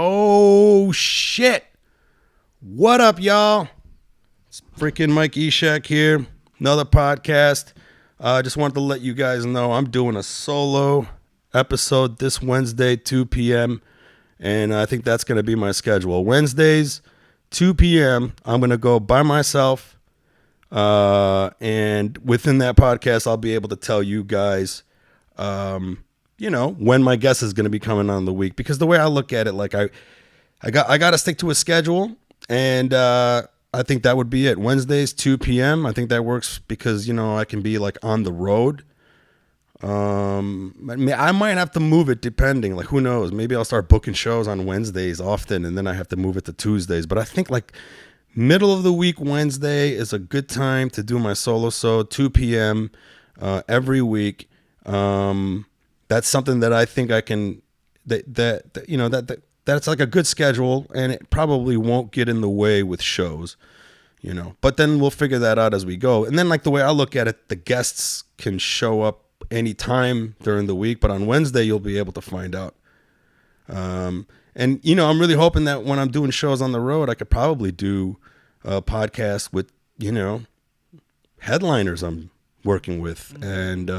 Oh, shit. What up, y'all? It's freaking Mike Eshaq here. Another podcast. I just wanted to let you guys know I'm doing a solo episode this Wednesday, 2 p.m. And I think that's going to be my schedule. Wednesdays, 2 p.m., I'm going to go by myself. And within that podcast, I'll be able to tell you guys, when my guest is going to be coming on the week. Because the way I look at it, like I got to stick to a schedule. And I think that would be it. Wednesdays, 2 p.m. I think that works because, I can be like on the road. I might have to move it depending. Like, who knows? Maybe I'll start booking shows on Wednesdays often, and then I have to move it to Tuesdays. But I think like middle of the week Wednesday is a good time to do my solo show, 2 p.m. Every week. That's something that I think I can. That's like a good schedule, and it probably won't get in the way with shows. But then we'll figure that out as we go. And then, like, the way I look at it, the guests can show up anytime during the week, but on Wednesday you'll be able to find out. And I'm really hoping that when I'm doing shows on the road, I could probably do a podcast with headliners I'm working with, and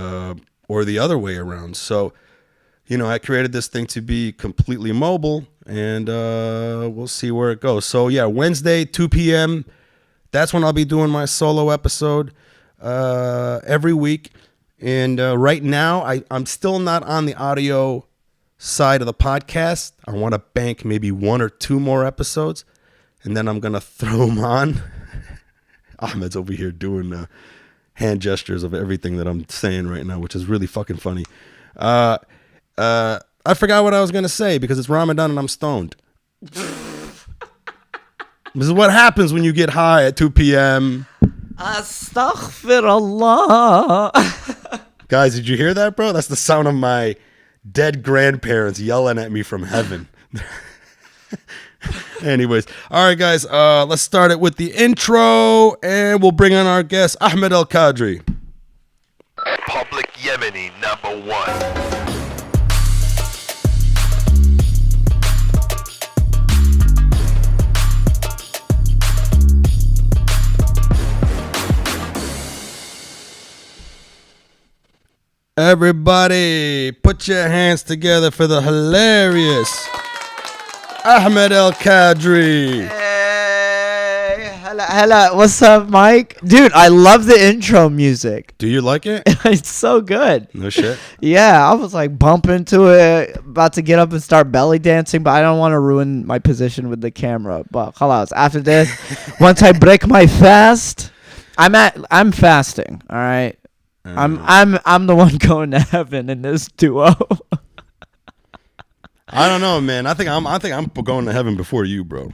or the other way around. So I created this thing to be completely mobile, and we'll see where it goes. So yeah, Wednesday, 2 p.m. That's when I'll be doing my solo episode every week. And right now, I'm still not on the audio side of the podcast. I want to bank maybe 1 or 2 more episodes, and then I'm going to throw them on. Ahmed's over here doing hand gestures of everything that I'm saying right now, which is really fucking funny. I forgot what I was going to say because it's Ramadan and I'm stoned. This is what happens when you get high at 2 p.m. Astaghfirullah. Guys, did you hear that, bro? That's the sound of my dead grandparents yelling at me from heaven. Anyways, all right, guys, let's start it with the intro, and we'll bring on our guest, Ahmed Al-kadri. Public Yemeni No.1. Everybody, put your hands together for the hilarious Ahmed Al-kadri. Hey, hello. What's up, Mike? Dude, I love the intro music. Do you like it? It's so good. No shit. Yeah, I was like bumping to it, about to get up and start belly dancing, but I don't want to ruin my position with the camera. But khalas, after this, once I break my fast, I'm fasting. All right. I'm the one going to heaven in this duo. I don't know, man. I think I'm going to heaven before you, bro.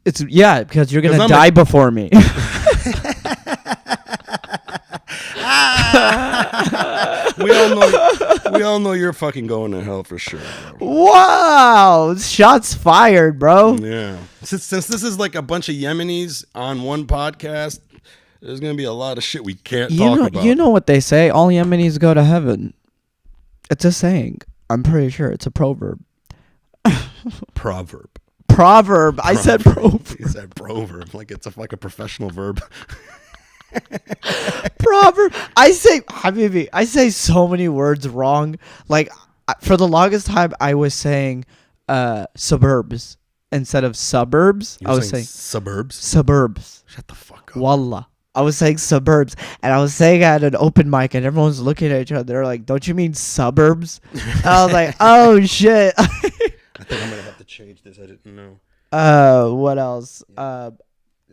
Because you're gonna die before me. We all know you're fucking going to hell for sure, bro. Wow, shots fired, bro. Yeah. Since this is like a bunch of Yemenis on one podcast, there's going to be a lot of shit we can't talk about. You know what they say? All Yemenis go to heaven. It's a saying. I'm pretty sure it's a proverb. Proverb. I said proverb. You said proverb. Like it's like a professional verb. Proverb. I say so many words wrong. Like, for the longest time, I was saying suburbs instead of suburbs. I was saying suburbs? Suburbs. Shut the fuck up. Wallah. I was saying suburbs, and I was saying at an open mic, and everyone's looking at each other. They're like, "Don't you mean suburbs?" And I was like, "Oh shit!" I think I'm gonna have to change this. I didn't know. What else?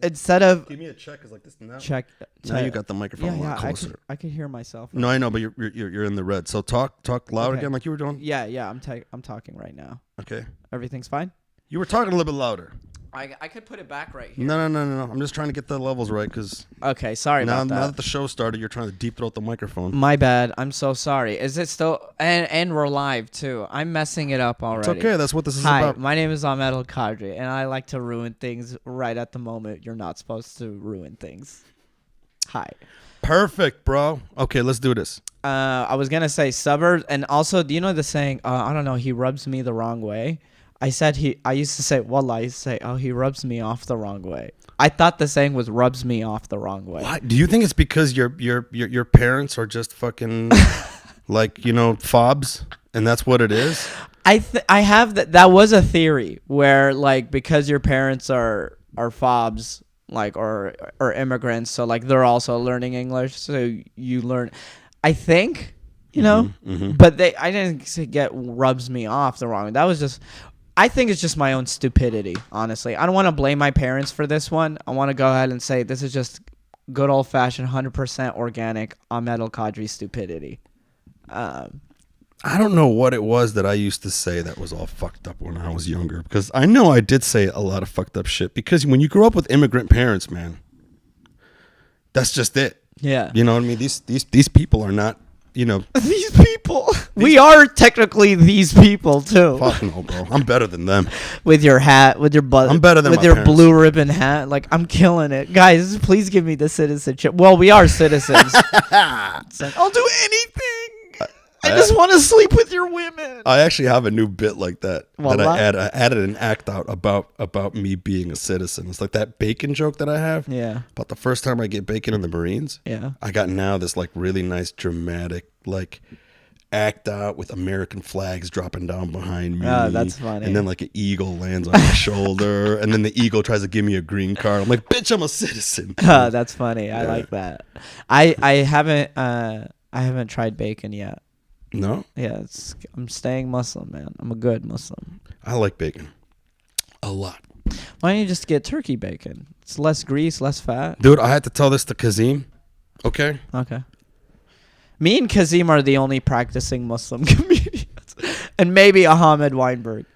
Instead of give me a check, cause like this now. Check. Now you got the microphone a lot closer. I can hear myself. No, I know, but you're in the red. So talk loud again, like you were doing. Yeah. I'm talking right now. Okay. Everything's fine. You were talking a little bit louder. I could put it back right here. No. I'm just trying to get the levels right, because okay, sorry about that. Now that the show started, you're trying to deep throat the microphone. My bad. I'm so sorry. Is it still? And we're live too. I'm messing it up already. It's okay. That's what this is Hi, about. my name is Ahmed Al-kadri, and I like to ruin things right at the moment. You're not supposed to ruin things. Hi. Perfect, bro. Okay, let's do this. I was gonna say suburbs, and also, do you know the saying? I don't know. He rubs me the wrong way. I said I used to say, wallah, I used to say, oh, he rubs me off the wrong way. I thought the saying was rubs me off the wrong way. What? Do you think it's because your parents are just fucking like, you know, fobs, and that's what it is? I have that was a theory where like because your parents are fobs like or immigrants, so like they're also learning English, so you learn. I think, you know, but I didn't get rubs me off the wrong way. That was just. I think it's just my own stupidity, honestly. I don't want to blame my parents for this one. I want to go ahead and say this is just good old-fashioned, 100% organic Ahmed Al-kadri stupidity. I don't know what it was that I used to say that was all fucked up when I was younger, because I know I did say a lot of fucked up shit, because when you grow up with immigrant parents, man, that's just it. Yeah. You know what I mean? These people are not, you know. These people. We are technically these people too. Fuck no, bro. I'm better than them. With your hat, with your butt. I'm better than with my your parents. blue ribbon hat. Like, I'm killing it. Guys, please give me the citizenship. Well, we are citizens. It's like, I'll do anything. I just want to sleep with your women. I actually have a new bit like that. Well, that I added an act out about me being a citizen. It's like that bacon joke that I have. Yeah. About the first time I get bacon in the Marines. Yeah. I got now this like really nice dramatic like act out with American flags dropping down behind me. Oh, that's funny. And then like an eagle lands on my shoulder, and then the eagle tries to give me a green card. I'm like, bitch, I'm a citizen. Oh, that's funny. I like that. I haven't tried bacon yet. No? Yeah, I'm staying Muslim, man. I'm a good Muslim. I like bacon. A lot. Why don't you just get turkey bacon? It's less grease, less fat. Dude, I had to tell this to Kazim. Okay? Okay. Me and Kazim are the only practicing Muslim comedians. And maybe Ahmed Weinberg.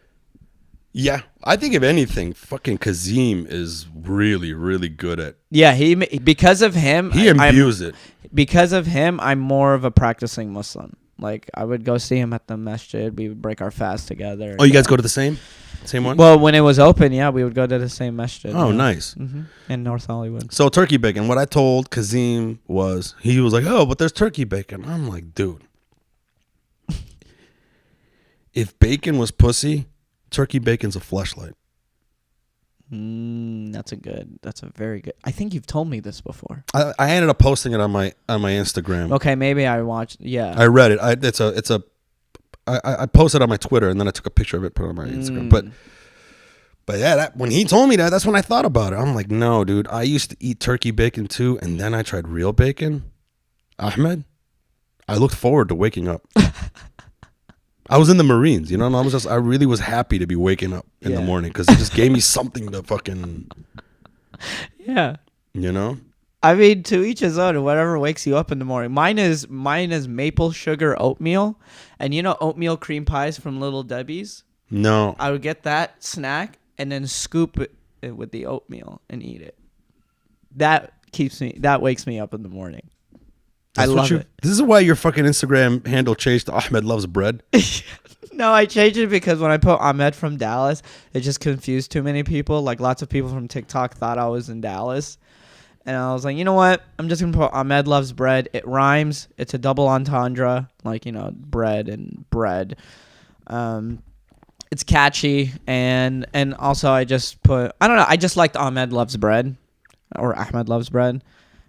Yeah. I think if anything, fucking Kazim is really, really good at. Yeah, because of him. He imbues it. Because of him, I'm more of a practicing Muslim. Like, I wowould go see him at the masjid. We would break our fast together. Oh, you guys go to the same one? Well, when it was open, yeah, we would go to the same masjid. Oh, yeah. nice. In North Hollywood. So turkey bacon, what I told Kazim was, he was like, oh, but there's turkey bacon. I'm like, dude, if bacon was pussy, turkey bacon's a fleshlight. That's a very good. I think you've told me this before. I ended up posting it on my Instagram. Okay, maybe I watched. Yeah, I read it. I posted on my Twitter, and then I took a picture of it, put it on my Instagram. But yeah, when he told me that's when I thought about it. I'm like, no, dude. I used to eat turkey bacon too, and then I tried real bacon. Ahmed, I looked forward to waking up. I was in the Marines, you know, and I really was happy to be waking up in the morning, because it just gave me something to fucking. Yeah. You know. I mean, to each his own. Whatever wakes you up in the morning. Mine is maple sugar oatmeal, and you know oatmeal cream pies from Little Debbie's. No. I would get that snack and then scoop it with the oatmeal and eat it. That wakes me up in the morning. I love it. This is why your fucking Instagram handle changed to Ahmed Loves Bread. No, I changed it because when I put Ahmed from Dallas, it just confused too many people. Like, lots of people from TikTok thought I was in Dallas. And I was like, you know what? I'm just going to put Ahmed Loves Bread. It rhymes. It's a double entendre. Like, you know, bread and bread. It's catchy. And also I just put, I don't know, I just liked Ahmed Loves Bread. Or Ahmed Loves Bread.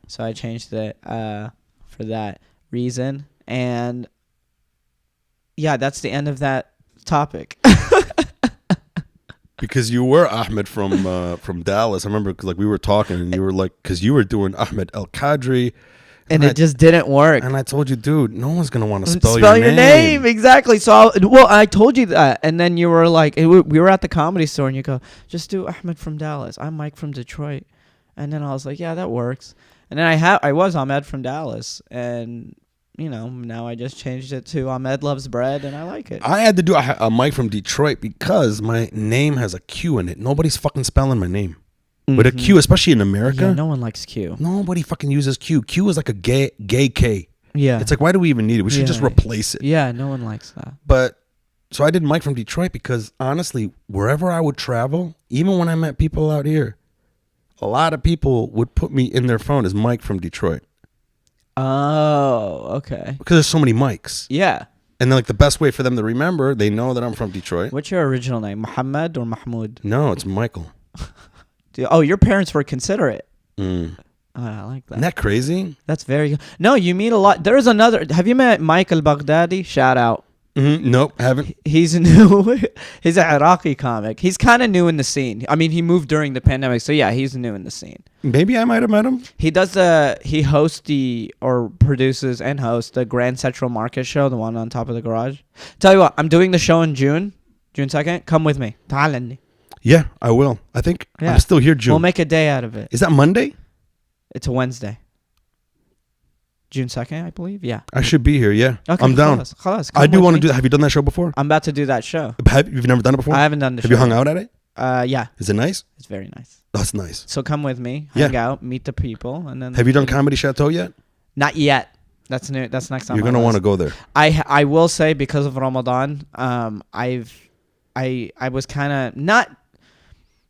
So I changed it for that reason. And yeah, that's the end of that topic. Because you were Ahmed from Dallas. I remember, like, we were talking, and you were like, because you were doing Ahmed Al-kadri, and it just didn't work. And I told you, dude, no one's gonna want to spell your name. Exactly. So I told you that, and then you were like, we were at the Comedy Store, and you go, just do Ahmed from Dallas. I'm Mike from Detroit. And then I was like, yeah, that works. And then I was Ahmed from Dallas, and you know, now I just changed it to Ahmed Loves Bread, and I like it. I had to do a Mike from Detroit because my name has a Q in it. Nobody's fucking spelling my name with a Q, especially in America. Yeah, no one likes Q. Nobody fucking uses Q. Q is like a gay K. Yeah. It's like, why do we even need it? We should just replace it. Yeah, no one likes that. But so I did Mike from Detroit because honestly, wherever I would travel, even when I met people out here, a lot of people would put me in their phone as Mike from Detroit. Oh, okay. Because there's so many Mikes. Yeah. And then like the best way for them to remember, they know that I'm from Detroit. What's your original name? Muhammad or Mahmoud? No, it's Michael. Oh, your parents were considerate. Mm. Oh, I like that. Isn't that crazy? That's very good. No, you meet a lot. There's another. Have you met Mike Al-Baghdadi? Shout out. Nope, haven't. He's new. He's an Iraqi comic. He's kind of new in the scene. I mean, he moved during the pandemic, so yeah, he's new in the scene. Maybe I might have met him. He does he hosts or produces and hosts the Grand Central Market show, the one on top of the garage. Tell you what, I'm doing the show in June 2nd. Come with me. تعالني. Yeah, I will. I think Yeah. I'm still here June. We'll make a day out of it. Is that Monday? It's a Wednesday. June 2nd, I believe. Yeah. I should be here, yeah. Okay, I'm down. Khalas, I do want to do that. Have you done that show before? I'm about to do that show. You've never done it before? I haven't done the show. Have you hung out at it? Yeah. Is it nice? It's very nice. That's nice. So come with me, Yeah. hang out, meet the people, and then. Have you done Comedy Chateau yet? Not yet. That's new. That's next time. You're going to want to go there. I will say, because of Ramadan, I was kind of not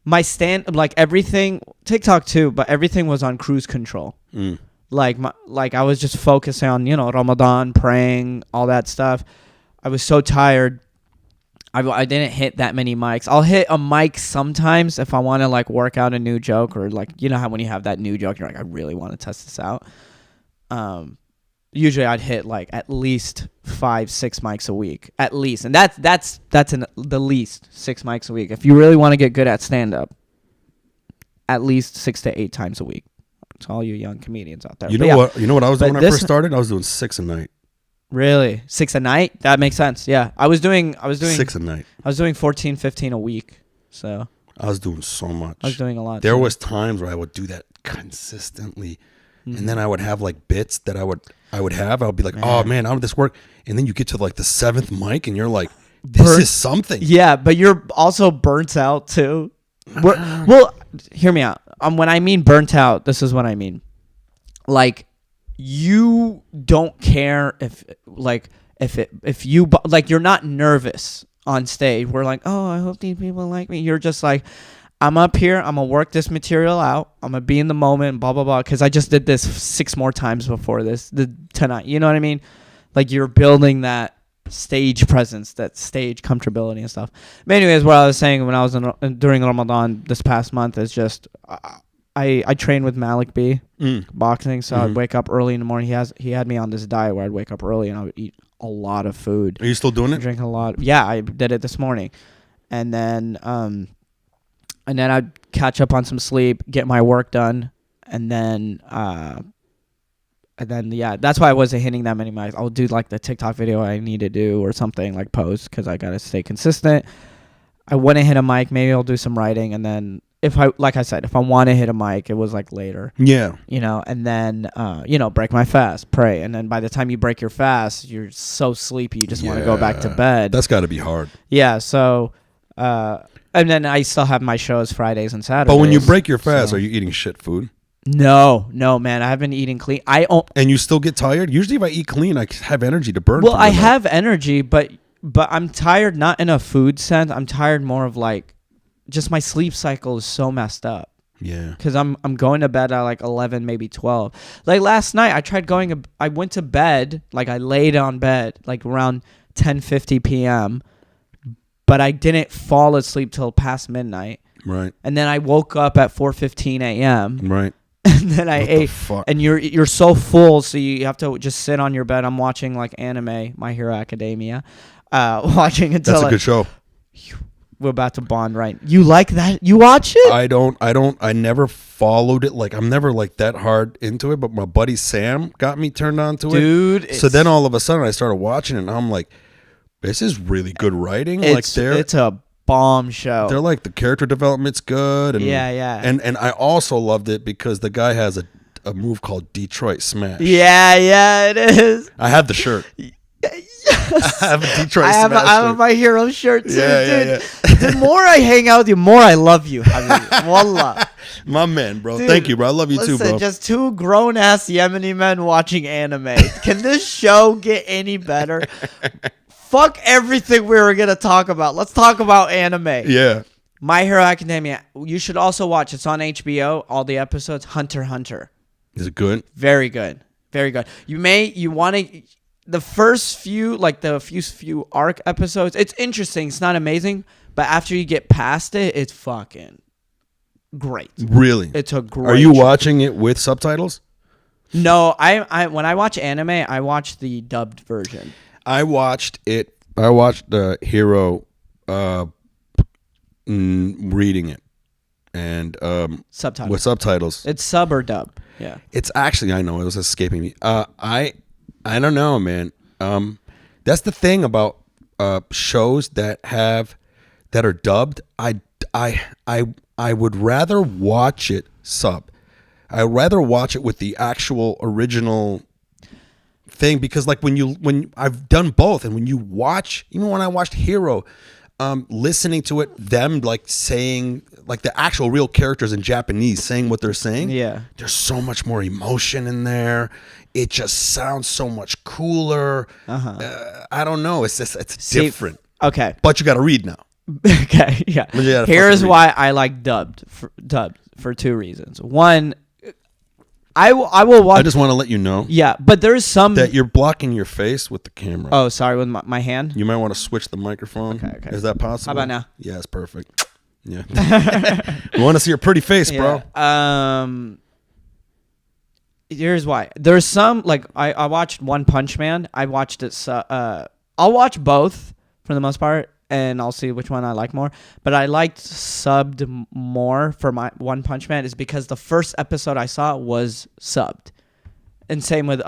my stand, like everything, TikTok too, but everything was on cruise control. Like I was just focusing on, Ramadan, praying, all that stuff. I was so tired. I didn't hit that many mics. I'll hit a mic sometimes if I want to like work out a new joke, or like, how when you have that new joke, you're like, I really want to test this out. Usually I'd hit like at least 5-6 mics a week, at least. And that's the least 6 mics a week. If you really want to get good at stand up, at least 6 to 8 times a week. To all you young comedians out there. You know what I was doing when I first started? I was doing 6 a night. Really? 6 a night? That makes sense. Yeah. I was doing 6 a night. I was doing 14, 15 a week. So I was doing so much. I was doing a lot. There was times where I would do that consistently. And then I would have like bits that I would be like, oh man, how did this work? And then you get to like the 7th mic and you're like, this is something. Yeah, but you're also burnt out too. Well, hear me out. When I mean burnt out, this is what I mean. Like, you don't care if you like, you're not nervous on stage. We're like, oh, I hope these people like me. You're just like, I'm up here. I'm gonna work this material out. I'm gonna be in the moment. Blah blah blah. Because I just did this 6 more times before this tonight. You know what I mean? Like, you're building that stage presence, that stage comfortability and stuff. But anyways, what I was saying when I was during Ramadan this past month is just I train with Malik B boxing, so I'd wake up early in the morning. He had me on this diet where I'd wake up early and I would eat a lot of food. Are you still doing it? Drink a lot. Yeah, I did it this morning, and then I'd catch up on some sleep, get my work done, and then yeah, that's why I wasn't hitting that many mics. I'll do like the TikTok video I need to do or something, like post, because I gotta stay consistent. I wouldn't hit a mic. Maybe I'll do some writing, and then if I want to hit a mic, it was like later. Yeah. And then break my fast, pray, and then by the time you break your fast, you're so sleepy you just want to go back to bed. That's got to be hard. Yeah. So. And then I still have my shows Fridays and Saturdays. But when you break your fast, are you eating shit food? No, man. I haven't been eating clean. And you still get tired? Usually if I eat clean, I have energy to burn. Well, I have energy, but I'm tired, not in a food sense. I'm tired more of like, just my sleep cycle is so messed up. Yeah. Because I'm going to bed at like 11, maybe 12. Like last night, I went to bed, like I laid on bed like around 10:50 p.m., but I didn't fall asleep till past midnight. Right. And then I woke up at 4:15 a.m. Right. And then I ate. Fuck? And you're so full, so you have to just sit on your bed. I'm watching like anime, My Hero Academia. Watching until that's a good show. We're about to bond, right? You like that? You watch it? I never followed it. Like, I'm never like that hard into it, but my buddy Sam got me turned on to it. Dude. So then all of a sudden I started watching it and I'm like, this is really good writing. It's a bomb show. They're like, the character development's good. And, yeah. And I also loved it because the guy has a move called Detroit Smash. Yeah, it is. I have the shirt. Yes. I have a Detroit Smash. I have my hero shirt too, dude. Yeah. The more I hang out with you, the more I love you. Wallah. My man, bro. Dude, thank you, bro. I love you too, bro. Just 2 grown-ass Yemeni men watching anime. Can this show get any better? Fuck everything we were going to talk about. Let's talk about anime. Yeah. My Hero Academia. You should also watch. It's on HBO, all the episodes. Hunter x Hunter. Is it good? Very good. Very good. You want to... the first few, like the few arc episodes, it's interesting. It's not amazing, but after you get past it, it's fucking great. Really? It's a great. Are you show. watching it with subtitles? No, I when I watch anime, I watch the dubbed version. I watched it. I watched the Hero reading it and Subtitles. with subtitles. It's sub or dub. Yeah. It's actually, I know, it was escaping me. I don't know, man. That's the thing about shows that are dubbed. I would rather watch it sub. I'd rather watch it with the actual original thing, because like when I've done both, and when you watch, even when I watched Hero, listening to it, them like saying, like the actual real characters in Japanese saying what they're saying. Yeah. There's so much more emotion in there. It just sounds so much cooler. I don't know. It's just, it's different. Okay. But you got to read now. Okay. Yeah. But you gotta Here's fucking why I like dubbed for two reasons. One, I will watch. I just want to let you know Yeah, but there's some that you're blocking your face with the camera. Oh, sorry, with my hand. You might want to switch the microphone. Okay. Is that possible? How about now? Yeah, it's perfect. Yeah. We want to see your pretty face, bro. Yeah. Here's why. There's some, like, I watched One Punch Man. I watched it. I'll watch both for the most part, and I'll see which one I like more. But I liked subbed more for my One Punch Man, is because the first episode I saw was subbed. And same with,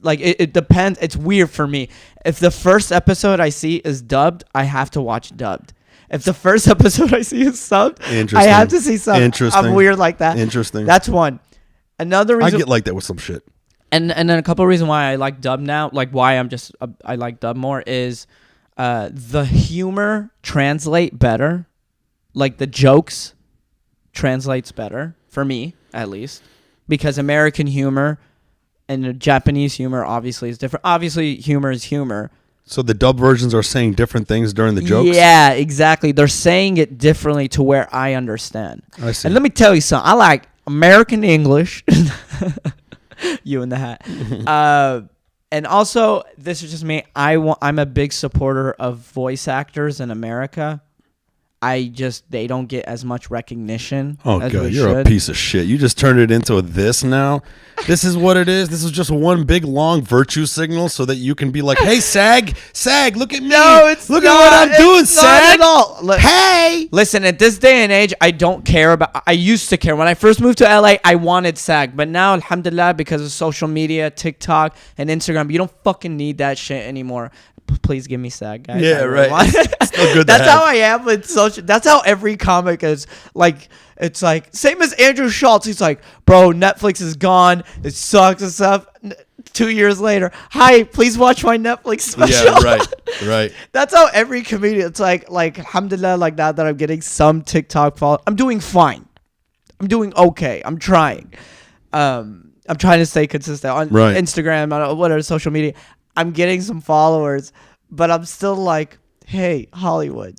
like, it depends. It's weird for me. If the first episode I see is dubbed, I have to watch dubbed. If the first episode I see is subbed, I have to see subbed. Interesting. I'm weird like that. Interesting. That's one. Another reason. I get like that with some shit. And then a couple of reasons why I like dub now, like why I like dub more, is the humor translate better. Like the jokes translates better, for me at least, because American humor and Japanese humor obviously is different. Obviously humor is humor. So the dub versions are saying different things during the jokes? Yeah, exactly. They're saying it differently to where I understand. I see. And let me tell you something. I like American English. You in the hat. And also, this is just me. I'm a big supporter of voice actors in America. They don't get as much recognition. Oh, as God, we you're should. a piece of shit. You just turned it into this now. This is what it is. This is just one big, long virtue signal so that you can be like, hey, SAG, look at me. Look at what I'm doing, SAG. Not at all. Hey. Listen, at this day and age, I don't care about. I used to care. When I first moved to LA, I wanted SAG. But now, alhamdulillah, because of social media, TikTok, and Instagram, you don't fucking need that shit anymore. Please give me SAG, guys. Yeah, right. Still good. That's how I am with social. That's how every comic is. Like, it's like same as Andrew Schultz. He's like, bro, Netflix is gone. It sucks and stuff. 2 years later, hi, please watch my Netflix special. Yeah, right. That's how every comedian. It's like alhamdulillah, like that I'm getting some TikTok follow. I'm doing fine. I'm doing okay. I'm trying. I'm trying to stay consistent on Instagram, on whatever social media. I'm getting some followers, but I'm still like, hey, Hollywood.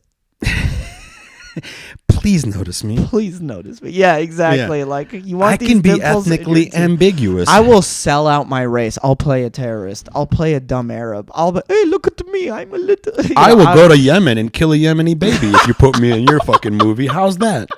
Please notice me. Please notice me. Yeah, exactly. Yeah. Like, you want I these can be dimples in your ethnically teeth. ambiguous. I will sell out my race. I'll play a terrorist. I'll play a dumb Arab. I'll be, hey, look at me. I'm a little. I will go to Yemen and kill a Yemeni baby if you put me in your fucking movie. How's that?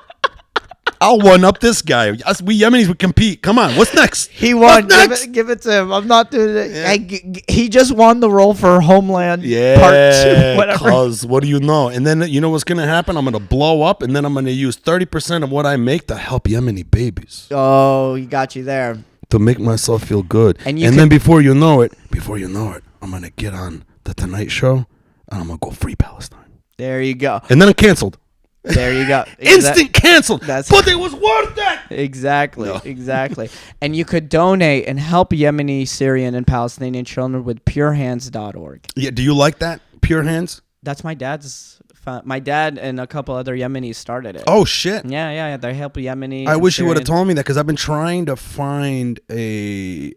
I'll one up this guy. We Yemenis would compete. Come on, what's next? He won. What's next? Give it to him. I'm not doing it. Yeah. He just won the role for Homeland Part 2. Whatever. Cause what do you know? And then you know what's gonna happen? I'm gonna blow up, and then I'm gonna use 30% of what I make to help Yemeni babies. Oh, he got you there. To make myself feel good. And then before you know it, I'm gonna get on the Tonight Show, and I'm gonna go free Palestine. There you go. And then I'm canceled. There you go. Instant canceled. But it was worth it. Exactly. Exactly. And you could donate and help Yemeni, Syrian, and Palestinian children with purehands.org. Yeah. Do you like that? Pure Hands? That's my dad's. My dad and a couple other Yemenis started it. Oh, shit. Yeah. They help Yemeni. I wish you would have Syrian. told me that, because I've been trying to find a...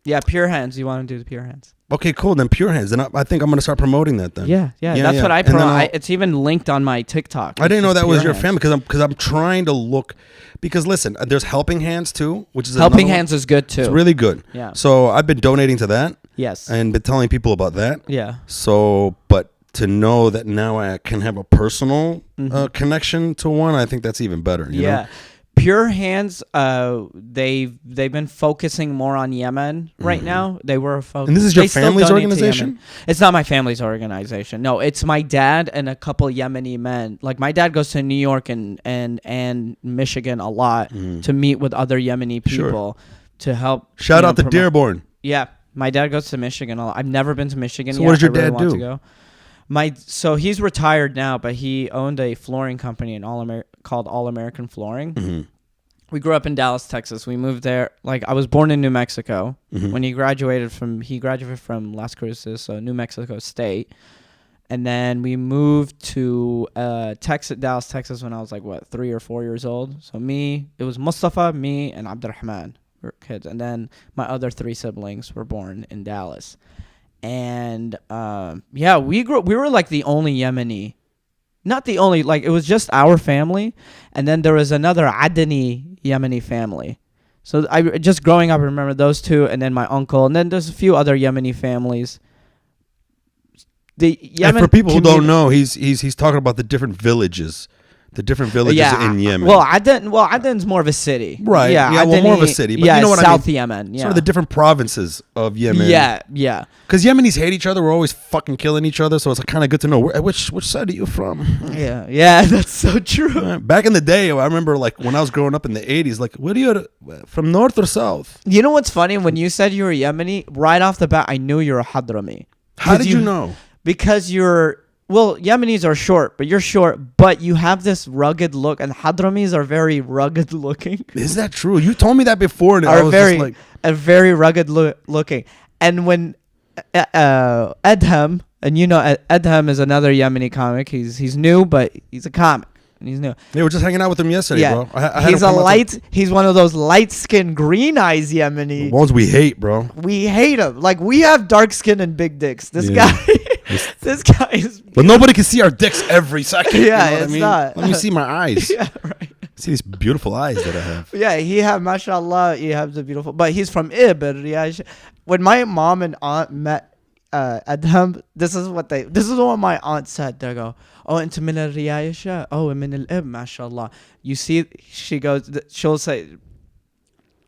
Yeah, Pure Hands. You want to do the Pure Hands? Okay, cool. Then Pure Hands. And I think I'm going to start promoting that then. Yeah. That's what I And then promote. It's even linked on my TikTok. I didn't know that was your Hands. family, because I'm trying to look, because listen, there's Helping Hands too, which is Helping another Hands is good too. It's really good. Yeah. So I've been donating to that. Yes. and been telling people about that. Yeah. So, but to know that now I can have a personal connection to one, I think that's even better. You know? Pure Hands, they've been focusing more on Yemen right now. They were focused. And this is your family's organization? It's not my family's organization. No, it's my dad and a couple Yemeni men. Like my dad goes to New York and Michigan a lot to meet with other Yemeni people to help. Shout out to promote. Dearborn. Yeah, my dad goes to Michigan a lot. I've never been to Michigan So yet. what does your I really dad want do? to go. So he's retired now, but he owned a flooring company called All American Flooring. We grew up in Dallas, Texas. We moved there. Like I was born in New Mexico. When he graduated from Las Cruces, so New Mexico State, and then we moved to Dallas, Texas, when I was like 3 or 4 years old. So it was Mustafa, me, and Abdurrahman were kids, and then my other 3 siblings were born in Dallas. And we were like the only Yemeni, not the only, like it was just our family, and then there was another Adani Yemeni family. So I just growing up, I remember those 2, and then my uncle, and then there's a few other Yemeni families. And for people who don't know, he's talking about the different villages. The different villages in Yemen. Well, Aden's more of a city. Right. Yeah, more of a city. But yeah, you know what South I mean? Yemen. Yeah. Sort of the different provinces of Yemen. Yeah. Because Yemenis hate each other. We're always fucking killing each other. So it's kind of good to know which side are you from. Yeah, that's so true. Back in the day, I remember like when I was growing up in the 80s, like, where are you from, north or south? You know what's funny? When you said you were Yemeni, right off the bat, I knew you were Hadrami. How did you know? Because Yemenis are short, but you're short, but you have this rugged look, and Hadramis are very rugged looking. Is that true? You told me that before, and I was just like, very rugged looking. And when Edham, and you know Edham is another Yemeni comic. He's new, but he's a comic. And he's new. They were just hanging out with him yesterday, bro. He's one of those light-skinned, green eyes Yemeni. The ones we hate, bro. We hate him. Like we have dark skin and big dicks. This guy is. But nobody can see our dicks every second. Yeah, you know it's not. Let me see my eyes. Yeah, right. See these beautiful eyes that I have. Yeah, mashallah, he has the beautiful. But he's from Ib. When my mom and aunt met Adham, this is what my aunt said. They go, "Oh, into min al-Riayasha. Oh, min al-Ib, mashallah." You see, she'll say,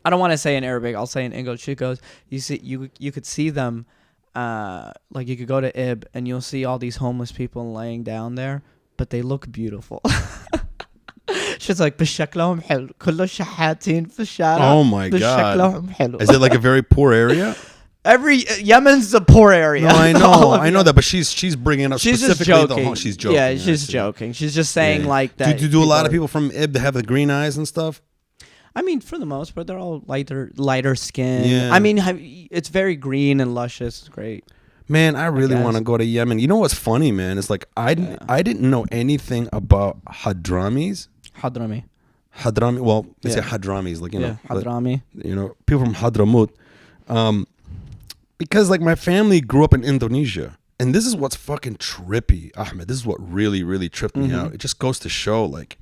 I don't want to say in Arabic, I'll say in English. She goes, you see, you could see them, like you could go to Ib and you'll see all these homeless people laying down there, but they look beautiful. She's like, بشكلهم حلو كل الشحاتين في الشارع. Oh my god. بشكلهم حلو. Is it like a very poor area? Yemen's a poor area. No, I know that, but she's bringing up she's specifically just joking. She's joking. Yeah, she's joking. She's just saying like that. Do a lot of people from Ib that have the green eyes and stuff? I mean, for the most part, they're all lighter skin. Yeah. I mean, it's very green and luscious. It's great. Man, I really want to go to Yemen. You know what's funny, man? It's like I didn't know anything about Hadramis. Hadrami. Well, they say Hadramis, like, you know. Hadrami. You know, people from Hadramut. Because like my family grew up in Indonesia. And this is what's fucking trippy, Ahmed. This is what really, really tripped me out. It just goes to show like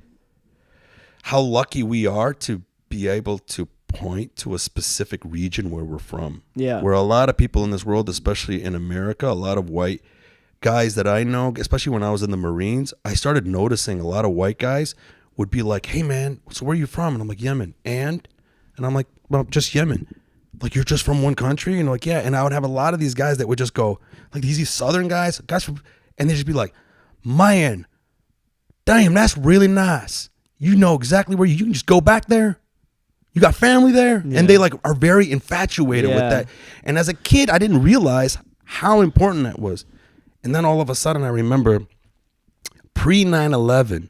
how lucky we are to be able to point to a specific region where we're from. Yeah. Where a lot of people in this world, especially in America, a lot of white guys that I know, especially when I was in the Marines, I started noticing a lot of white guys would be like, "Hey man, so where are you from?" And I'm like, "Yemen." And I'm like, "Well, just Yemen." Like, "You're just from one country?" And like, "Yeah." And I would have a lot of these guys that would just go, like these southern guys from, and they'd just be like, "Man, damn, that's really nice. You know exactly where you can just go back there. You got family there." Yeah. And they like are very infatuated with that. And as a kid, I didn't realize how important that was. And then all of a sudden I remember pre 9/11,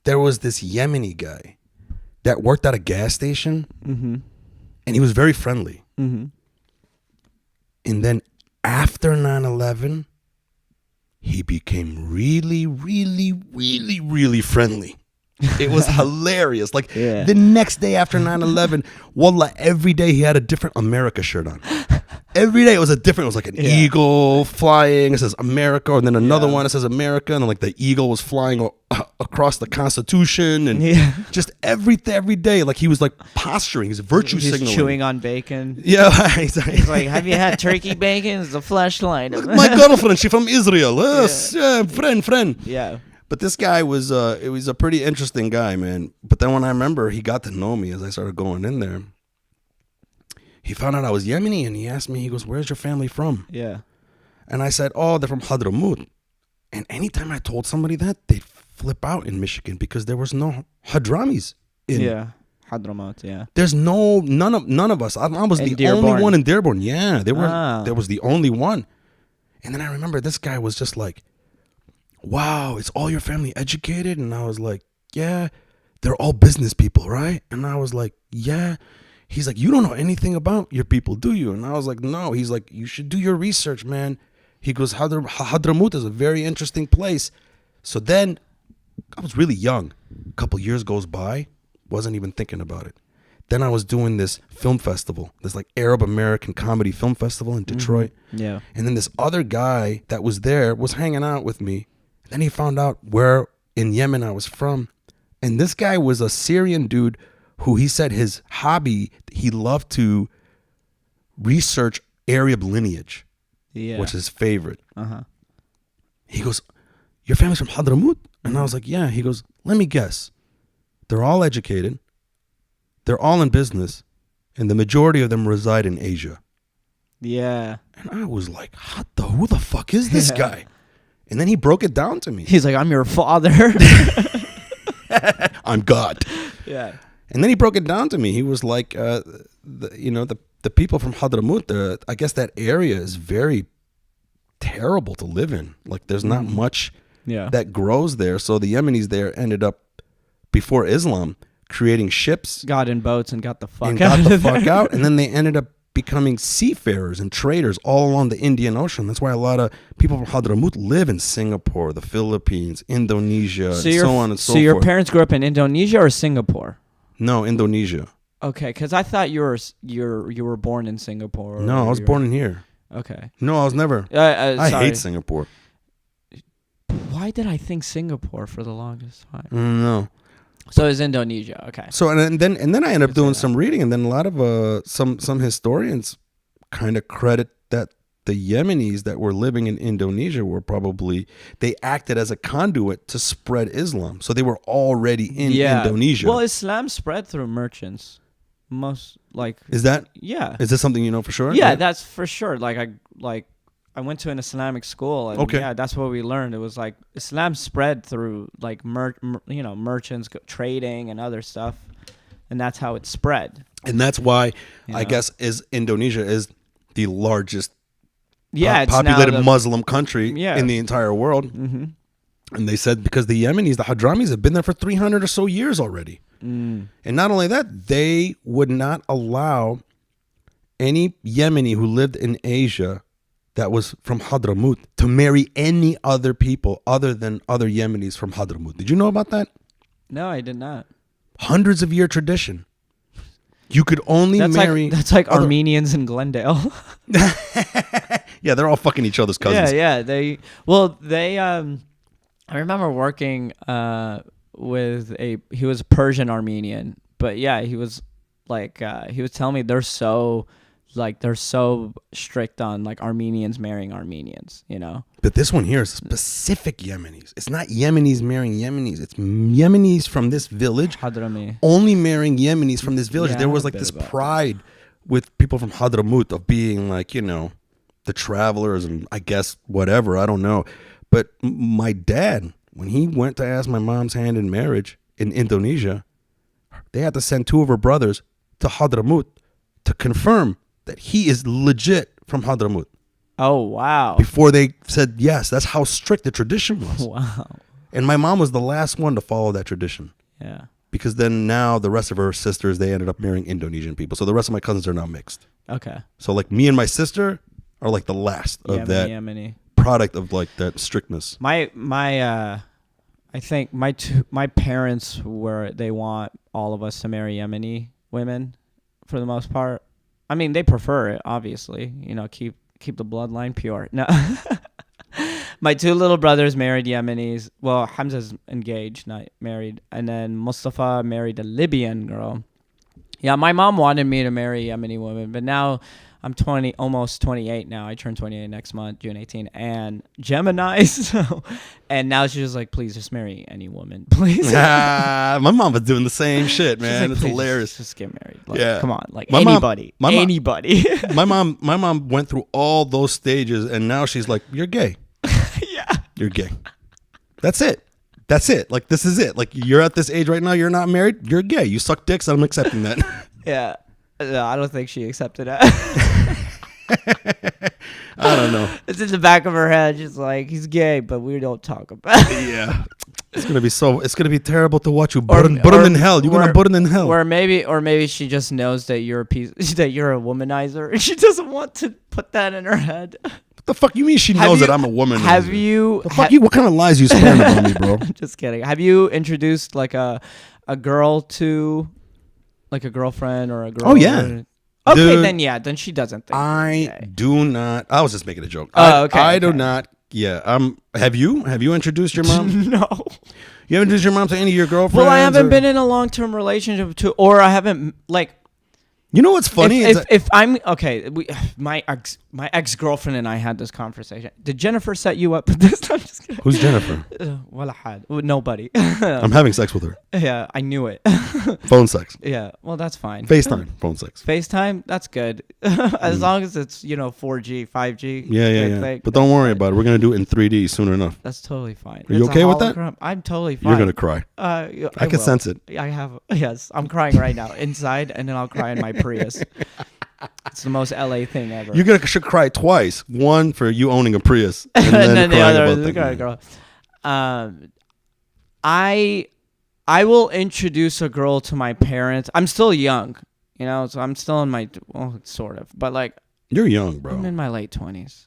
there was this Yemeni guy that worked at a gas station, and he was very friendly. And then after 9/11, he became really, really, really, really friendly. It was hilarious. Like Yeah. the next day after 9/11, wallah, every day he had a different America shirt on. Every day it was a different. It was like an eagle flying. It says America, and then another one it says America, and then like the eagle was flying across the Constitution, and just every day, like he was like posturing, he's virtue He's signaling, chewing on bacon. Yeah, He's like, have you had turkey bacon? It's a flashlight. my girlfriend, she from Israel. Yes, yeah, friend. Yeah. But this guy was it was a pretty interesting guy, man. But then when I remember he got to know me as I started going in there, he found out I was Yemeni, and he asked me, he goes, "Where's your family from?" Yeah. And I said, "Oh, they're from Hadramaut." And anytime I told somebody that, they'd flip out in Michigan because there was no Hadramis in. Yeah. Hadramaut, yeah. There's none of us. I was In the Dearborn. only one in Dearborn. Yeah, there Ah. was the only one. And then I remember this guy was just like, "Wow, is all your family educated?" And I was like, "Yeah, they're all business people, right?" And I was like, "Yeah." He's like, "You don't know anything about your people, do you?" And I was like, "No." He's like, "You should do your research, man." He goes, Hadramaut is a very interesting place. So then I was really young. A couple years goes by, wasn't even thinking about it. Then I was doing this film festival, this like Arab-American comedy film festival in Detroit. Yeah. And then this other guy that was there was hanging out with me. And then he found out where in Yemen I was from. And this guy was a Syrian dude who he said his hobby, he loved to research Arab lineage, which is his favorite. Uh-huh. He goes, "Your family's from Hadramaut?" And I was like, "Yeah." He goes, "Let me guess. They're all educated. They're all in business. And the majority of them reside in Asia." Yeah. And I was like, who the fuck is this guy? And then he broke it down to me. He's like, I'm your father. I'm God. Yeah. And then he broke it down to me. He was like, the people from Hadramaut, I guess that area is very terrible to live in. Like there's not much that grows there. So the Yemenis there ended up, before Islam, creating ships. Got in boats and got the fuck and out got the of fuck there. out. And then they ended up becoming seafarers and traders all along the Indian Ocean. That's why a lot of people from Hadramaut live in Singapore, the Philippines, Indonesia, and so on and so forth. So your parents grew up in Indonesia or Singapore? No, Indonesia. Okay, because I thought you were born in Singapore. No, I was born in here. Okay. No, I was never. I hate Singapore. Why did I think Singapore for the longest time? No. So it's Indonesia. Okay. So and then I ended up doing some reading, and then a lot of some historians kind of credit that the Yemenis that were living in Indonesia were they acted as a conduit to spread Islam. So they were already in Indonesia. Well, Islam spread through merchants. Is that? Yeah. Is this something you know for sure? Yeah, that's for sure. I went to an Islamic school, and okay. yeah, that's what we learned. It was like Islam spread through like merchants trading and other stuff, and that's how it spread. And that's why I guess Indonesia is the largest populated Muslim country in the entire world. Mm-hmm. And they said because the Yemenis, the Hadramis, have been there for 300 or so years already. And not only that, they would not allow any Yemeni who lived in Asia that was from Hadramaut to marry any other people other than other Yemenis from Hadramaut. Did you know about that? No, I did not. Hundreds of year tradition. You could only marry... That's like Armenians in Glendale. Yeah, they're all fucking each other's cousins. Yeah. I remember working with he was Persian Armenian, but yeah, he was like, he was telling me they're so strict on like Armenians marrying Armenians, you know. But this one here is specific Yemenis. It's not Yemenis marrying Yemenis. It's Yemenis from this village Hadrami. only marrying Yemenis from this village. Yeah, there was like this pride with people from Hadramaut of being like, the travelers and I guess whatever, I don't know. But my dad, when he went to ask my mom's hand in marriage in Indonesia, they had to send two of her brothers to Hadramaut to confirm that he is legit from Hadramaut. Oh, wow. Before they said yes. That's how strict the tradition was. Wow. And my mom was the last one to follow that tradition. Yeah. Because then now the rest of her sisters, they ended up marrying Indonesian people. So the rest of my cousins are now mixed. Okay. So like me and my sister are like the last of that Yemeni. product of like that strictness. My I think my parents they want all of us to marry Yemeni women for the most part. I mean, they prefer it, obviously. You know, keep the bloodline pure. No. My 2 little brothers married Yemenis. Well, Hamza's engaged, not married. And then Mustafa married a Libyan girl. Yeah, my mom wanted me to marry a Yemeni woman, but now I'm almost 28 now. I turn 28 next month, June 18, and Gemini. So, and now she's just like, please just marry any woman, please. My mom was doing the same shit, man. Like, it's hilarious. Just get married. Like, Yeah. Come on, like My anybody. mom- Anybody. my mom went through all those stages, and now she's like, you're gay. Yeah. You're gay. That's it. That's it. Like, this is it. Like, you're at this age right now. You're not married. You're gay. You suck dicks. I'm accepting that. Yeah. No, I don't think she accepted that. I don't know. It's in the back of her head. She's like, he's gay, but we don't talk about it. Yeah. It's gonna be terrible to watch you burn in hell. You're gonna burn in hell. Or maybe she just knows that you're a womanizer and she doesn't want to put that in her head. What the fuck you mean she knows that I'm a woman? Have you What kind of lies you spreading about me, bro? Just kidding. Have you introduced like a girl to like a girlfriend or a girl? Oh, yeah. Okay, Dude, then she doesn't think. I do not. I was just making a joke. Oh, okay. I do not. Yeah. Have you introduced your mom? No. You haven't introduced your mom to any of your girlfriends? Well, I haven't been in a long-term relationship or I haven't like. You know what's funny? If I'm okay, my ex-girlfriend and I had this conversation. Did Jennifer set you up with this? I'm just kidding. Who's Jennifer? Nobody. I'm having sex with her. Yeah, I knew it. Phone sex. Yeah, well, that's fine. FaceTime. Phone sex. FaceTime, that's good. As long as it's 4G, 5G. Yeah. But don't worry about it. We're gonna do it in 3D soon enough. That's totally fine. Are you okay with that? I'm totally fine. You're gonna cry. I can sense it. Yes, I'm crying right now inside, and then I'll cry in my Prius. It's the most LA thing ever. You should cry twice. One for you owning a Prius, and then the other about is that. girl. I will introduce a girl to my parents. I'm still young, so I'm still in my sort of, but like You're young, bro. I'm in my late 20s.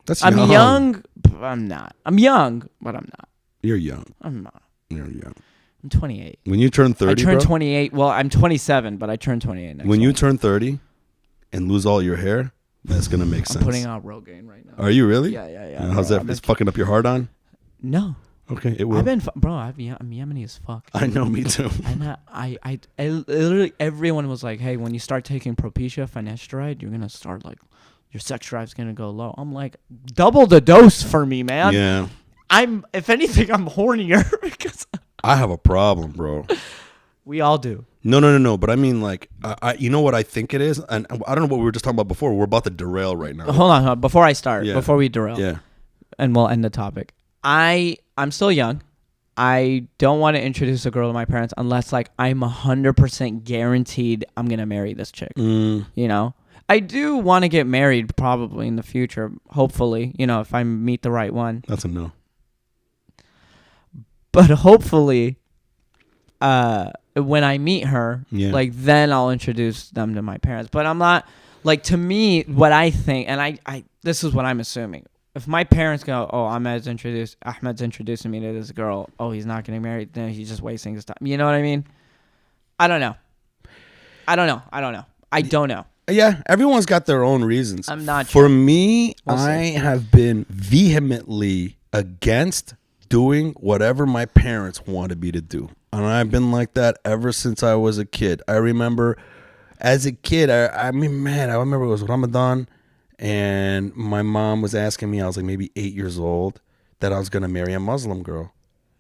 That's I'm young. young, but I'm not. I'm young, but I'm not. You're young. I'm not. You're young. I'm 28. When you turn 30, I turn bro, 28. Well, I'm 27, but I turn 28 next when you month. turn 30 and lose all your hair, that's gonna make sense. I'm putting out Rogaine right now. Are you really? Yeah. How's that? It's fucking up your heart on? No. Okay, it will. I'm Yemeni as fuck. I know, me too. And I literally everyone was like, hey, when you start taking Propecia, finasteride, you're gonna start like your sex drive's gonna go low. I'm like, double the dose for me, man. Yeah. If anything, I'm hornier because I have a problem, bro. we all do. No. But I mean, like, you know what I think it is? And I don't know what we were just talking about before. We're about to derail right now. Hold on. Before I start, Yeah. before we derail, Yeah. and we'll end the topic. I'm still young. I don't want to introduce a girl to my parents unless like I'm 100% guaranteed I'm gonna marry this chick. I do want to get married probably in the future. Hopefully, if I meet the right one. That's a no. But hopefully, when I meet her, like then I'll introduce them to my parents. But I'm not like, to me, what I think, and I this is what I'm assuming. If my parents go, oh, Ahmed's introducing me to this girl. Oh, he's not getting married. Then he's just wasting his time. You know what I mean? I don't know. I don't know. Yeah, everyone's got their own reasons. I'm not For sure. me, We'll see. I have been vehemently against doing whatever my parents wanted me to do. And I've been like that ever since I was a kid. I remember as a kid, I remember it was Ramadan. And my mom was asking me, I was like maybe 8 years old, that I was going to marry a Muslim girl.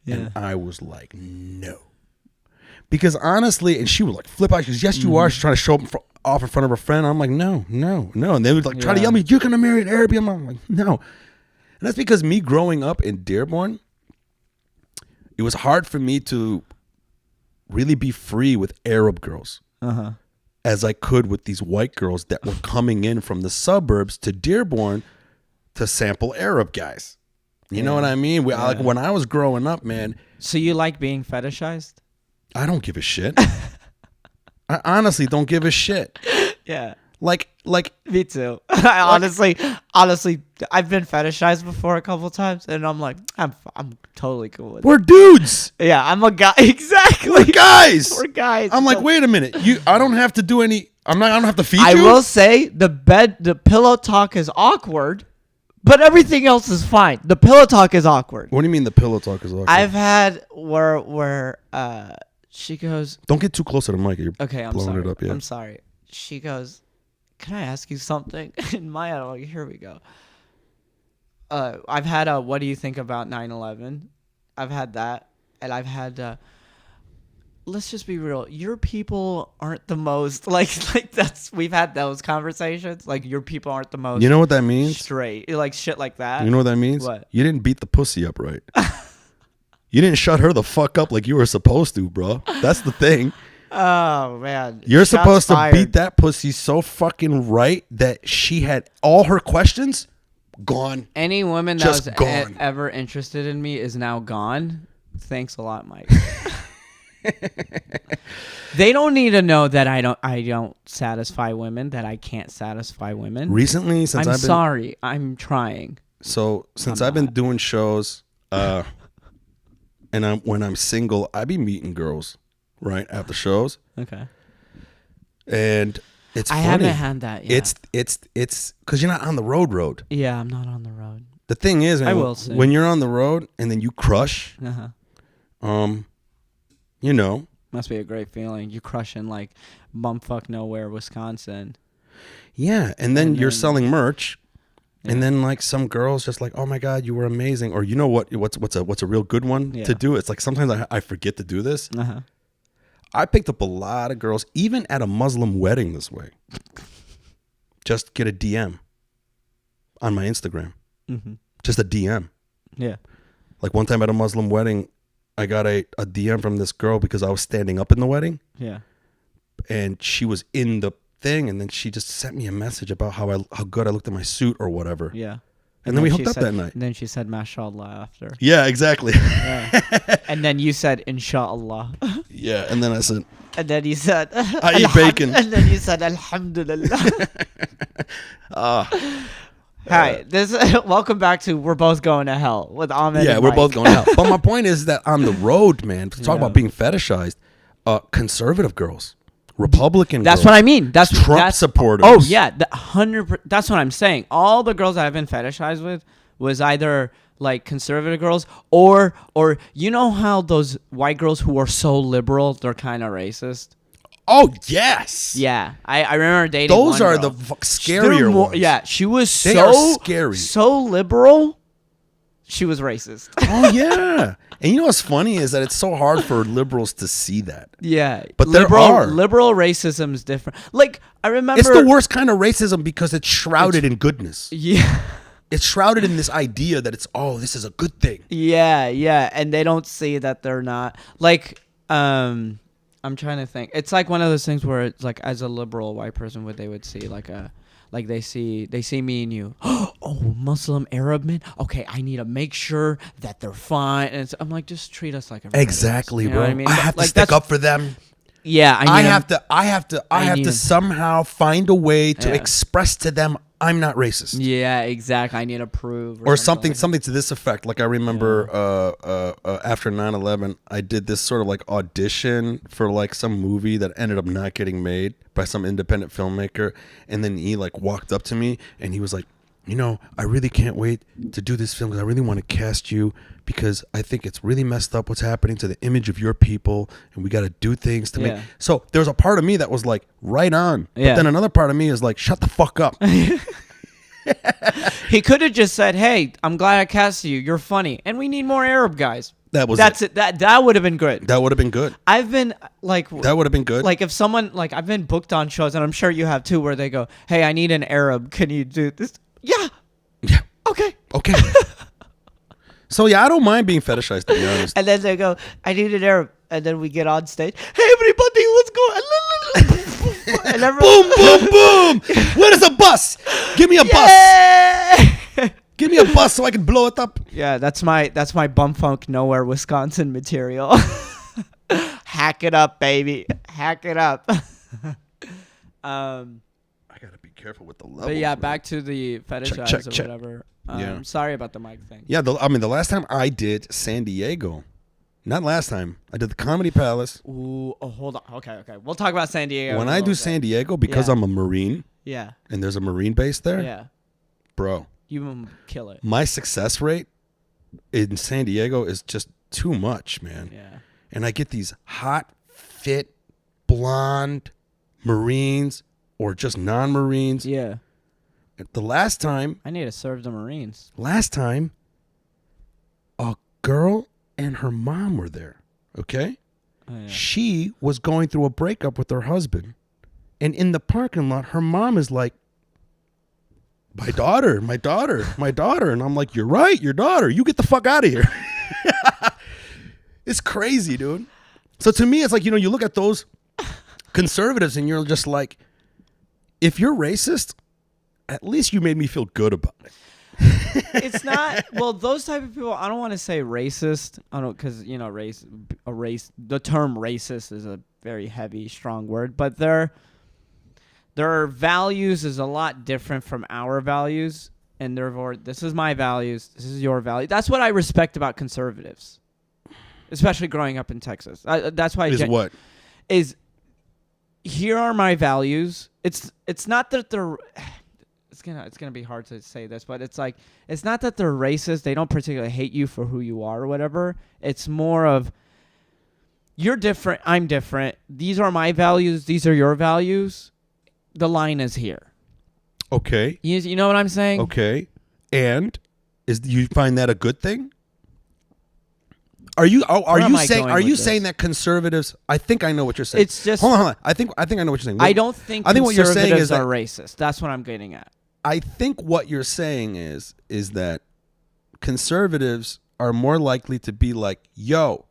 Yeah. And I was like, no. Because honestly, and she would like flip out. She goes, yes, you are. She's trying to show up off in front of her friend. I'm like, no. And they would like try to yell me, you're going to marry an Arab. I'm like, no. And that's because me growing up in Dearborn, it was hard for me to really be free with Arab girls. As I could with these white girls that were coming in from the suburbs to Dearborn to sample Arab guys. You know what I mean? Like when I was growing up, man. So you like being fetishized? I don't give a shit. I honestly don't give a shit. Yeah. Like Me too. I honestly, I've been fetishized before a couple times, and I'm like, I'm totally cool with it. we're dudes. Yeah, I'm a guy. Exactly. We're guys. We're guys. I'm like, wait a minute. I don't have to do any. I don't have to feed I you. will say the pillow talk is awkward, but everything else is fine. The pillow talk is awkward. What do you mean the pillow talk is awkward? I've had where she goes, Don't get too close to the mic. You're okay, I'm blowing sorry. it up. Yeah. I'm sorry. She goes, can I ask you something? In my head, I'm like, here we go. I've had a what do you think about 9/11? I've had that, and I've had let's just be real. Your people aren't the most like that's we've had those conversations. Like your people aren't the most. You know what that means? Straight, like shit like that. You know what that means? What? You didn't beat the pussy up right. You didn't shut her the fuck up like you were supposed to, bro. That's the thing. Oh man, You're Shots supposed fired. to beat that pussy so fucking right that she had all her questions gone. Any woman that Just was gone. ever interested in me is now gone. Thanks a lot, Mike. They don't need to know that I don't satisfy women, that I can't satisfy women. Recently, since I'm I've been sorry. I'm trying. I've been doing shows, and when I'm single, I be meeting girls right after shows, Okay. and it's I funny. haven't had that yet. It's because you're not on the road. Yeah, I'm not on the road. The thing is, man, I will soon. when you're on the road and then you crush, you know, Must be a great feeling. You crushing like bumfuck nowhere, Wisconsin. yeah, and then you're then- selling merch. Yeah. And then like some girls just like, oh my God, you were amazing. Or you know what's a real good one Yeah. to do? It's like sometimes I forget to do this. Uh-huh. I picked up a lot of girls, even at a Muslim wedding this way. Just get a DM on my Instagram. Mm-hmm. Just a DM. Yeah. Like one time at a Muslim wedding, I got a DM from this girl because I was standing up in the wedding. Yeah. And she was in the thing, and then she just sent me a message about how good I looked in my suit or whatever. Yeah. And then we she hooked up said- that night. And then she said, "Mashallah" after. Yeah, exactly. Yeah. And then you said, "Inshallah." Yeah, and then I said, And then you said, I eat bacon. And then you said, "Alhamdulillah." Hi, welcome back to We're Both Going to Hell with Ahmed. yeah, and we're Mike. both going out. But my point is that on the road, man, to talk Yeah. about being fetishized, conservative girls, Republican That's girls, what I mean. Trump supporters. Oh yeah, 100%. That's what I'm saying. All the girls that I've been fetishized with was either like conservative girls or you know how those white girls who are so liberal, they're kind of racist. Oh, yes. Yeah, I remember dating. Those one are girl. the scarier ones. Yeah, she was They so are scary. so liberal. She was racist. Oh, yeah. And you know what's funny is that it's so hard for liberals to see that. Yeah, But there are. liberal racism is different. Like I remember, It's the worst kind of racism because it's shrouded in goodness. Yeah. It's shrouded in this idea that it's, oh, this is a good thing. Yeah, and they don't see that they're not like. I'm trying to think. It's like one of those things where it's like, as a liberal white person, they would see like they see me and you. Oh, Muslim Arab men. Okay, I need to make sure that they're fine. And I'm like, just treat us like everybody Exactly, else. You know bro. what I mean? I have to Like, stick that's- up for them. Yeah, I have need to to- somehow find a way to Yeah. express to them I'm not racist. Yeah, exactly. I need to prove Or something like to this effect. Like I remember after 9/11, I did this sort of like audition for like some movie that ended up not getting made by some independent filmmaker. And then he like walked up to me and he was like, you know, I really can't wait to do this film because I really want to cast you because I think it's really messed up what's happening to the image of your people and we got to do things to make. Yeah. So there was a part of me that was like, right on. Yeah. But then another part of me is like, shut the fuck up. He could have just said, "Hey, I'm glad I cast you. You're funny, and we need more Arab guys." That's it. That would have been good. That would have been good. I've been like, That would have been good. like if someone like I've been booked on shows, and I'm sure you have too, where they go, "Hey, I need an Arab. Can you do this?" Yeah. Yeah. Okay. Okay. So yeah, I don't mind being fetishized, to be honest. And then they go, "I need an Arab," and then we get on stage. Hey, everybody, what's going on? And Boom, boom, boom. Where is a bus? Give me a bus. bus. Give me a bus so I can blow it up. Yeah, that's my bumfunk nowhere Wisconsin material. Hack it up, baby. Hack it up. I gotta be careful with the levels. But yeah, man. back to the fetishize check, or check. whatever. Yeah. Sorry about the mic thing. Yeah, the last time I did San Diego, not last time, I did the Comedy Palace. Ooh, hold on. Okay. We'll talk about San Diego. When in a I do little San bit. Diego, because Yeah. I'm a Marine Yeah. and there's a Marine base there, Yeah. bro, You kill it. my success rate in San Diego is just too much, man. Yeah. And I get these hot, fit, blonde Marines or just non-Marines. Yeah. The last time, I need to serve the Marines. a girl and her mom were there, okay? Oh, yeah. She was going through a breakup with her husband. And in the parking lot, her mom is like, my daughter. And I'm like, you're right, your daughter. You get the fuck out of here. It's crazy, dude. So to me, it's like, you look at those conservatives and you're just like, if you're racist, at least you made me feel good about it. It's not, well, those type of people, I don't want to say racist. I don't, because, the term racist is a very heavy, strong word, but their values is a lot different from our values. And therefore, this is my values. This is your value. That's what I respect about conservatives, especially growing up in Texas. That's why What? is here are my values. It's not that they're it's gonna be hard to say this, but it's like it's not that they're racist. They don't particularly hate you for who you are or whatever. It's more of you're different, I'm different. These are my values, these are your values. The line is here. Okay. You know what I'm saying? Okay. And you find that a good thing? Are you saying that conservatives? I think I know what you're saying. It's just hold on. I think I know what you're saying. I don't think I think what you're saying is are racist. That's what I'm getting at. I think what you're saying is that conservatives are more likely to be like, yo,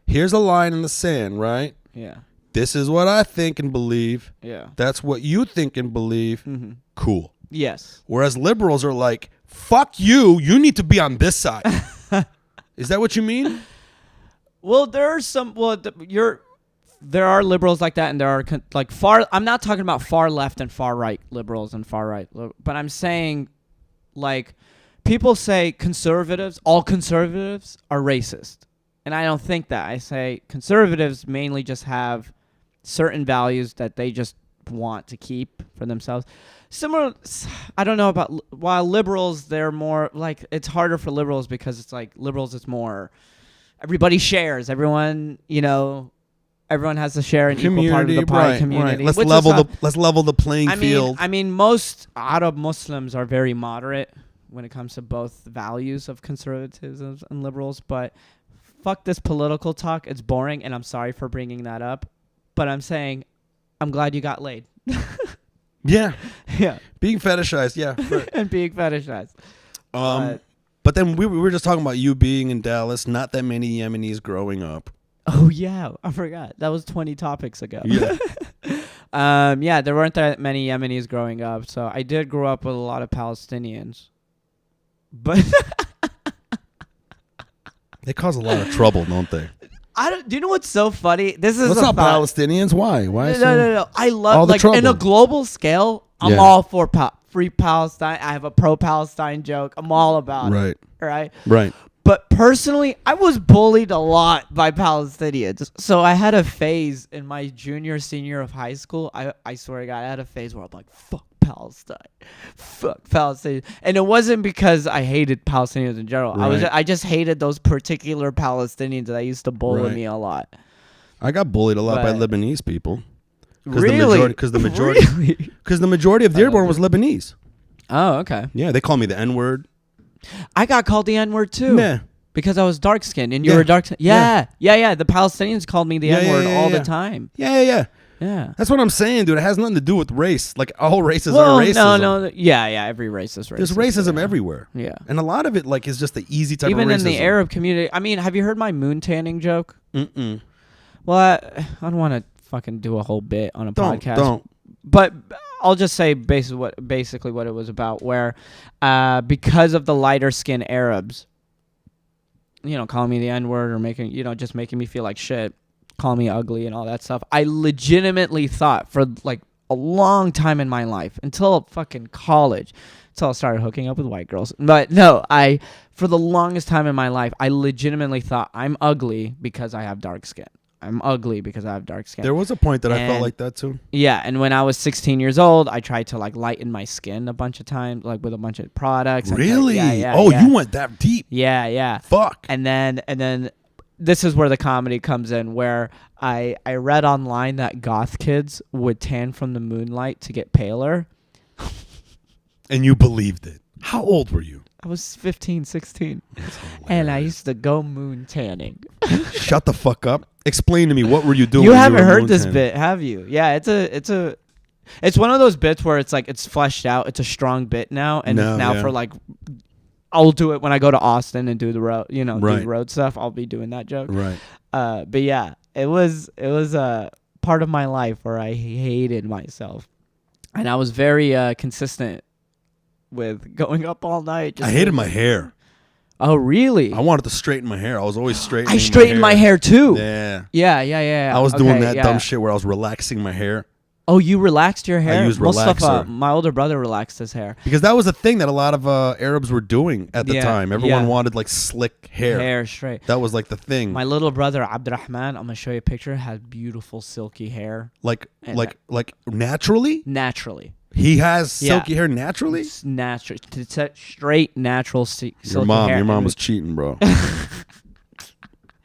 here's a line in the sand, right? Yeah. This is what I think and believe. Yeah. That's what you think and believe. Mm-hmm. Cool. Yes. Whereas liberals are like, fuck you. You need to be on this side. Is that what you mean? Well, there are some. Well, there are liberals like that, and there are like far. I'm not talking about far left and far right liberals and far right, but I'm saying, like, people say conservatives. All conservatives are racist, and I don't think that. I say conservatives mainly just have certain values that they just want to keep for themselves. Similar, I don't know about while liberals. They're more like it's harder for liberals because it's like liberals. It's more. Everybody shares. Everyone, everyone has to share an equal part of the pie community. Right. Let's level the playing field. I mean, most Arab Muslims are very moderate when it comes to both values of conservatives and liberals. But fuck this political talk. It's boring, and I'm sorry for bringing that up. But I'm saying, I'm glad you got laid. Yeah. Yeah. Being fetishized. Yeah. Right. And being fetishized. But then we were just talking about you being in Dallas, not that many Yemenis growing up. Oh, yeah. I forgot. That was 20 topics ago. Yeah. Yeah, there weren't that many Yemenis growing up. So I did grow up with a lot of Palestinians. But they cause a lot of trouble, don't they? Do you know what's so funny? This is What's up, Palestinians? Why? No. I love, all the like, trouble. in a global scale, I'm all for free Palestine. I have a pro-Palestine joke. I'm all about it. Right. But personally, I was bullied a lot by Palestinians. So I had a phase in my senior of high school. I swear to God, I had a phase where I'm like, fuck Palestine. Fuck Palestine. And it wasn't because I hated Palestinians in general. Right. I just hated those particular Palestinians that used to bully me a lot. I got bullied a lot by Lebanese people. Really? Because the majority of Dearborn was Lebanese. Oh, okay. Yeah, they call me the N-word. I got called the N-word too. Yeah. Because I was dark-skinned and you were dark-skinned. Yeah. The Palestinians called me the N-word all the time. Yeah. That's what I'm saying, dude. It has nothing to do with race. Like, all races are racism. No. Yeah, every race is racist. There's racism everywhere. Yeah. And a lot of it, like, is just the easy type of racism. Even in the Arab community. I mean, have you heard my moon tanning joke? Mm-mm. Well, I don't want to fucking do a whole bit on a podcast. Don't. But I'll just say basically what it was about, where because of the lighter skin Arabs, calling me the N-word or making me feel like shit, calling me ugly and all that stuff, I legitimately thought for like a long time in my life until fucking college, until I started hooking up with white girls. But no, for the longest time in my life, I legitimately thought I'm ugly because I have dark skin. I'm ugly because I have dark skin. There was a point that I felt like that too. Yeah, and when I was 16 years old, I tried to like lighten my skin a bunch of times, like with a bunch of products. Really? Yeah. You went that deep. Yeah. Fuck. And then this is where the comedy comes in, where I read online that goth kids would tan from the moonlight to get paler. And you believed it. How old were you? I was 15, 16. And I used to go moon tanning. Shut the fuck up. Explain to me, what were you doing? You when haven't were heard moon this tanning? bit, have you? Yeah, it's one of those bits where it's like it's fleshed out. It's a strong bit now, and it's now for like, I'll do it when I go to Austin and do the road, do the road stuff. I'll be doing that joke. Right. But yeah, it was a part of my life where I hated myself, and I was very consistent with going up all night. I hated my hair. Oh, really? I wanted to straighten my hair. I was always straightening. I straightened my hair too. Yeah. Yeah. I was doing that dumb shit where I was relaxing my hair. Oh, you relaxed your hair? I used relaxer. My older brother relaxed his hair. Because that was a thing that a lot of Arabs were doing at the time. Everyone wanted like slick hair. Hair straight. That was like the thing. My little brother Abdurrahman, I'm gonna show you a picture, has beautiful silky hair. Like naturally? Naturally. He has silky hair naturally? It's natural. It's straight natural silky hair. Your mom was cheating, bro.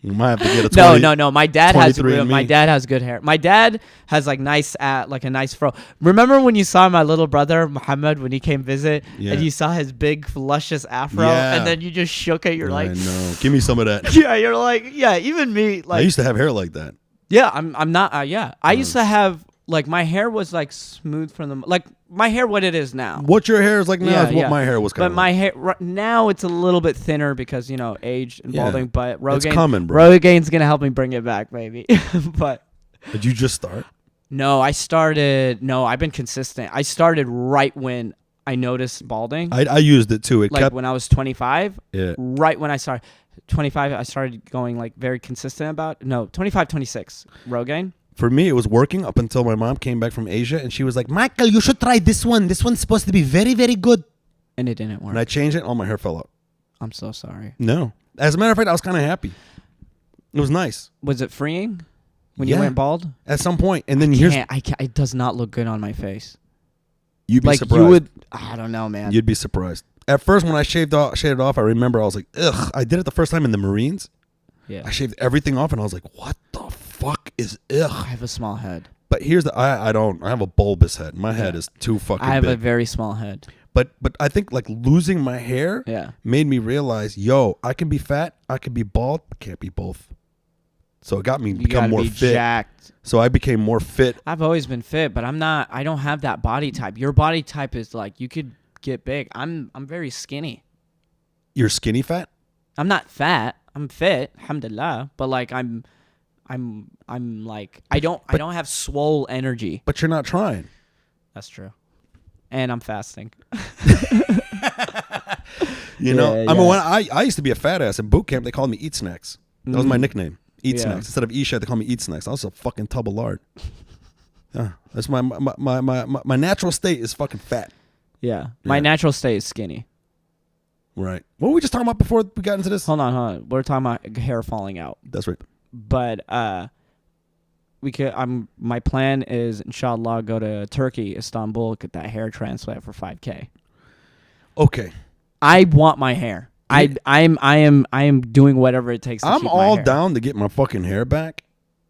You might have to get a No. My dad has 23andMe. my dad has good hair. My dad has like a nice fro. Remember when you saw my little brother Muhammad when he came visit, and you saw his big luscious afro, and then you just shook it. You're like, no, give me some of that. Yeah, you're like, yeah. Even me, like, I used to have hair like that. Yeah, I'm not. Yeah, I used to have like my hair was like smooth from the like my hair what it is now. What your hair is like now is what my hair was kind of. But my hair now it's a little bit thinner because age and balding. But Rogaine, it's coming, bro. Rogaine's gonna help me bring it back, maybe. But did you just start? No, I started. No, I've been consistent. I started right when I noticed balding. I used it too. It like kept when I was 25. Yeah. Right when I started 25, I started going like very consistent about 25, 26 Rogaine. For me, it was working up until my mom came back from Asia, and she was like, Michael, you should try this one. This one's supposed to be very, very good. And it didn't work. And I changed it, all my hair fell out. I'm so sorry. No. As a matter of fact, I was kind of happy. It was nice. Was it freeing when you went bald? At some point. And then it does not look good on my face. You'd be like surprised. I don't know, man. You'd be surprised. At first, when I shaved it off, I remember I was like, ugh. I did it the first time in the Marines. Yeah. I shaved everything off, and I was like, what the fuck is ugh? I have a small head. But here's I have a bulbous head. My head is too fucking big. I have a very small head. But I think like losing my hair made me realize, I can be fat, I can be bald, I can't be both. So it got me become more fit. Jacked. So I became more fit. I've always been fit, but I don't have that body type. Your body type is like you could get big. I'm very skinny. You're skinny fat? I'm not fat. I'm fit, alhamdulillah, but like I'm like I don't have swole energy. But you're not trying. That's true. And I'm fasting. I mean, when I used to be a fat ass in boot camp, they called me Eat Snacks. That was my nickname. Eat Snacks. Instead of Eshaq, they called me Eat Snacks. I was a fucking tub of lard. That's my natural state is fucking fat. Yeah. My natural state is skinny. Right. What were we just talking about before we got into this? Hold on. We're talking about hair falling out. That's right. But my plan is inshallah go to Turkey, Istanbul, get that hair transplant for $5,000. Okay. I want my hair. I am doing whatever it takes to keep my hair. I'm all down to get my fucking hair back,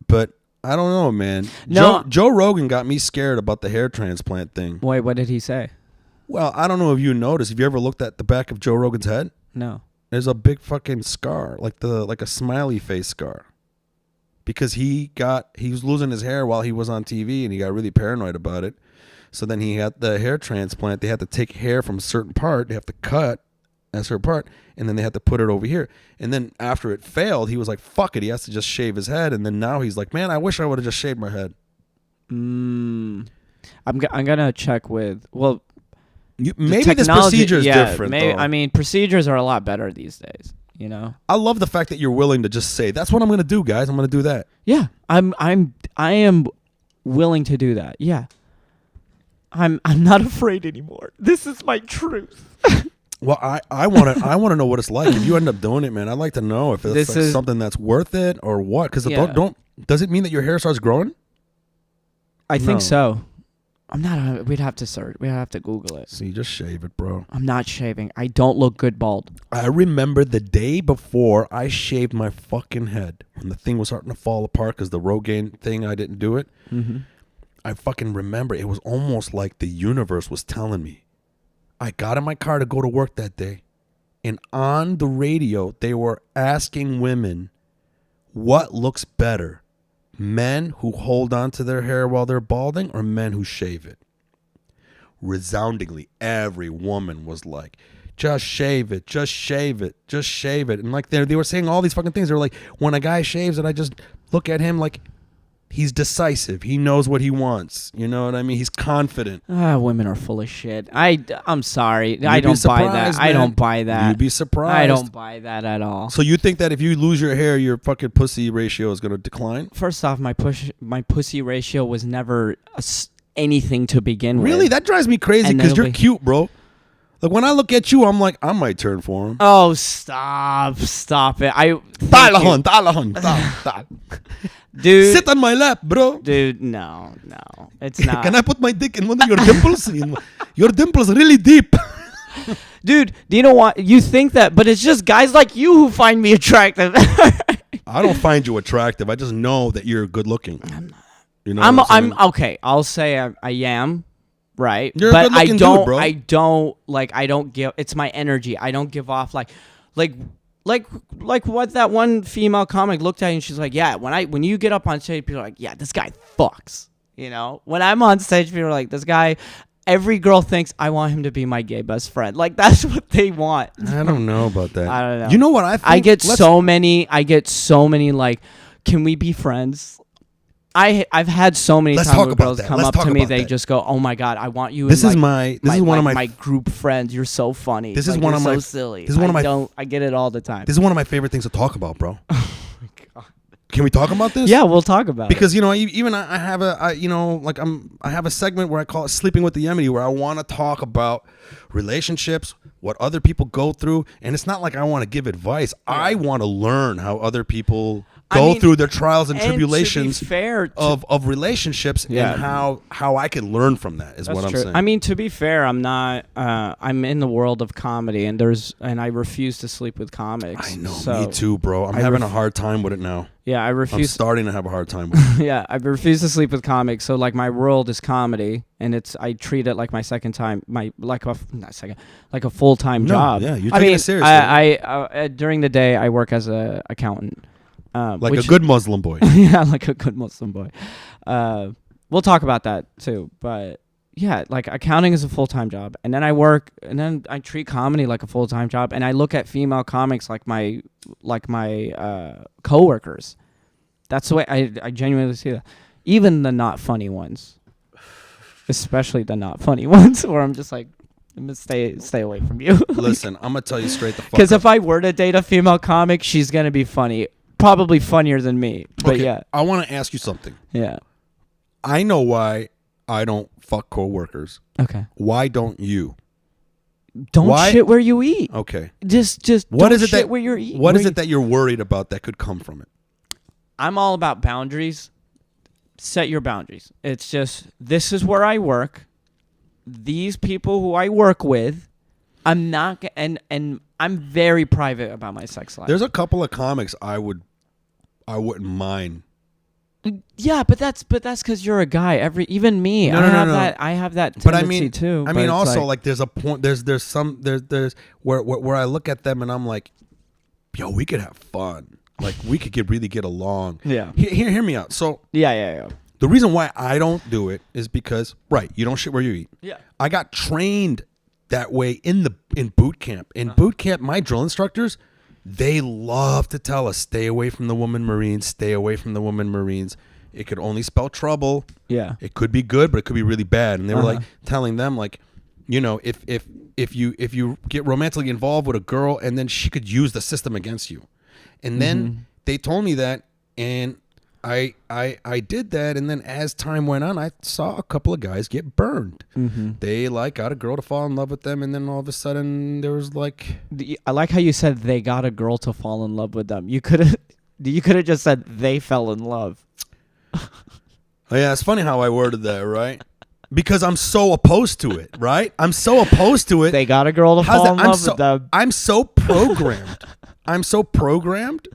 but I don't know, man. No. Joe Rogan got me scared about the hair transplant thing. Wait, what did he say? Well, I don't know if you noticed. Have you ever looked at the back of Joe Rogan's head? No. There's a big fucking scar, like a smiley face scar. Because he was losing his hair while he was on TV, and he got really paranoid about it. So then he had the hair transplant. They had to take hair from a certain part. They have to cut a certain part, and then they had to put it over here. And then after it failed, he was like, fuck it. He has to just shave his head. And then now he's like, man, I wish I would have just shaved my head. I'm going to check with, well... Maybe this procedure is different, though. I mean, procedures are a lot better these days, you know? I love the fact that you're willing to just say, that's what I'm going to do, guys. I'm going to do that. Yeah, I am willing to do that, yeah. I'm not afraid anymore. This is my truth. Well, I want to know what it's like if you end up doing it, man. I'd like to know if it's like something that's worth it or what. Because does it mean that your hair starts growing? I think so. I'm not. We'd have to search. We'd have to Google it. See, just shave it, bro. I'm not shaving. I don't look good bald. I remember the day before I shaved my fucking head when the thing was starting to fall apart because the Rogaine thing, I didn't do it. Mm-hmm. I fucking remember it was almost like the universe was telling me. I got in my car to go to work that day, and on the radio, they were asking women what looks better. Men who hold on to their hair while they're balding or men who shave it? Resoundingly, every woman was like, just shave it, just shave it, just shave it. And like they were saying all these fucking things. They were like, when a guy shaves it, I just look at him like he's decisive. He knows what he wants. You know what I mean? He's confident. Women are full of shit. I'm sorry. I don't buy that. Man. I don't buy that. You'd be surprised. I don't buy that at all. So you think that if you lose your hair, your fucking pussy ratio is going to decline? First off, my pussy ratio was never anything to begin with. Really? That drives me crazy because you're cute, bro. Like when I look at you, I'm like, I might turn for him. Oh, stop it! Dude, sit on my lap, bro. Dude, no, it's not. Can I put my dick in one of your dimples? Your dimples really deep. Dude, do you know what? You think that, but it's just guys like you who find me attractive. I don't find you attractive. I just know that you're good looking. I'm not. You know, I'm okay. I'll say I am. Right, you're but a good-looking dude, bro. I don't give. It's my energy. I don't give off like what that one female comic looked at and she's like, yeah. When you get up on stage, people are like, yeah, this guy fucks. You know, when I'm on stage, people are like, this guy. Every girl thinks I want him to be my gay best friend. Like that's what they want. I don't know about that. I don't know. You know what I think? I get so many like, can we be friends? I've had so many times where girls come up to me. They just go, "Oh my god, I want you." This is one of my group friends. You're so funny. This is one of my so silly. This is one of my. I get it all the time. This is one of my favorite things to talk about, bro. Oh my god. Can we talk about this? Yeah, we'll talk about it. Because you know, even I have I have a segment where I call it "Sleeping with the Yemeni," where I want to talk about relationships, what other people go through, and it's not like I want to give advice. Yeah. I want to learn how other people go through their trials and tribulations of relationships, and how I can learn from that is what I'm saying. I mean, to be fair, I'm not. I'm in the world of comedy, and I refuse to sleep with comics. I know, me too, bro. I'm having a hard time with it now. Yeah, I refuse. I'm starting to have a hard time with it. Yeah, I refuse to sleep with comics. So like my world is comedy, and I treat it like my second time, like a full-time job. Yeah, you're taking it seriously. I during the day I work as a accountant. Like a good Muslim boy. Yeah, like a good Muslim boy. We'll talk about that too. But yeah, like accounting is a full-time job. And then I work, and then I treat comedy like a full-time job. And I look at female comics like my coworkers. That's the way I genuinely see that. Even the not funny ones. Especially the not funny ones where I'm just like, I'm gonna stay away from you. Listen, I'm gonna tell you straight the fuck up. Because if I were to date a female comic, she's gonna be funny. Probably funnier than me. But okay, yeah. I want to ask you something. Yeah. I know why I don't fuck coworkers. Okay. Why don't you? Don't shit where you eat. Okay. Just what is it shit where you're eating. What is it that you're worried about that could come from it? I'm all about boundaries. Set your boundaries. It's just, this is where I work. These people who I work with, I'm not, and I'm very private about my sex life. There's a couple of comics I wouldn't mind. Yeah, but that's because you're a guy. Even me, I have that tendency but I mean, too. I mean, also like there's a point. There's where I look at them and I'm like, yo, we could have fun. Like we could really get along. Yeah. Hear me out. So yeah. The reason why I don't do it is because you don't shit where you eat. Yeah. I got trained that way in boot camp. In boot camp, my drill instructors, they love to tell us, stay away from the woman Marines, stay away from the woman Marines. It could only spell trouble. Yeah. It could be good, but it could be really bad. And they were like telling them, like, you know, if you get romantically involved with a girl and then she could use the system against you. And then they told me that, and I did that, and then as time went on, I saw a couple of guys get burned. Mm-hmm. They like got a girl to fall in love with them, and then all of a sudden there was like, I like how you said they got a girl to fall in love with them. You could have just said they fell in love. oh yeah, it's funny how I worded that, right? Because I'm so opposed to it, right? I'm so opposed to it. They got a girl to How's fall that? in love with them. I'm so programmed. I'm so programmed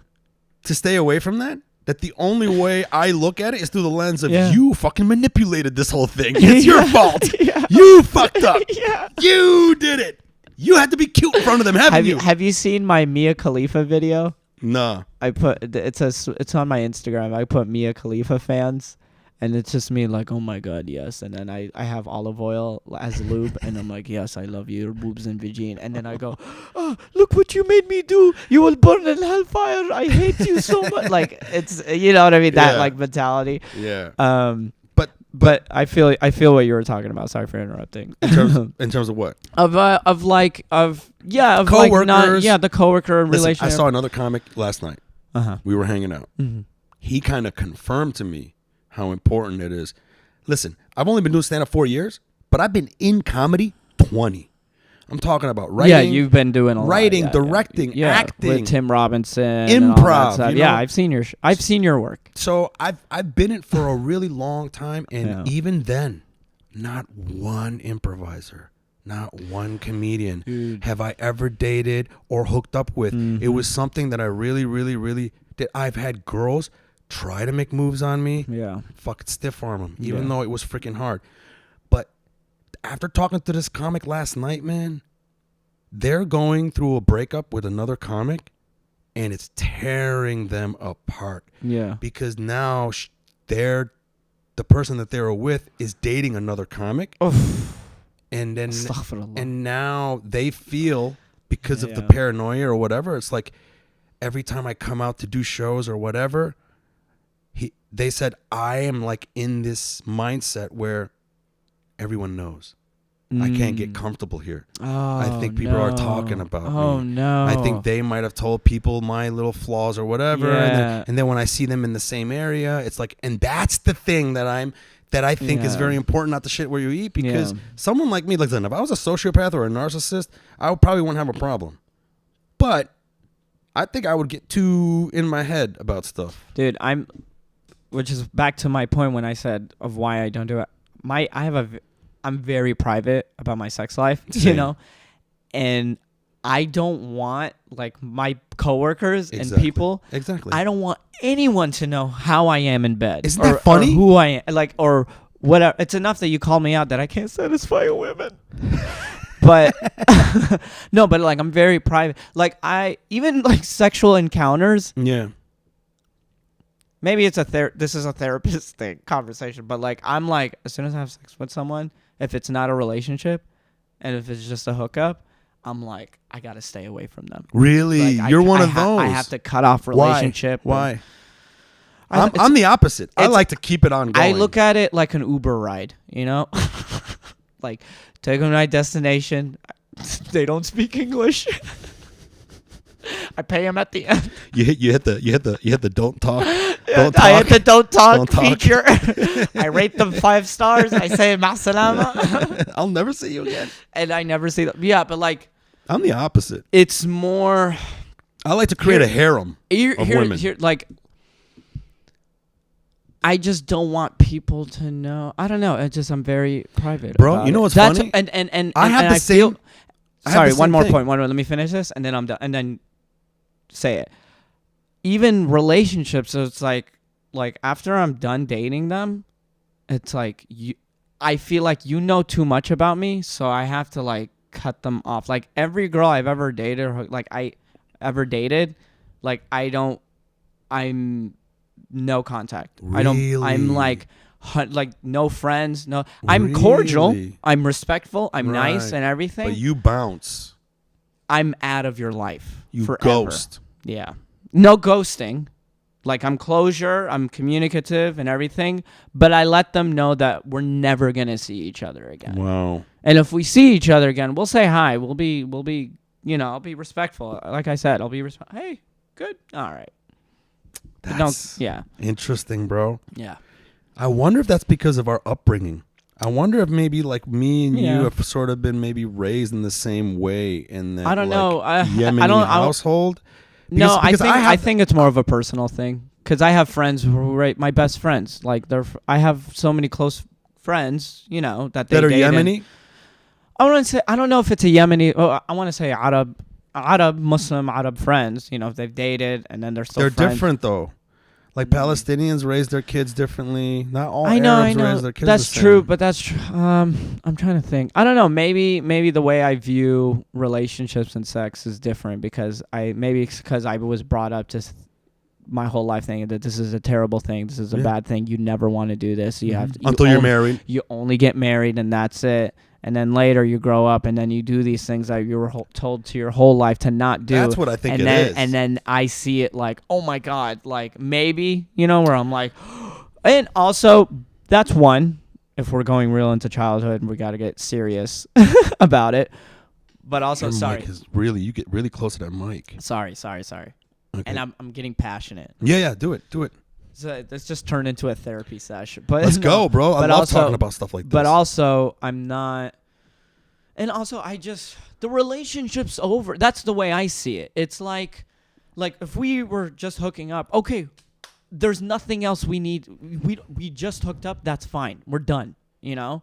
to stay away from that the only way I look at it is through the lens of you fucking manipulated this whole thing. It's your fault. Yeah. You fucked up. Yeah. You did it. You had to be cute in front of them, haven't you? Have you seen my Mia Khalifa video? No. I put it's on my Instagram. I put Mia Khalifa fans. And it's just me like, oh my God, yes. And then I have olive oil as lube. And I'm like, yes, I love your boobs and vagine. And then I go, oh, look what you made me do. You will burn in hellfire. I hate you so much. Like, it's, you know what I mean? That like mentality. Yeah. But I feel what you were talking about. Sorry for interrupting. In terms of what? Of coworkers. Like the coworker relationship. I saw another comic last night. Uh-huh. We were hanging out. Mm-hmm. He kind of confirmed to me how important it is. Listen, I've only been doing stand-up 4 years, but I've been in comedy 20. I'm talking about writing. Yeah, you've been doing a lot. Writing, directing, acting. With Tim Robinson. Improv. And all that stuff. You know? Yeah, I've seen your work. So I've been in it for a really long time, and even then, not one improviser, not one comedian have I ever dated or hooked up with. Mm-hmm. It was something that I really, really, really did. I've had girls try to make moves on me. Yeah. Fucking stiff arm them, even though it was freaking hard. But after talking to this comic last night, man, they're going through a breakup with another comic, and it's tearing them apart. Yeah. Because now the person that they were with is dating another comic. Oof. And then and now they feel, because of the paranoia or whatever, it's like every time I come out to do shows or whatever, they said I am like in this mindset where everyone knows. I can't get comfortable here. I think people are talking about me. Oh, no. I think they might have told people my little flaws or whatever. Yeah. And then when I see them in the same area, it's like, and that's the thing that I think is very important, not the shit where you eat, because someone like me, listen, if I was a sociopath or a narcissist, I probably wouldn't have a problem. But I think I would get too in my head about stuff. Dude, which is back to my point when I said of why I don't do it. I'm very private about my sex life, you know, and I don't want like my coworkers and people. Exactly. I don't want anyone to know how I am in bed. Isn't that funny? Or who I am, like, or whatever. It's enough that you call me out that I can't satisfy women. But no, but like I'm very private. Like even like sexual encounters. Yeah. Maybe it's this is a therapist thing conversation, but like I'm like, as soon as I have sex with someone, if it's not a relationship and if it's just a hookup, I'm like, I gotta stay away from them. Really? Like, You're one of those. I have to cut off relationship. Why? I'm the opposite. I like to keep it on going. I look at it like an Uber ride, you know? Like, take them to my destination. They don't speak English. I pay them at the end. You hit the don't talk. I hit the don't talk feature. I rate them 5 stars. I say ma salama. I'll never see you again. And I never see them. Yeah, but like I'm the opposite. It's more. I like to create a harem of women. Like I just don't want people to know. I don't know. It's just I'm very private. Bro, you know what's funny? And I have the same. Sorry, one more point. Let me finish this, and then I'm done. And then say it. Even relationships, so it's like after I'm done dating them, it's like I feel like you know too much about me, so I have to like cut them off. Like every girl I've ever dated, I'm no contact. Really? I'm like no friends. No, I'm cordial. I'm respectful. I'm nice and everything. But you bounce. I'm out of your life. You forever. Ghost. Yeah. No ghosting. Like I'm closure. I'm communicative and everything. But I let them know that we're never gonna see each other again. Wow. And if we see each other again, we'll say hi. We'll be. I'll be respectful. Like I said, I'll be Hey, good. All right. That's yeah. interesting, bro. Yeah. I wonder if that's because of our upbringing. I wonder if maybe like me and Yeah. you have sort of been maybe raised in the same way in that I don't know. Yemeni household. No, Because I think it's more of a personal thing. Because I have friends who are my best friends. Like I have so many close friends, you know, that are dated. Yemeni. I want to say, I don't know if it's a Yemeni. Oh, I want to say Arab, Muslim Arab friends. You know, if they've dated and then they're still. They're friends. different though. Like Palestinians raise their kids differently. Not all I know. Arabs raise their kids That's the same. true, but that's true. I'm trying to think. I don't know. Maybe the way I view relationships and sex is different because it's because I was brought up to my whole life thinking that this is a terrible thing. This is a bad thing. You never want to do this. You have to until you're married. You only get married and that's it. And then later you grow up and then you do these things that you were told to your whole life to not do. That's what I think and it is. And then I see it like, oh my God, like maybe, you know, where I'm like, and also that's one, if we're going real into childhood, we got to get serious about it. But also, Your sorry. mic is you get really close to that mic. Sorry. Okay. And I'm getting passionate. Yeah, do it. So let's just turn into a therapy session. But Let's go, bro. I love talking about stuff like this. But also, I'm not. And also, the relationship's over. That's the way I see it. It's like if we were just hooking up, okay, there's nothing else we need. We just hooked up. That's fine. We're done. You know,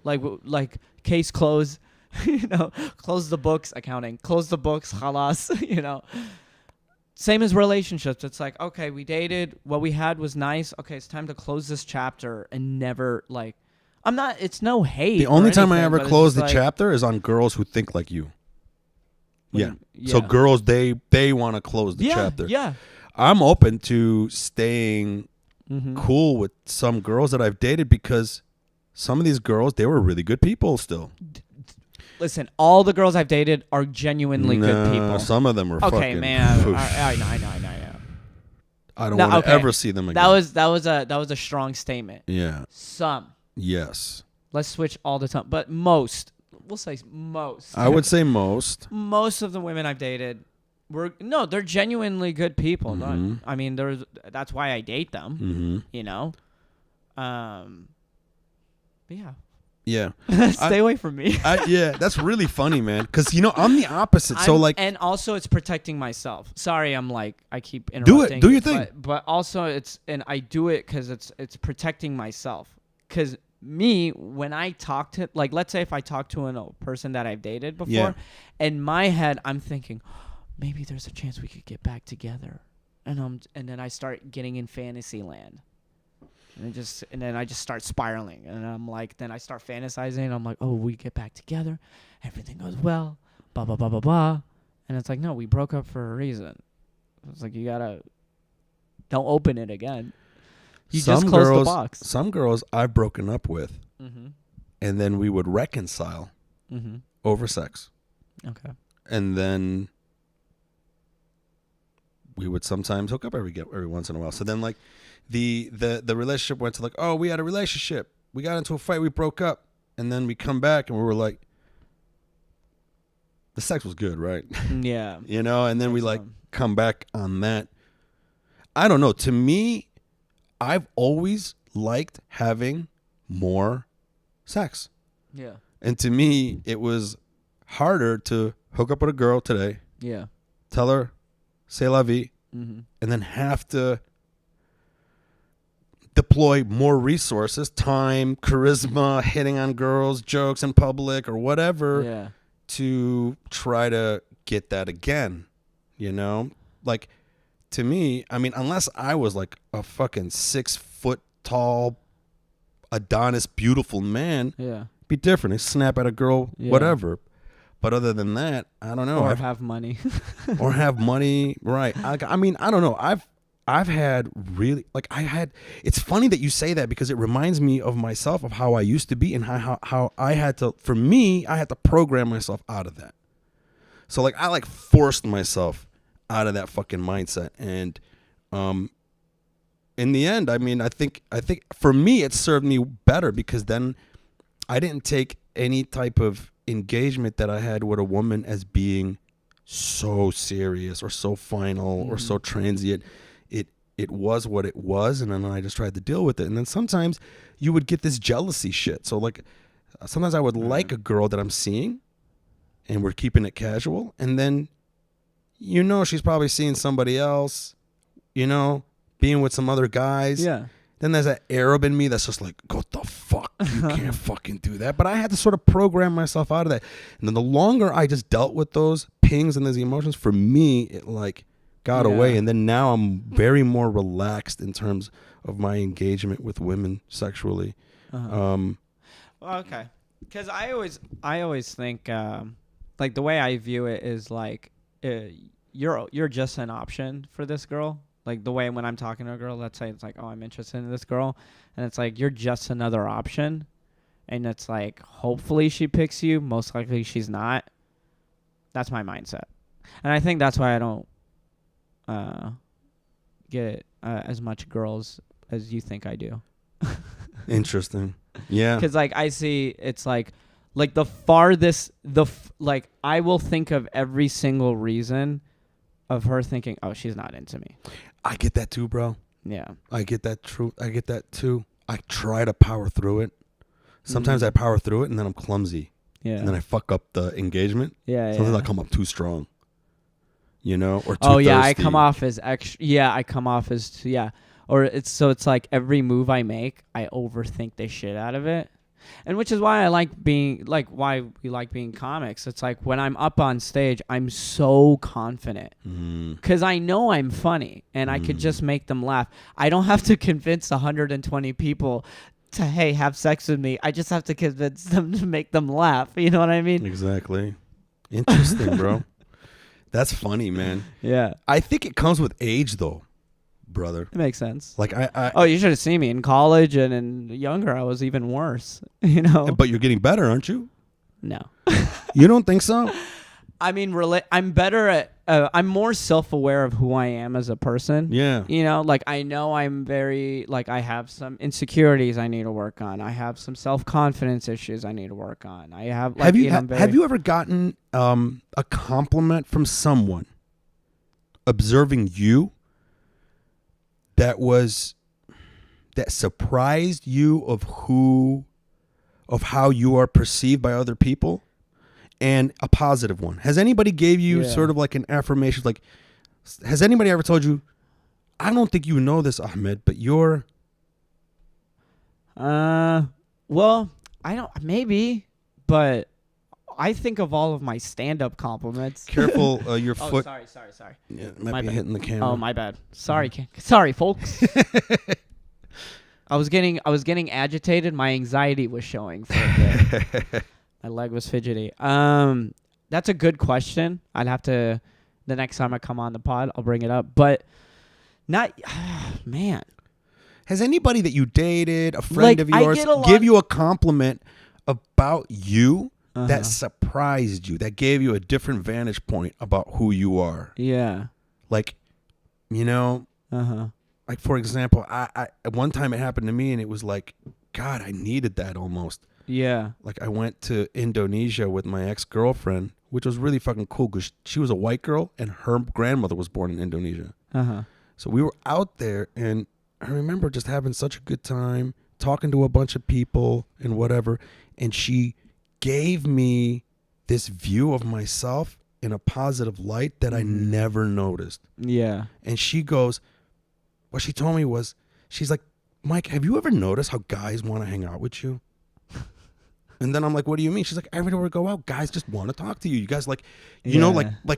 like case closed. You know, close the books. Accounting. Close the books. Khalas. You know. Same as relationships. It's like, okay, we dated. What we had was nice. Okay, it's time to close this chapter and never it's no hate. The only time I anything, ever but it's close just the chapter is on girls who think like you. Yeah. Yeah. So girls, they want to close the chapter. Yeah. I'm open to staying Mm-hmm. cool with some girls that I've dated because some of these girls, they were really good people still. Listen, all the girls I've dated are genuinely good people. Some of them were Okay, fucking. man. Oof. I know. I don't want to ever see them again. That was a strong statement. Yeah. Some. Yes. Let's switch all the time, but most. We'll say most. I would say most. Most of the women I've dated they're genuinely good people. Mm-hmm. I mean, that's why I date them. Mm-hmm. You know. But yeah. Yeah. Stay away from me. Yeah, that's really funny, man. Because, I'm the opposite. And also it's protecting myself. Sorry, I keep interrupting. Do your thing. But also I do it because it's protecting myself. Because me, when I talk to, let's say if I talk to a person that I've dated before, in my head, I'm thinking, maybe there's a chance we could get back together. And then I start getting in fantasy land. And then I just start spiraling, and I'm like, then I start fantasizing, and I'm like, oh, we get back together, everything goes well, blah blah blah blah blah, and it's like, no, we broke up for a reason. It's like don't open it again. You just close the box. Some girls I've broken up with, Mm-hmm. and then we would reconcile over sex, Okay. and then we would sometimes hook up every once in a while. So then the relationship went to oh, we had a relationship. We got into a fight. We broke up. And then we come back and we were like, the sex was good, right? Yeah. And then we come back on that. I don't know. To me, I've always liked having more sex. Yeah. And to me, it was harder to hook up with a girl today, Yeah. tell her, c'est la vie, Mm-hmm. and then have to deploy more resources, time, charisma, hitting on girls, jokes in public or whatever to try to get that again, to me, I mean, unless I was a fucking 6 foot tall Adonis beautiful man, be different. I snap at a girl, whatever. But other than that, I don't know. Or have money. Or have money, right. I mean, I don't know. I've had really, it's funny that you say that because it reminds me of myself, of how I used to be and how I had to program myself out of that. So I forced myself out of that fucking mindset. And in the end, I mean, I think for me, it served me better because then I didn't take any type of engagement that I had with a woman as being so serious or so final or so transient. it was what it was, and then I just tried to deal with it. And then sometimes you would get this jealousy shit. So like sometimes I would like a girl that I'm seeing, and we're keeping it casual, and then she's probably seeing somebody else, being with some other guys. Yeah. Then there's that Arab in me that's just like, what the fuck? You can't fucking do that. But I had to sort of program myself out of that. And then the longer I just dealt with those pings and those emotions, for me, it like got away. And then now I'm very more relaxed in terms of my engagement with women sexually. Well, okay. Because I always think, like the way I view it is like, you're just an option for this girl. Like the way when I'm talking to a girl, let's say it's like, oh, I'm interested in this girl. And it's like, you're just another option. And it's like, hopefully she picks you. Most likely she's not. That's my mindset. And I think that's why I don't get as much girls as you think I do. Interesting. Yeah. Because like I see it's like the farthest, like I will think of every single reason of her thinking, oh, she's not into me. I get that too, bro. Yeah. I get that too. I try to power through it. Sometimes I power through it and then I'm clumsy. Yeah. And then I fuck up the engagement. Yeah. Sometimes I come up too strong. Or too thirsty. I come off as extra. Yeah, I come off as Or it's like every move I make, I overthink the shit out of it. And which is why I like being why we like being comics. It's like when I'm up on stage, I'm so confident because I know I'm funny and I could just make them laugh. I don't have to convince 120 people to, hey, have sex with me. I just have to convince them to make them laugh. You know what I mean? Exactly. Interesting, bro. That's funny, man. Yeah. I think it comes with age, though. Brother, it makes sense. Like oh, you should have seen me in college and in younger. I was even worse. But you're getting better, aren't you? No. You don't think so? I mean, I'm better at. I'm more self-aware of who I am as a person. Yeah. Like I know I'm very I have some insecurities I need to work on. I have some self-confidence issues I need to work on. I have. Have you ever gotten a compliment from someone observing you? That surprised you of how you are perceived by other people, and a positive one. Has anybody gave you sort of like an affirmation? Like, has anybody ever told you, I don't think you know this, Ahmed, but you're... Well, I don't, maybe, but I think of all of my stand-up compliments. Careful, your foot. Sorry. Yeah, it might be hitting the camera. Oh, my bad. Sorry, sorry, folks. I was getting agitated. My anxiety was showing for a bit. My leg was fidgety. That's a good question. I'd have to, the next time I come on the pod, I'll bring it up. But not, man. Has anybody that you dated, a friend of yours, give you a compliment about you? That surprised you, that gave you a different vantage point about who you are. Yeah. Like, like for example, I one time it happened to me and it was like, God, I needed that almost. Yeah. Like I went to Indonesia with my ex-girlfriend, which was really fucking cool because she was a white girl and her grandmother was born in Indonesia. So we were out there and I remember just having such a good time, talking to a bunch of people and whatever. And she gave me this view of myself in a positive light that I never noticed. Yeah. And she goes, what she told me was, she's like, Mike, have you ever noticed how guys want to hang out with you? And then I'm like, what do you mean? She's like, everywhere we go out, guys just want to talk to you. You guys like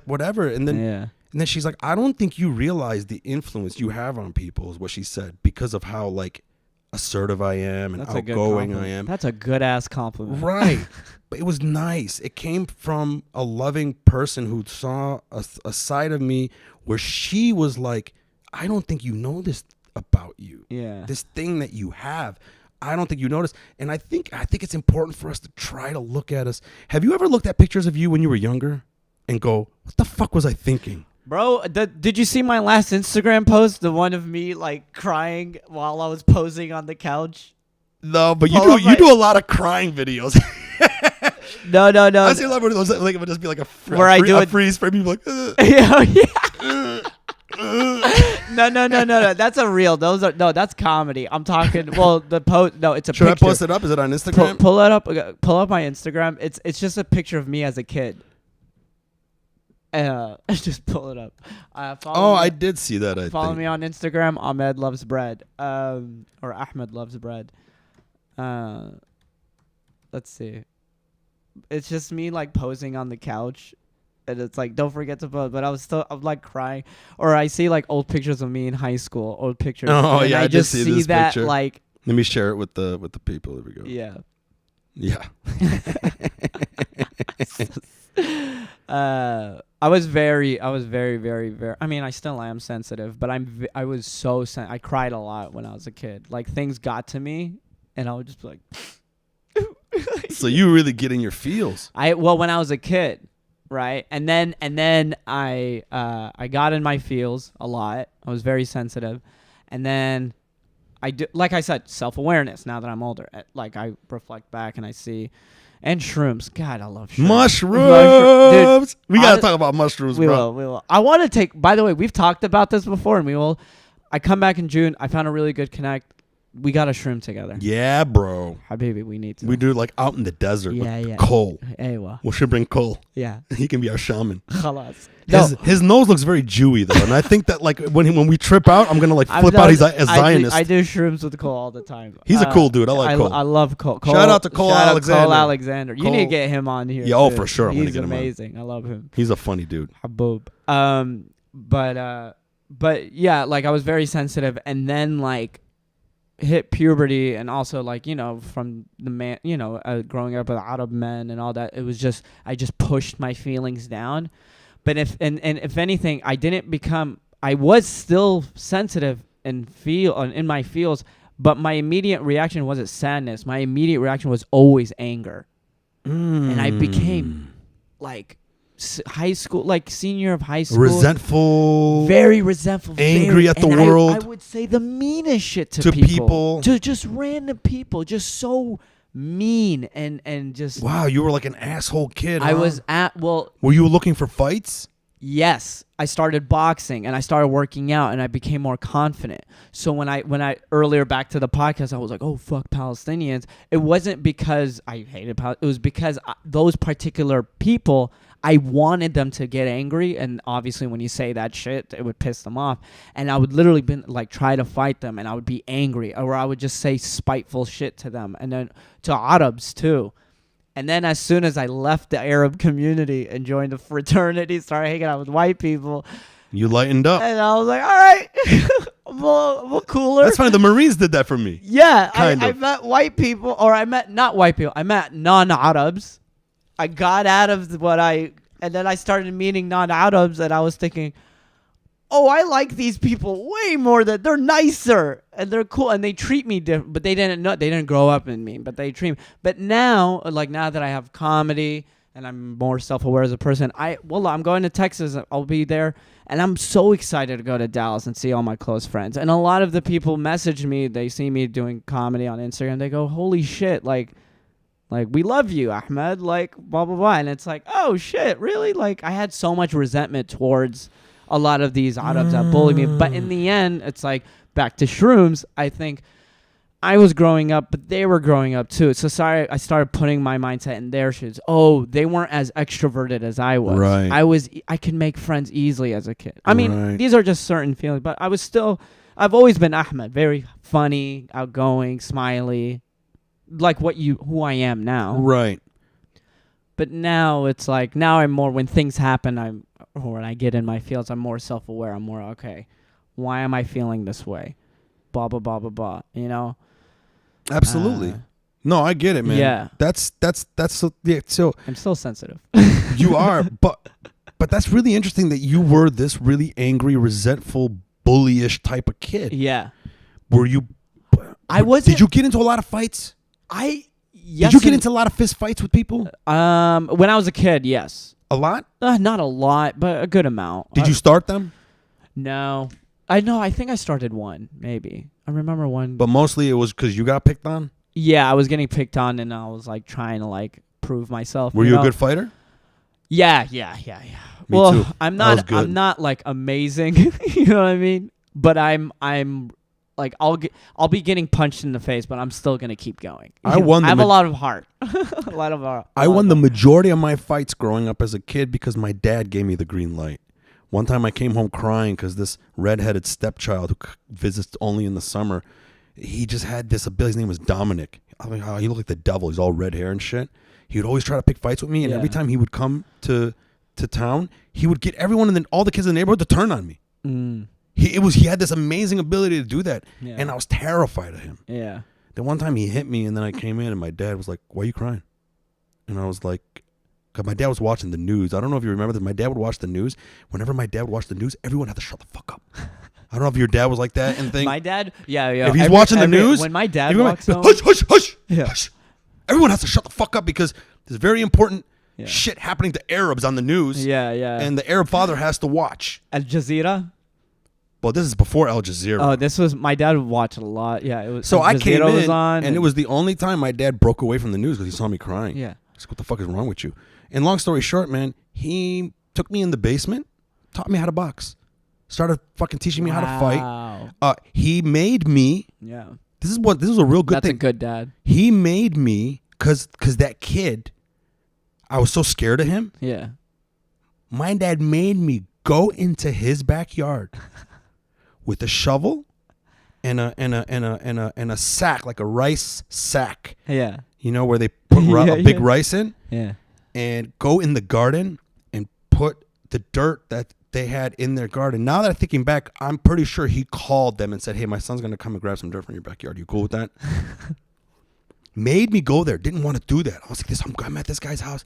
whatever. And then she's like, I don't think you realize the influence you have on people is what she said, because of how like assertive I am and outgoing I am. That's a good ass compliment. Right. But it was nice. It came from a loving person who saw a side of me where she was like, I don't think you know this about you. Yeah. This thing that you have, I don't think you notice. And I think it's important for us to try to look at us. Have you ever looked at pictures of you when you were younger and go, what the fuck was I thinking? Bro, did you see my last Instagram post? The one of me like crying while I was posing on the couch? No, but you do a lot of crying videos. No. I see a lot of those. Like it would just be like a freeze frame. You like, No. That's a real. That's comedy. I'm talking. Well, the post. No, it's a Should picture. I post it up? Is it on Instagram? Pull it up. Pull up my Instagram. It's just a picture of me as a kid. Just pull it up. I did see that. Follow me on Instagram. Ahmed loves bread. Or Ahmed loves bread. Let's see. It's just me like posing on the couch, and it's like don't forget to vote. But I'm like crying, or I see like old pictures of me in high school, old pictures. Oh and yeah, I just see see this that picture. like. Let me share it with the people. There we go. Yeah. Yeah. I was very, very. I mean, I still am sensitive, but I was so I cried a lot when I was a kid. Like things got to me, and I would just be like. So you really get in your feels. When I was a kid, right, and then I got in my feels a lot. I was very sensitive, and then I do, like I said, self-awareness. Now that I'm older, like I reflect back and I see. And shrooms. God, I love shrooms. Mushrooms. Dude, we got to talk about mushrooms, bro. We will. I want to take, by the way, we've talked about this before, and we will. I come back in June. I found a really good connect. We got a shroom together. Yeah, bro. Habibi, we need to. We do it like out in the desert with Cole. Aywa. We should bring Cole. Yeah. He can be our shaman. Khalas. His nose looks very Jewy, though. And I think that like when we trip out, I'm going to like flip out as a Zionist. I do shrooms with Cole all the time. He's a cool dude. I like Cole. I love Cole. Shout out to Cole Alexander. You need to get him on here. Yeah, oh, for sure. He's amazing. I love him. He's a funny dude. Haboob. But yeah, like I was very sensitive, and then like hit puberty, and also like from the man, growing up with Arab men and all that. It was just I just pushed my feelings down. But if anything, I was still sensitive and in my feels, but my immediate reaction wasn't sadness. My immediate reaction was always anger. And I became like high school, like senior of high school. Resentful. Very resentful. Angry at the world. I would say the meanest shit to people. To just random people. Just so mean and just. Wow, you were like an asshole kid. I was Were you looking for fights? Yes, I started boxing and I started working out and I became more confident. So when I earlier back to the podcast, I was like, oh fuck Palestinians. It wasn't because I hated Palestinians. It was because those particular people, I wanted them to get angry, and obviously when you say that shit, it would piss them off. And I would literally try to fight them, and I would be angry, or I would just say spiteful shit to them, and then to Arabs too. And then as soon as I left the Arab community and joined the fraternity, started hanging out with white people, you lightened up. And I was like, all right, I'm a little cooler. That's funny. The Marines did that for me. Yeah, I met white people, or I met not white people. I met non-Arabs. I got out of and then I started meeting non-Arabs, and I was thinking, oh, I like these people way more. That they're nicer and they're cool and they treat me different. But they didn't grow up in me, but they treat me. But now that I have comedy and I'm more self-aware as a person, I'm going to Texas. I'll be there, and I'm so excited to go to Dallas and see all my close friends. And a lot of the people message me. They see me doing comedy on Instagram. They go, holy shit, like we love you, Ahmed, like blah, blah, blah. And it's like, oh shit, really? Like I had so much resentment towards a lot of these Arabs that bullied me. But in the end, it's like back to shrooms. I think I was growing up, but they were growing up too. So I started putting my mindset in their shoes. Oh, they weren't as extroverted as I was. Right. I could make friends easily as a kid. I mean, these are just certain feelings, but I've always been Ahmed, very funny, outgoing, smiley, like who I am now. Right. But now it's like, I'm more, when things happen, when I get in my feels, I'm more self-aware. I'm more, okay, why am I feeling this way? Blah, blah, blah, blah, blah, Absolutely. No, I get it, man. Yeah. That's so, yeah, so. I'm still sensitive. You are, but that's really interesting that you were this really angry, resentful, bullyish type of kid. Yeah. Were you? Did you get into a lot of fights? Yes. Did you get into a lot of fist fights with people? When I was a kid, yes. A lot? Not a lot, but a good amount. Did you start them? No. I think I started one, maybe. I remember one. But mostly it was because you got picked on? Yeah, I was getting picked on, and I was like trying to like prove myself. Were you a good fighter? Yeah. Me too. I'm not like amazing. You know what I mean? but I'm like I'll be getting punched in the face, but I'm still gonna keep going. I have a lot of heart. I won the majority of my fights growing up as a kid because my dad gave me the green light. One time I came home crying because this redheaded stepchild who visits only in the summer, he just had this ability. His name was Dominic. I mean, he looked like the devil. He's all red hair and shit. He would always try to pick fights with me, and every time he would come to town, he would get everyone and then all the kids in the neighborhood to turn on me. He had this amazing ability to do that, and I was terrified of him. Yeah. Then one time he hit me, and then I came in, and my dad was like, "Why are you crying?" And I was like, "Cause my dad was watching the news." I don't know if you remember this. My dad would watch the news. Whenever my dad would watch the news, everyone had to shut the fuck up. I don't know if your dad was like that and thing. My dad, yeah. If he's watching the news, when my dad walks home, hush. Everyone has to shut the fuck up because there's very important shit happening to Arabs on the news. Yeah. And the Arab father has to watch. Al Jazeera. Well, this is before Al Jazeera. Oh, this was my dad would watch a lot. Yeah, it was. So I came in, and it was the only time my dad broke away from the news because he saw me crying. Yeah. He's like, "What the fuck is wrong with you?" And long story short, man, he took me in the basement, taught me how to box, started fucking teaching me how to fight. He made me. Yeah. This is a real good thing. That's a good dad. He made me because that kid, I was so scared of him. Yeah. My dad made me go into his backyard with a shovel and a sack, like a rice sack. Yeah. You know where they put big rice in. Yeah. And go in the garden and put the dirt that they had in their garden. Now that I'm thinking back, I'm pretty sure he called them and said, "Hey, my son's going to come and grab some dirt from your backyard. You cool with that?" Made me go there. Didn't want to do that. I was like, I'm at this guy's house.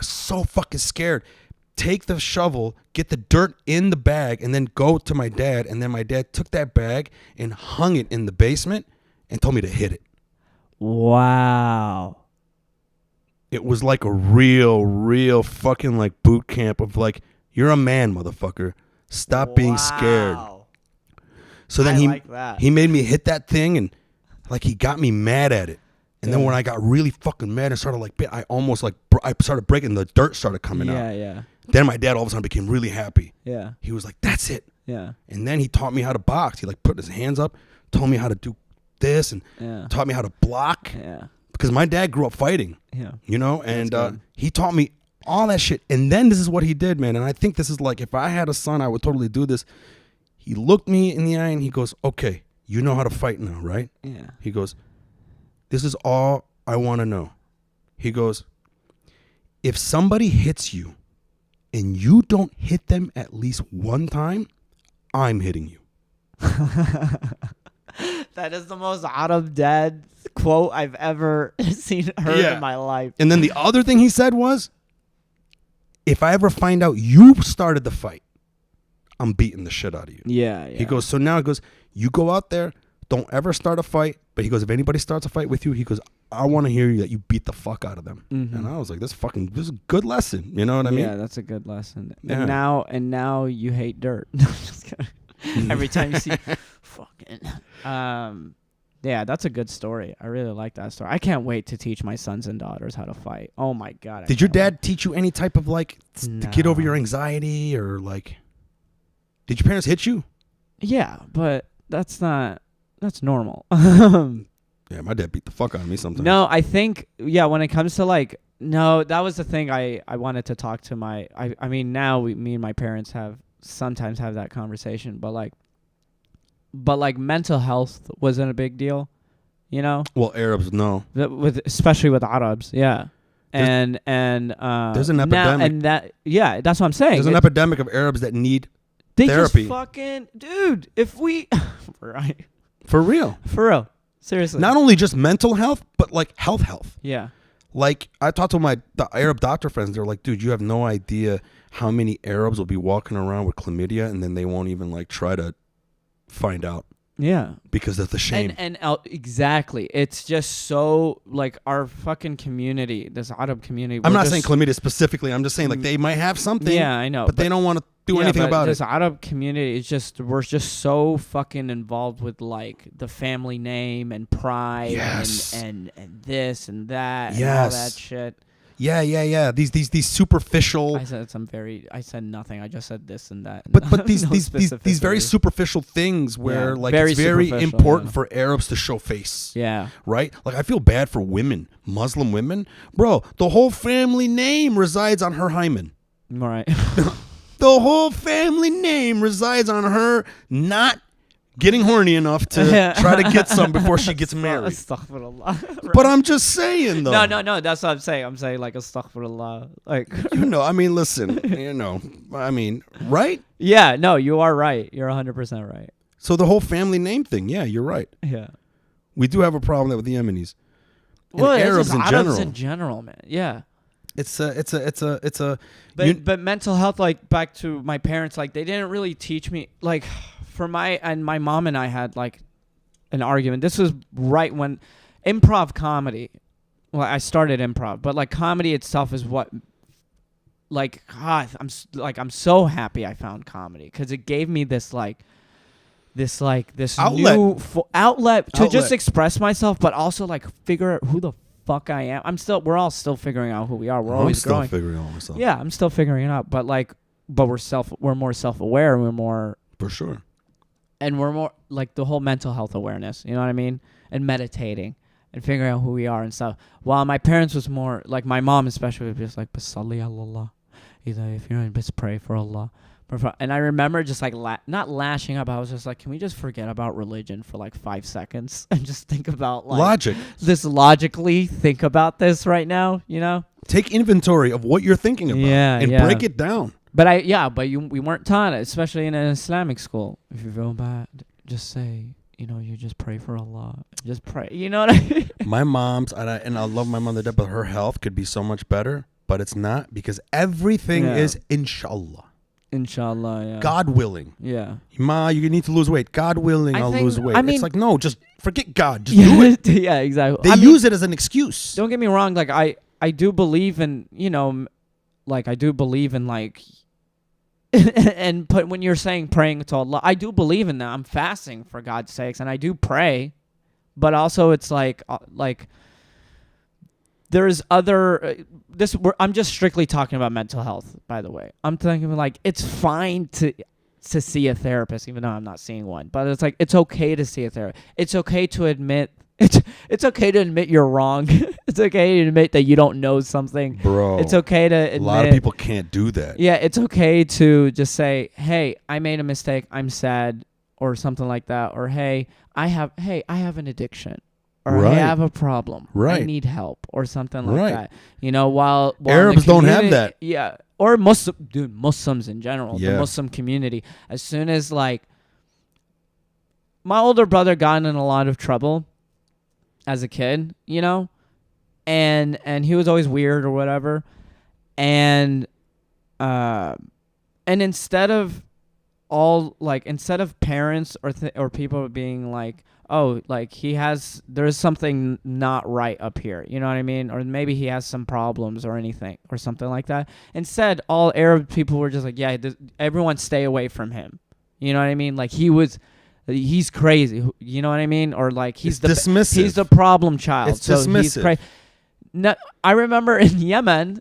So fucking scared. Take the shovel, get the dirt in the bag, and then go to my dad. And then my dad took that bag and hung it in the basement and told me to hit it. Wow. It was like a real fucking like boot camp of like, you're a man, motherfucker. Stop being scared. So then he made me hit that thing, and like he got me mad at it. And then when I got really fucking mad and started like, I almost like, I started breaking, the dirt started coming out. Yeah. Then my dad all of a sudden became really happy. Yeah. He was like, "That's it." Yeah. And then he taught me how to box. He like put his hands up, told me how to do this, and taught me how to block. Yeah. Because my dad grew up fighting. Yeah. You know, and he taught me all that shit. And then this is what he did, man. And I think this is like, if I had a son, I would totally do this. He looked me in the eye and he goes, "Okay, you know how to fight now, right?" Yeah. He goes, "This is all I want to know." He goes, "If somebody hits you and you don't hit them at least one time, I'm hitting you." That is the most Arab dad quote I've ever heard in my life. And then the other thing he said was, "If I ever find out you started the fight, I'm beating the shit out of you." Yeah. He goes, "So now," he goes, "you go out there, don't ever start a fight." But he goes, "If anybody starts a fight with you," he goes, "I want to hear you that you beat the fuck out of them." Mm-hmm. And I was like, this is a good lesson. You know what I mean? Yeah, that's a good lesson. Yeah. And now you hate dirt. Just kidding. Every time you see fucking yeah, that's a good story. I really like that story. I can't wait to teach my sons and daughters how to fight. Oh my God. Did your dad teach you any type of like to get over your anxiety, or like, did your parents hit you? Yeah, but that's normal. Yeah, my dad beat the fuck out of me sometimes. No, I think, when it comes to like, no, that was the thing I wanted to talk to I mean, now me and my parents sometimes have that conversation, but like mental health wasn't a big deal, you know? Well, Arabs, no. Especially with Arabs, yeah. And there's an epidemic. That's what I'm saying. There's an epidemic of Arabs that need therapy. Just fucking, dude, if we, right. For real. Seriously. Not only just mental health, but like health. Yeah. Like, I talked to the Arab doctor friends. They're like, "Dude, you have no idea how many Arabs will be walking around with chlamydia, and then they won't even like try to find out." Yeah. Because of the shame. And exactly. It's just so like our fucking community, this Arab community. I'm not saying chlamydia specifically. I'm just saying like they might have something. Yeah, I know. But they don't want to do anything about this Arab community is just, we're just so fucking involved with like the family name and pride and this and that and all that shit. Yeah. These superficial. I said nothing. I just said this and that. But these No these very specificity. superficial things where Yeah, like very it's very superficial, important yeah. for Arabs to show face. Yeah. Right? Like I feel bad for women, Muslim women. Bro, the whole family name resides on her hymen. Right. The whole family name resides on her not getting horny enough to try to get some before she gets married. Astaghfirullah. Right. But I'm just saying though. No. That's what I'm saying. I'm saying like astaghfirullah. Like. I mean, listen. I mean, right? Yeah. No, you are right. You're 100% right. So the whole family name thing. Yeah, you're right. Yeah. We do have a problem there with the Yemenis. And Well, Arabs in general. Arabs in general, man. Yeah. It's a. But mental health, like back to my parents, like they didn't really teach me. Like my mom and I had like an argument. This was right when improv comedy. Well, I started improv, but like comedy itself is what. Like God, I'm so happy I found comedy because it gave me this Outlet. new outlet to just Outlet. express myself, but also like figure out who the fuck I am. We're all still figuring out who we are. We're I'm always still growing. figuring out myself. Yeah, I'm still figuring it out, but we're more self-aware. We're more, For sure. and we're more like the whole mental health awareness. You know what I mean? And meditating and figuring out who we are and stuff. While my parents was more like my mom, especially, was just like "Basalli Allah." He's like, if you're in, just pray for Allah. And I remember just like not lashing up. I was just like, can we just forget about religion for like 5 seconds and just think about like Logic. Just logically think about this right now, you know? Take inventory of what you're thinking about and break it down. But we weren't taught it, especially in an Islamic school. If you feel bad, just say, you just pray for Allah. Just pray. You know what I mean? My mom's, and I love my mom to death, but her health could be so much better, but it's not because everything is inshallah. Inshallah, yeah. God willing. Yeah. Ma, you need to lose weight. God willing, I'll lose weight. I mean, it's like, no, just forget God. Just do it. Yeah, exactly. They use it as an excuse. Don't get me wrong. Like, I do believe in, like, I do believe in, like, and when you're saying praying to Allah, I do believe in that. I'm fasting, for God's sakes, and I do pray. But also, it's like there's other I'm just strictly talking about mental health, by the way. I'm thinking like it's fine to see a therapist, even though I'm not seeing one. But it's like it's okay to see a therapist. It's okay to admit it's okay to admit you're wrong. It's okay to admit that you don't know something. Bro. It's okay to admit. A lot of people can't do that. Yeah, it's okay to just say, "Hey, I made a mistake. I'm sad," or something like that, or "Hey, I have an addiction." Or Right. hey, I have a problem. Right. I need help, or something like Right. that. While Arabs don't have that. Yeah, or Muslims in general, Yeah. the Muslim community. As soon as like my older brother got in a lot of trouble as a kid, and he was always weird or whatever, and instead of parents or people being like, oh, like there's something not right up here, you know what I mean? Or maybe he has some problems or anything or something like that. Instead, all Arab people were just like, yeah, everyone stay away from him. You know what I mean? Like he's crazy. You know what I mean? Or like he's dismissive. He's the problem child. It's dismissive. He's crazy. No, I remember in Yemen,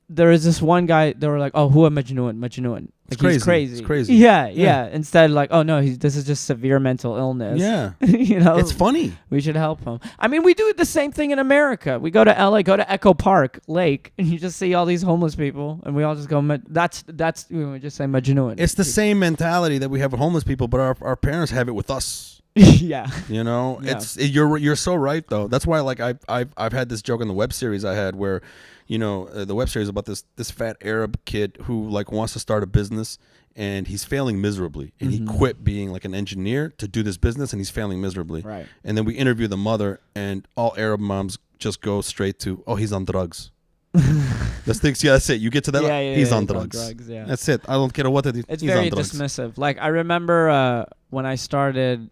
there was this one guy. They were like, "Oh, huwa majnoon, majnoon." Like crazy. he's crazy. It's crazy. Yeah. Instead, like, "Oh no, this is just severe mental illness." Yeah. It's funny. We should help him. I mean, we do the same thing in America. We go to LA, go to Echo Park Lake, and you just see all these homeless people, and we all just go. That's we just say majnoon. It's the same mentality that we have with homeless people, but our parents have it with us. Yeah. Yeah. You're so right though. That's why like I've had this joke in the web series I had where, the web series about this fat Arab kid who like wants to start a business and he's failing miserably and he quit being like an engineer to do this business and he's failing miserably. Right. And then we interview the mother and all Arab moms just go straight to, oh, he's on drugs. That's it. You get to that. He's on drugs. Yeah. That's it. I don't care what it is. It's he's very on drugs. dismissive. Like I remember when I started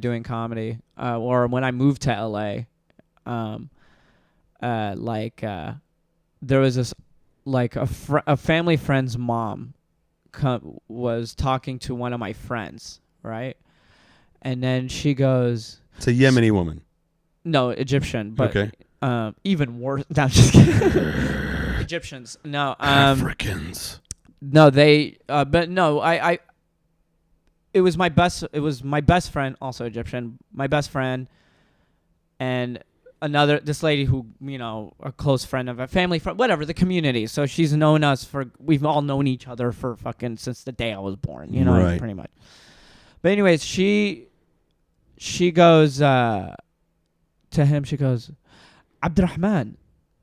doing comedy, or when I moved to LA, there was this like a family friend's mom was talking to one of my friends, right? And then she goes, it's a Yemeni woman. No, Egyptian, but okay. Even worse. No, I'm just kidding. Egyptians. No. Africans. No, they. But no, I. It was my best friend, also Egyptian. My best friend, and this lady who, a close friend of a family friend, whatever, the community. So she's known us we've all known each other for fucking since the day I was born. Right. Pretty much. But anyways, she goes to him. She goes, Abdurrahman,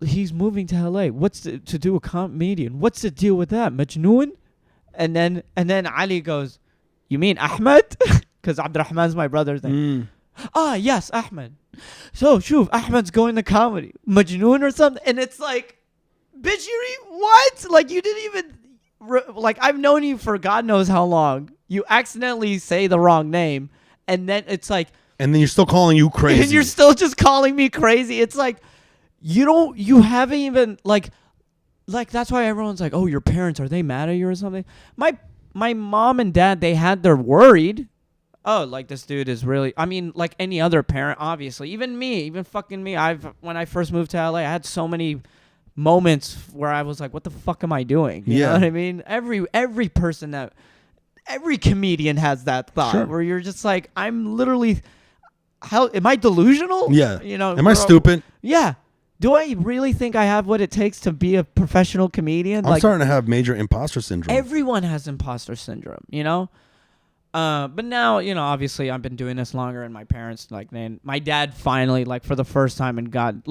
he's moving to LA. What's to do a comedian? What's the deal with that? Majnoon? And then Ali goes, you mean Ahmed? Because Abdurrahman's my brother's name. Yes, Ahmed. So, shoof, Ahmed's going to comedy. Majnoon or something? And it's like, bitch, what? Like, you didn't even, I've known you for God knows how long. You accidentally say the wrong name, and then it's like. And then you're still calling you crazy. And you're still just calling me crazy. It's like, you haven't even, like, that's why everyone's like, oh, your parents, are they mad at you or something? My mom and dad, they're worried. Oh, like, this dude is really, I mean, like any other parent, obviously. Even fucking me. When I first moved to LA, I had so many moments where I was like, what the fuck am I doing? You know what I mean? Every person every comedian has that thought where you're just like, I'm literally, how, am I delusional? Yeah. Am I stupid? Yeah. Do I really think I have what it takes to be a professional comedian? I'm starting to have major imposter syndrome. Everyone has imposter syndrome, But now, obviously I've been doing this longer, and my parents, my dad finally, for the first time, and God,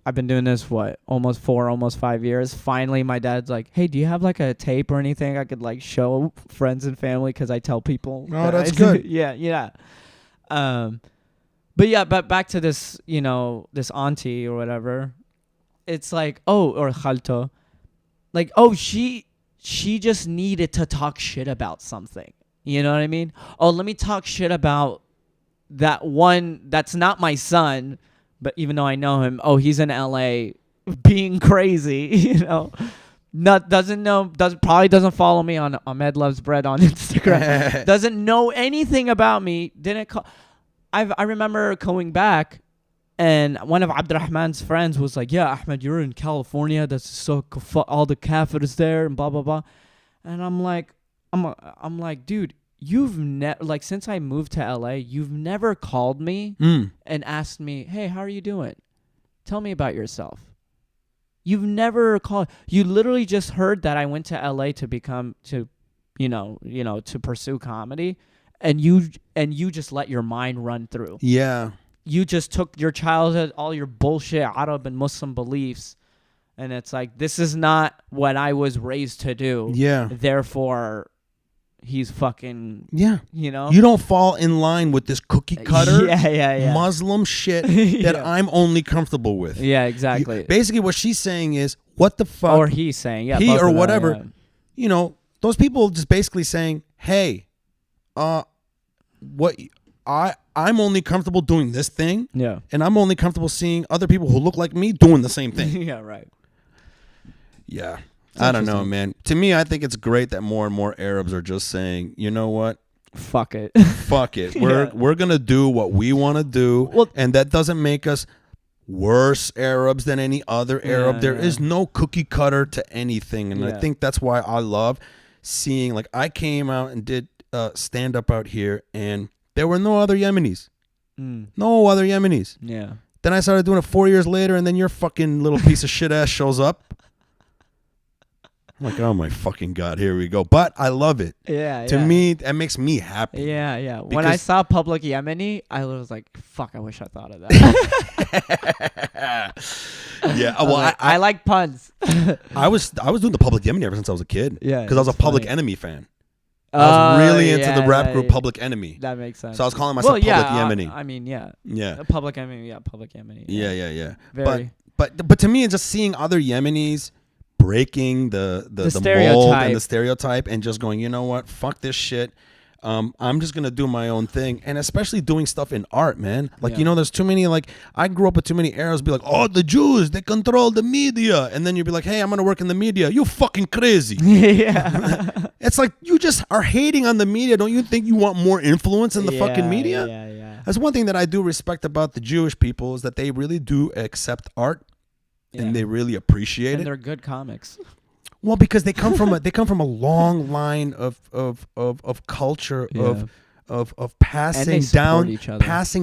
I've been doing this, almost 5 years. Finally, my dad's like, hey, do you have a tape or anything I could show friends and family? Because I tell people. Oh, that's good. Yeah. But back to this, this auntie or whatever. It's like, or khalto. She just needed to talk shit about something. You know what I mean? Oh, let me talk shit about that one that's not my son, but even though I know him, he's in LA being crazy, probably doesn't follow me on Ahmed Loves Bread on Instagram. Doesn't know anything about me. Didn't call. I remember going back, and one of Abdurrahman's friends was like, yeah, Ahmed, you're in California. That's so all the kafirs there and blah blah blah. And I'm like, dude, you've never, since I moved to LA, you've never called me and asked me, hey, how are you doing? Tell me about yourself. You've never called. You literally just heard that I went to LA to pursue comedy, and you just let your mind run through. Yeah. You just took your childhood, all your bullshit Arab and Muslim beliefs, and it's like, this is not what I was raised to do. Yeah. Therefore, he's fucking. Yeah. You don't fall in line with this cookie cutter Muslim shit that I'm only comfortable with. Yeah, exactly. Basically, what she's saying is, what the fuck? Or he's saying, yeah. He or whatever. Those people just basically saying, hey, I'm only comfortable doing this thing. Yeah. And I'm only comfortable seeing other people who look like me doing the same thing. Yeah, right. Yeah. I don't know, man. To me, I think it's great that more and more Arabs are just saying, you know what? Fuck it. Fuck it. We're going to do what we want to do. And that doesn't make us worse Arabs than any other Arab. There is no cookie cutter to anything. And I think that's why I love seeing, I came out and did stand up out here, and there were no other Yemenis. No other Yemenis. Yeah. Then I started doing it 4 years later, and then your fucking little piece of shit ass shows up. I'm like, oh my fucking God, here we go. But I love it. Yeah. To me, that makes me happy. Yeah. When I saw Public Yemeni, I was like, fuck, I wish I thought of that. Yeah. Well, I like puns. I was doing the Public Yemeni ever since I was a kid. Yeah. Because I was a Public Enemy fan. I was really into the rap group Public Enemy. That makes sense. So I was calling myself Public Yemeni. I mean, yeah. Yeah. Public Enemy, Public Yemeni. Yeah. Very. But to me, it's just seeing other Yemenis breaking the stereotype. mold and the stereotype and just going, you know what, fuck this shit. I'm just gonna do my own thing, and especially doing stuff in art, man. There's too many. I grew up with too many Arabs be like, oh, the Jews, they control the media, and then you'd be like, hey, I'm gonna work in the media. You fucking crazy. Yeah. It's like you just are hating on the media. Don't you think you want more influence in the fucking media? Yeah. That's one thing that I do respect about the Jewish people is that they really do accept art and they really appreciate it. And they're good comics. Well, because they come from a long line of culture of passing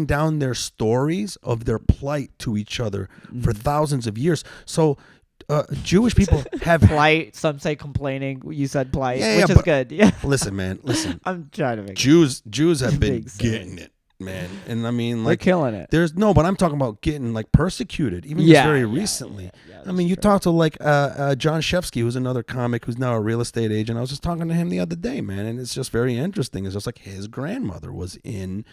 down their stories of their plight to each other for thousands of years. So Jewish people have plight. Some say complaining. You said plight, which is good. Yeah. Listen, man. Listen. I'm trying to make Jews have been getting it, man. And I mean, like, they're killing it. But I'm talking about getting like persecuted, even just very recently. I mean, you talk to like John Shefsky, who's another comic who's now a real estate agent. I was just talking to him the other day, man, and it's just very interesting. It's just like his grandmother was in,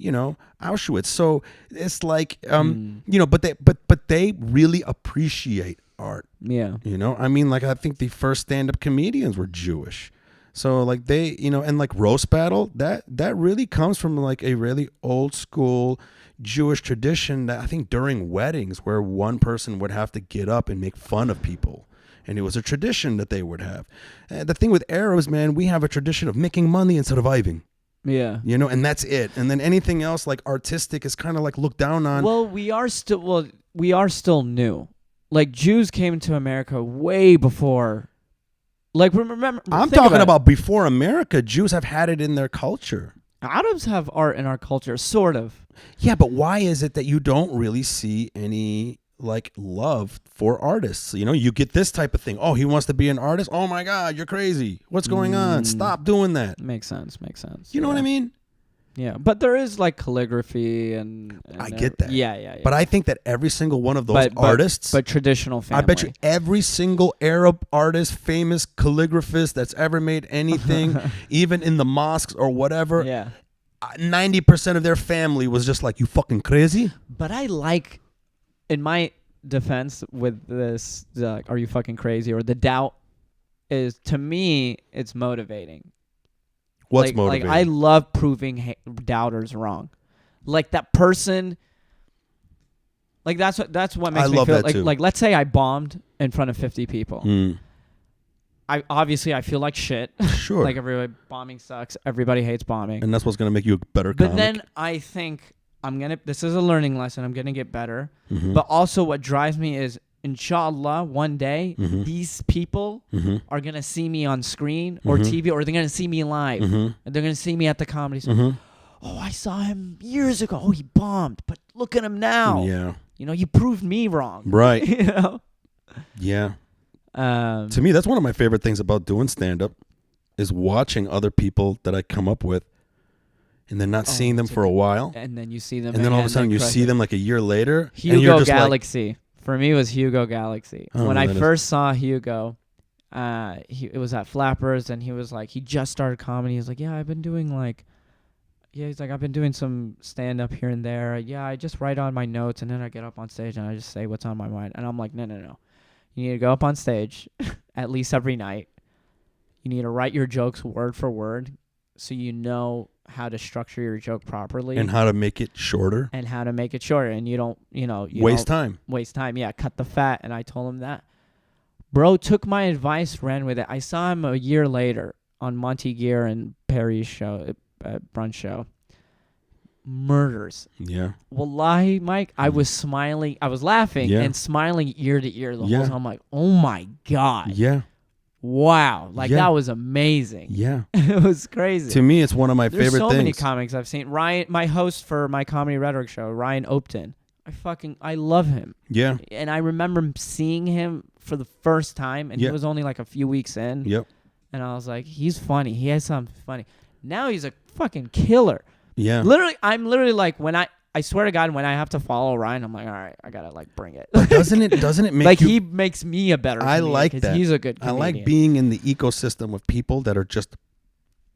Auschwitz. So it's like, but they really appreciate art. Yeah. I mean, like, I think the first stand-up comedians were Jewish. So like they, and like roast battle, that really comes from like a really old school Jewish tradition that I think during weddings where one person would have to get up and make fun of people. And it was a tradition that they would have. The thing with Arabs, man, we have a tradition of making money and surviving. Yeah. And that's it. And then anything else like artistic is kind of like looked down on. Well, we are still new. Like Jews came to America way before. Like remember, I'm talking about before America. Jews have had it in their culture. Arabs have art in our culture, sort of. Yeah, but why is it that you don't really see any like love for artists? You get this type of thing. Oh, he wants to be an artist. Oh my God, you're crazy. What's going on? Stop doing that. Makes sense. You know what I mean? Yeah, but there is like calligraphy and I get that. Yeah. But I think that every single one of those artists, but traditional family. I bet you every single Arab artist, famous calligraphist that's ever made anything, even in the mosques or whatever, 90% of their family was just like, you fucking crazy. But I like, in my defense with this, are you fucking crazy? Or the doubt is, to me, it's motivating. What's motivating? Like I love proving doubters wrong. Like that person. Like that's what makes me feel like. Let's say I bombed in front of 50 people. I feel like shit. Sure. Like bombing sucks. Everybody hates bombing. And that's what's gonna make you a better comic. But then I think this is a learning lesson. I'm gonna get better. But also what drives me is, inshallah, one day, these people are going to see me on screen or TV, or they're going to see me live. And they're going to see me at the comedy store. Oh, I saw him years ago. Oh, he bombed. But look at him now. Yeah. You proved me wrong. Right. Yeah. To me, that's one of my favorite things about doing stand-up is watching other people that I come up with and then not seeing them for a while. And then you see them. And then all of a sudden you see them like a year later. Hugo and you're just Galaxy. Like, for me, it was Hugo Galaxy. When I first saw Hugo, it was at Flappers, and he was like, he just started comedy. He's like, I've been doing some stand-up here and there. Yeah, I just write on my notes, and then I get up on stage, and I just say what's on my mind. And I'm like, no. You need to go up on stage at least every night. You need to write your jokes word for word so you know how to structure your joke properly and how to make it shorter and you don't waste time. Yeah, cut the fat. And I told him that. Bro took my advice, ran with it. I saw him a year later on Monty Gear and Perry's show, brunch show. Murders. Yeah. Wallahi, Mike, I was smiling, I was laughing and smiling ear to ear the whole time. I'm like, oh my God. Yeah. Wow, that was amazing. Yeah. It was crazy. To me, it's one of my favorite things. There's so many comics I've seen. Ryan, my host for my Comedy Rhetoric show, Ryan Opton, I love him. Yeah. And I remember seeing him for the first time, and he was only like a few weeks in. Yep. And I was like, he's funny. He has something funny. Now he's a fucking killer. Yeah. I'm literally like, I swear to God, when I have to follow Ryan, I'm like, all right, I gotta bring it. But doesn't it make like he makes me a better comedian? I like that. He's a good comedian. I like being in the ecosystem of people that are just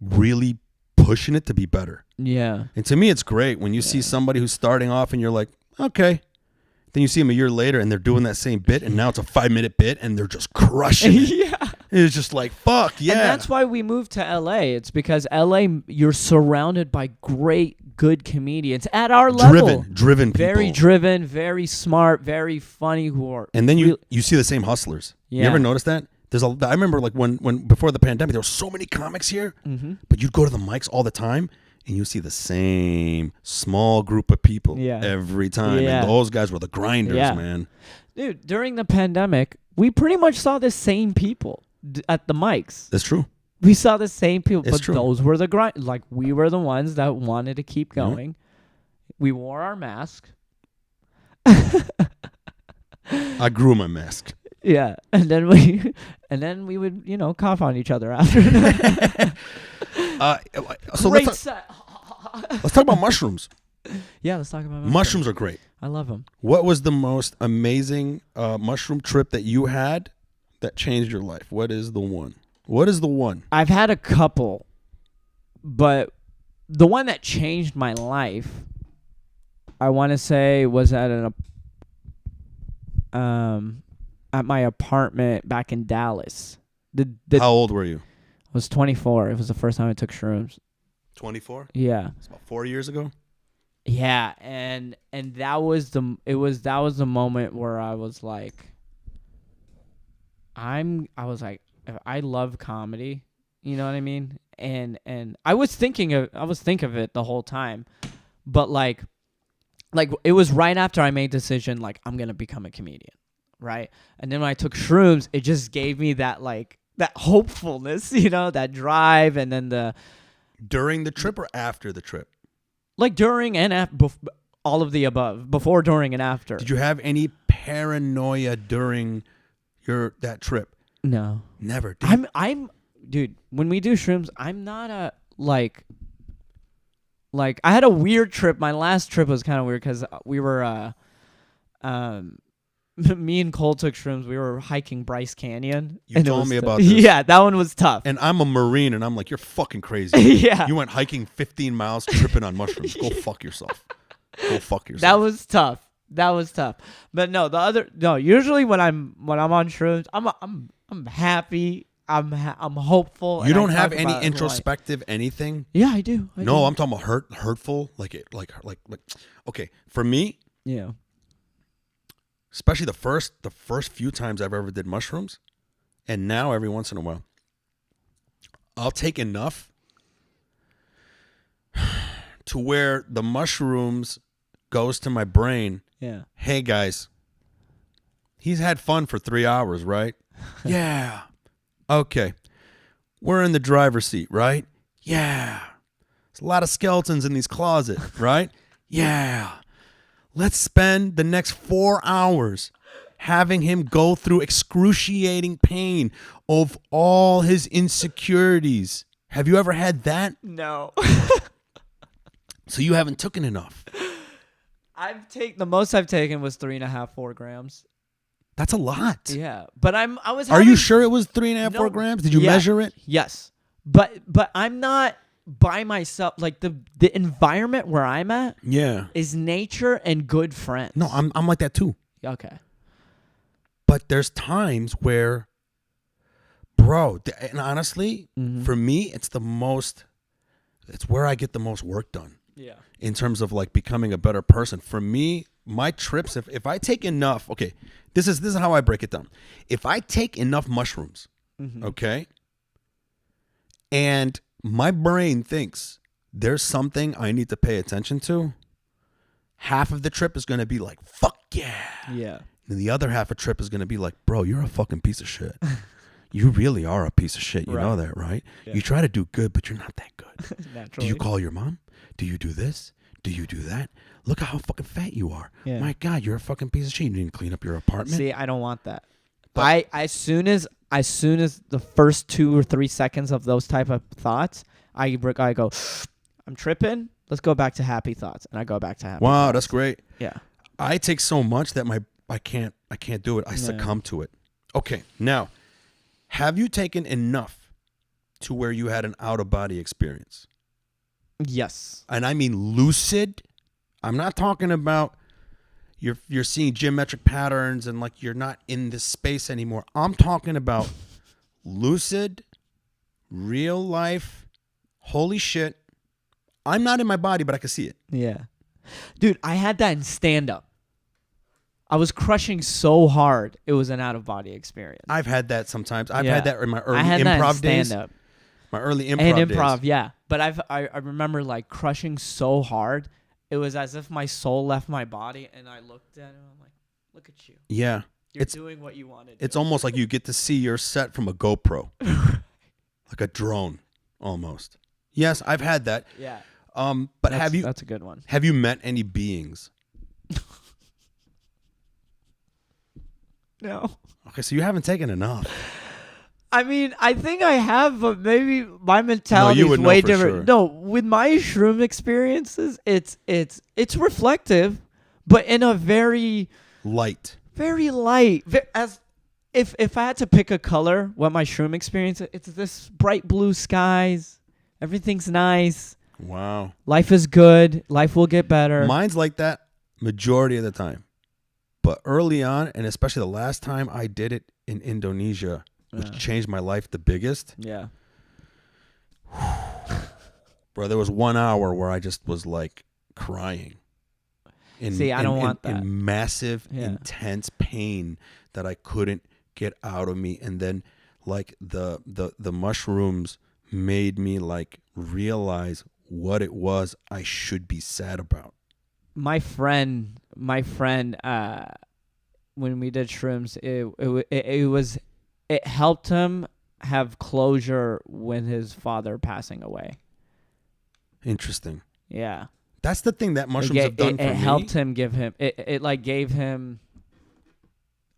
really pushing it to be better. Yeah. And to me, it's great when you see somebody who's starting off and you're like, okay. Then you see them a year later and they're doing that same bit, and now it's a 5-minute bit and they're just crushing it. Yeah. It's just like, fuck, yeah. And that's why we moved to LA. It's because LA, you're surrounded by great, good comedians at our level. Driven people. Very driven, very smart, very funny, who are... And then you see the same hustlers. Yeah. You ever notice that? I remember like when before the pandemic, there were so many comics here, but you'd go to the mics all the time, and you see the same small group of people Yeah. every time. Yeah. And those guys were the grinders, Yeah. man. Dude, during the pandemic, we pretty much saw the same people at the mics. That's true. We saw the same people, It's but true. those were the grind. Like, we were the ones that wanted to keep Yeah. going. We wore our mask. I grew my mask. Yeah, and then we would, cough on each other after. So Great let's set. talk about mushrooms. Yeah, let's talk about Mushrooms are great. I love them. What was the most amazing mushroom trip that you had that changed your life? What is the one? What is the one? I've had a couple, but the one that changed my life, I want to say, was at my apartment back in Dallas. How old were you? I was 24. It was the first time I took shrooms. 24? Yeah. It's about 4 years ago. Yeah, and that was the moment where I was like, I love comedy, you know what I mean? And I was thinking of it the whole time, but like it was right after I made the decision, like, I'm gonna become a comedian, right? And then when I took shrooms, it just gave me that that hopefulness, that drive, and then During the trip or after the trip? like during and after, all of the above, before, during, and after. Did you have any paranoia during that trip? No. Never. Did I'm dude, when we do shrooms, I'm not a like I had a weird trip. My last trip was kind of weird cuz we were me and Cole took shrooms. We were hiking Bryce Canyon. You told me about this. Yeah, that one was tough. And I'm a Marine, and I'm like, you're fucking crazy. Yeah. You went hiking 15 miles, tripping on mushrooms. Go fuck yourself. Go fuck yourself. That was tough. But no, usually when I'm on shrooms, I'm happy. I'm hopeful. You and don't I have talk any about introspective anything? Yeah, I do. No, I'm talking about hurtful. Like okay, for me, Yeah. especially the first few times I've ever did mushrooms, and now every once in a while, I'll take enough to where the mushrooms goes to my brain. Yeah. Hey guys, he's had fun for 3 hours, right? Yeah. Okay. We're in the driver's seat, right? Yeah. There's a lot of skeletons in these closets, right? Yeah. Let's spend the next 4 hours having him go through excruciating pain of all his insecurities. Have you ever had that? No. So you haven't taken enough. The most I've taken was 3.5, 4 grams. That's a lot. Yeah, but I was. Are you sure it was 3.5, 4 grams? Did you measure it? Yes, but I'm not by myself. Like the environment where I'm at, Yeah. is nature and good friends. No, I'm like that too. Okay. But there's times where, bro, and honestly, for me, it's where I get the most work done. Yeah. In terms of like becoming a better person. For me, my trips, if I take enough, okay, this is how I break it down. If I take enough mushrooms, okay, and my brain thinks there's something I need to pay attention to, half of the trip is going to be like, fuck yeah. Yeah. And the other half of the trip is going to be like, bro, you're a fucking piece of shit. You really are a piece of shit. You know that, right? Yeah. You try to do good, but you're not that good. Naturally. Do you call your mom? Do you do this? Do you do that? Look at how fucking fat you are. Yeah. My God, you're a fucking piece of shit. You didn't clean up your apartment. See, I don't want that. But as soon as the first 2 or 3 seconds of those type of thoughts, I go, I'm tripping. Let's go back to happy thoughts, and I go back to happy. Wow, thoughts. that's great. Yeah. I take so much that I can't do it. I succumb to it. Okay, now, have you taken enough to where you had an out of body experience? Yes. And I mean lucid. I'm not talking about you're seeing geometric patterns and like you're not in this space anymore. I'm talking about lucid, real life. Holy shit. I'm not in my body, but I can see it. Yeah. Dude, I had that in stand-up. I was crushing so hard, it was an out-of-body experience. I've had that sometimes. I've Yeah. had that in my early I had improv that in days. stand-up. My early improv And improv, days. yeah. But I remember like crushing so hard, it was as if my soul left my body, and I looked at him. I'm like, look at you. Yeah. You're doing what you want to do. It's almost like you get to see your set from a GoPro, like a drone, almost. Yes, I've had that. Yeah. But that's a good one. Have you met any beings? No. Okay, so you haven't taken enough. I mean, I think I have, but maybe my mentality is would know way for different. sure. No, with my shroom experiences, it's reflective, but in a very Light. very light. As if I had to pick a color, what my shroom experience, it's this bright blue skies. Everything's nice. Wow. Life is good. Life will get better. Mine's like that majority of the time. But early on, and especially the last time I did it in Indonesia, which changed my life the biggest. Yeah. Bro, there was 1 hour where I just was like crying. I don't want that. In massive, Yeah. intense pain that I couldn't get out of me. And then like the mushrooms made me like realize what it was I should be sad about. My friend, when we did shrooms, it helped him have closure when his father passing away. Interesting. Yeah. That's the thing that mushrooms have done for me. It helped him give him it like gave him,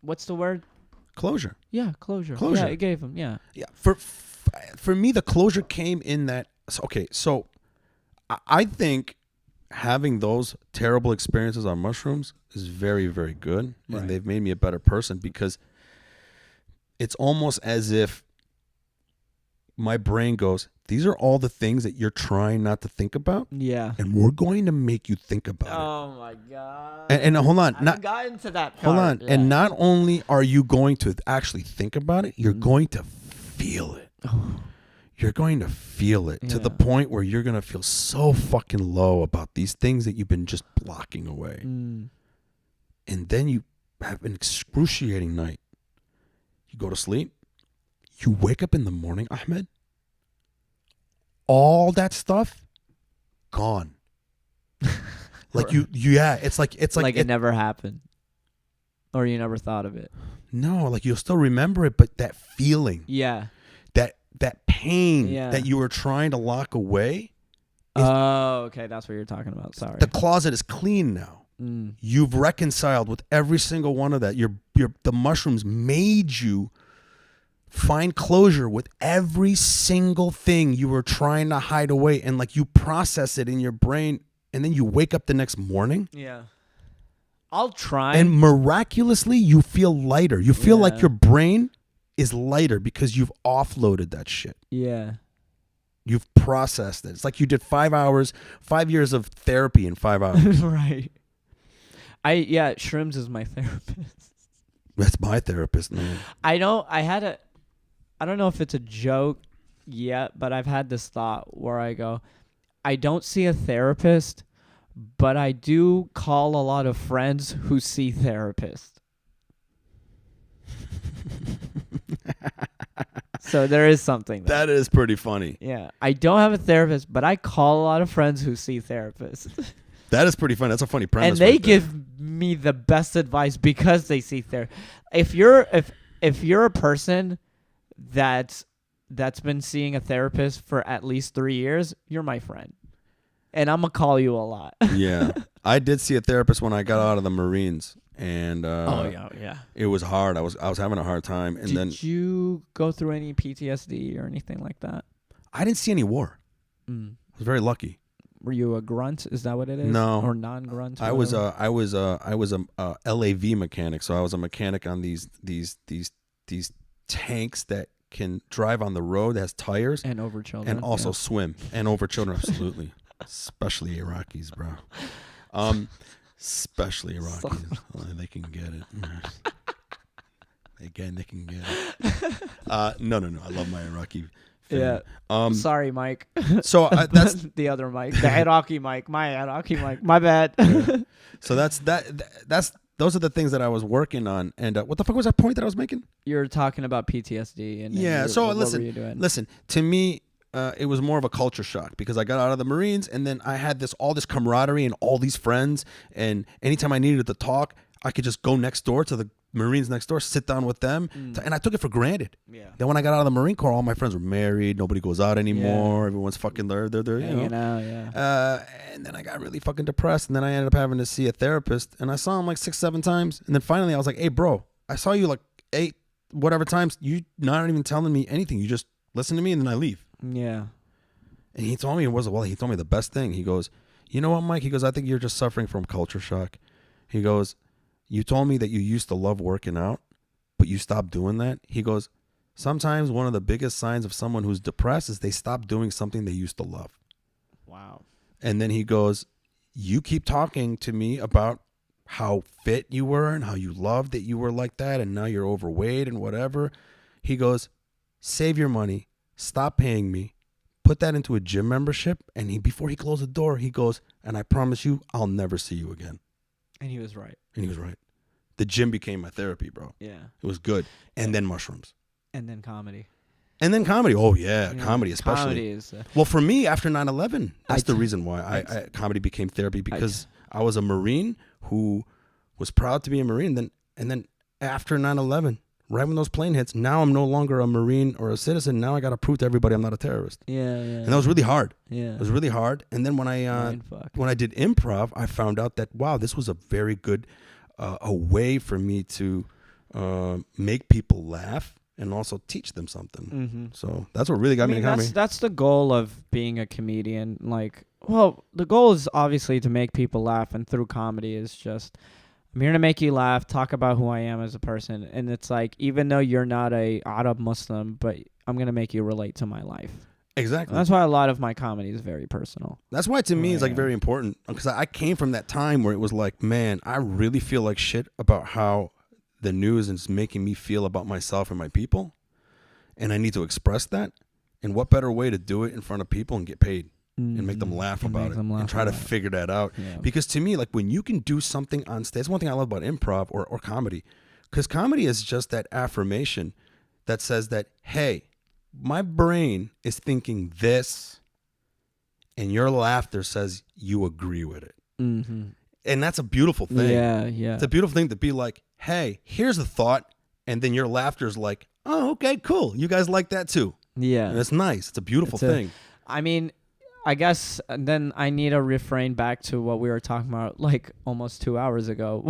what's the word? Closure. Yeah, closure. Closure. Yeah, it gave him. Yeah. Yeah. For me, the closure came in that. So I think having those terrible experiences on mushrooms is very, very good. Right. And they've made me a better person because it's almost as if my brain goes, these are all the things that you're trying not to think about. Yeah. And we're going to make you think about it. Oh my God. And hold on. I haven't gotten to that part. Hold on. Yeah. And not only are you going to actually think about it, you're going to feel it. You're going to feel it to the point where you're going to feel so fucking low about these things that you've been just blocking away. And then you have an excruciating night. You go to sleep. You wake up in the morning, Ahmed. All that stuff gone. Like it's like it never happened. Or you never thought of it. No, like you'll still remember it, but that feeling. Yeah. That pain that you were trying to lock away. Oh, okay. That's what you're talking about. Sorry. The closet is clean now. You've reconciled with every single one of that. The mushrooms made you find closure with every single thing you were trying to hide away, and like you process it in your brain, and then you wake up the next morning. Yeah. I'll try. And miraculously, you feel lighter. You feel like your brain is lighter because you've offloaded that shit. Yeah. You've processed it. It's like you did 5 years of therapy in 5 hours. Right. Shrooms is my therapist. That's my therapist, man. I don't know if it's a joke yet, but I've had this thought where I go, I don't see a therapist, but I do call a lot of friends who see therapists. So there is something there. That is pretty funny. Yeah. I don't have a therapist, but I call a lot of friends who see therapists. That is pretty funny. That's a funny premise. And they right there. give me the best advice because they see therapy. If you're a person that's been seeing a therapist for at least 3 years, you're my friend. And I'm going to call you a lot. Yeah. I did see a therapist when I got out of the Marines. And it was hard. I was having a hard time. And did you go through any PTSD or anything like that? I didn't see any war. I was very lucky. Were you a grunt? Is that what it is? No. Or non-grunt? I was a LAV mechanic. So I was a mechanic on these tanks that can drive on the road, that has tires. And over children. And also swim. And over children, absolutely. Especially Iraqis, bro. Especially Iraqis. They can get it. Again, they can get it. No. I love my Iraqi family. Yeah. Sorry, Mike. So that's the other Mike. The Iraqi Mike. My Iraqi Mike. My bad. So that's those are the things that I was working on. And what the fuck was that point that I was making? You're talking about PTSD. And yeah. So what were you doing? listen. To me, it was more of a culture shock because I got out of the Marines and then I had all this camaraderie and all these friends. And anytime I needed to talk, I could just go next door to the Marines next door, sit down with them. And I took it for granted. Yeah. Then when I got out of the Marine Corps, all my friends were married. Nobody goes out anymore. Everyone's fucking there. And then I got really fucking depressed. And then I ended up having to see a therapist. And I saw him like 6-7 times. And then finally I was like, hey, bro, I saw you like 8 whatever times. You not even telling me anything. You just listen to me and then I leave. Yeah. And he told me he told me the best thing. He goes, you know what, Mike? He goes, I think you're just suffering from culture shock. He goes, you told me that you used to love working out, but you stopped doing that. He goes, sometimes one of the biggest signs of someone who's depressed is they stop doing something they used to love. Wow. And then he goes, you keep talking to me about how fit you were and how you loved that you were like that and now you're overweight and whatever. He goes, save your money. Stop paying me, put that into a gym membership. And before he closed the door, he goes, and I promise you, I'll never see you again. And he was right. The gym became my therapy, bro. Yeah. It was good. And then mushrooms. And then comedy. Oh, yeah. Comedy, especially. Comedy is... well, for me, after 9/11, that's the reason why comedy became therapy because I was a Marine who was proud to be a Marine. And then after 9/11, right when those plane hits, now I'm no longer a Marine or a citizen. Now I got to prove to everybody I'm not a terrorist. Yeah. And that was really hard. Yeah. It was really hard. And then when I did improv, I found out that, wow, this was a very good a way for me to make people laugh and also teach them something. Mm-hmm. So that's what really got me into comedy. That's the goal of being a comedian. Like, well, the goal is obviously to make people laugh, and through comedy is just... I'm here to make you laugh, talk about who I am as a person. And it's like, even though you're not a Arab Muslim, but I'm going to make you relate to my life. Exactly. And that's why a lot of my comedy is very personal. That's why to me it's like very important. Because I came from that time where it was like, man, I really feel like shit about how the news is making me feel about myself and my people. And I need to express that. And what better way to do it in front of people and get paid? And make them laugh about it and try to figure that out. Yeah. Because to me, like when you can do something on stage, that's one thing I love about improv or comedy. Because comedy is just that affirmation that says that, hey, my brain is thinking this and your laughter says you agree with it. Mm-hmm. And that's a beautiful thing. Yeah. It's a beautiful thing to be like, hey, here's a thought. And then your laughter is like, oh, okay, cool. You guys like that too. Yeah. And it's nice. It's a beautiful thing. I mean... I guess then I need to refrain back to what we were talking about like almost 2 hours ago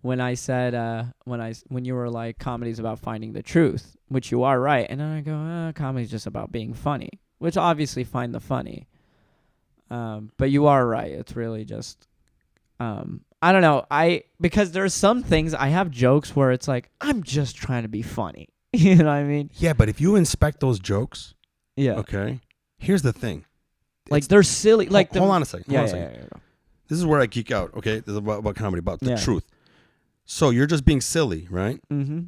when I said when you were like comedy's about finding the truth, which you are right, and then I go comedy's just about being funny, which obviously find the funny, but you are right, it's really just I don't know, because there's some things I have jokes where it's like I'm just trying to be funny, you know what I mean? Yeah, but if you inspect those jokes, okay. Here's the thing. Like, they're silly. Like, hold on a second. Yeah. This is where I geek out, okay? This is about comedy, about the truth. So you're just being silly, right? Mm-hmm.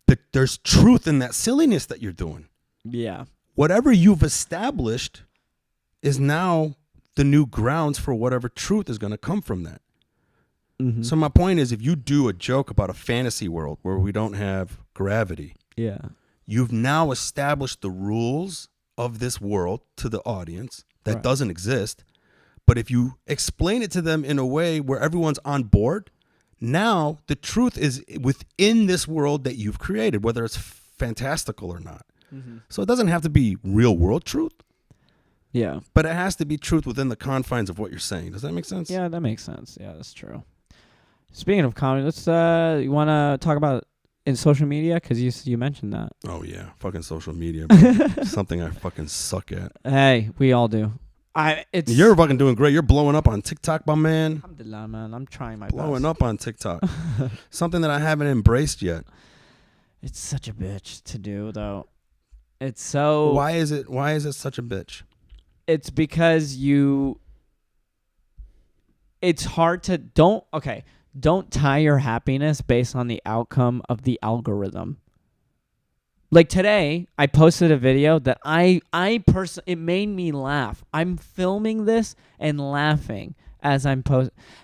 But there's truth in that silliness that you're doing. Yeah. Whatever you've established is now the new grounds for whatever truth is going to come from that. Mm-hmm. So my point is, if you do a joke about a fantasy world where we don't have gravity, you've now established the rules of this world to the audience that doesn't exist. But if you explain it to them in a way where everyone's on board, now the truth is within this world that you've created, whether it's fantastical or not. Mm-hmm. So it doesn't have to be real world truth. Yeah. But it has to be truth within the confines of what you're saying. Does that make sense? Yeah, that makes sense. Yeah, that's true. Speaking of comedy, let's you want to talk about in social media, because you mentioned that. Oh yeah, fucking social media. Something I fucking suck at. Hey, we all do. You're fucking doing great. You're blowing up on TikTok, my man. Alhamdulillah, man. I'm trying my blowing best. Up on TikTok. Something that I haven't embraced yet. It's such a bitch to do, though. It's so. Why is it such a bitch? It's because it's hard to don't tie your happiness based on the outcome of the algorithm. Like today, I posted a video that it made me laugh. I'm filming this and laughing as I'm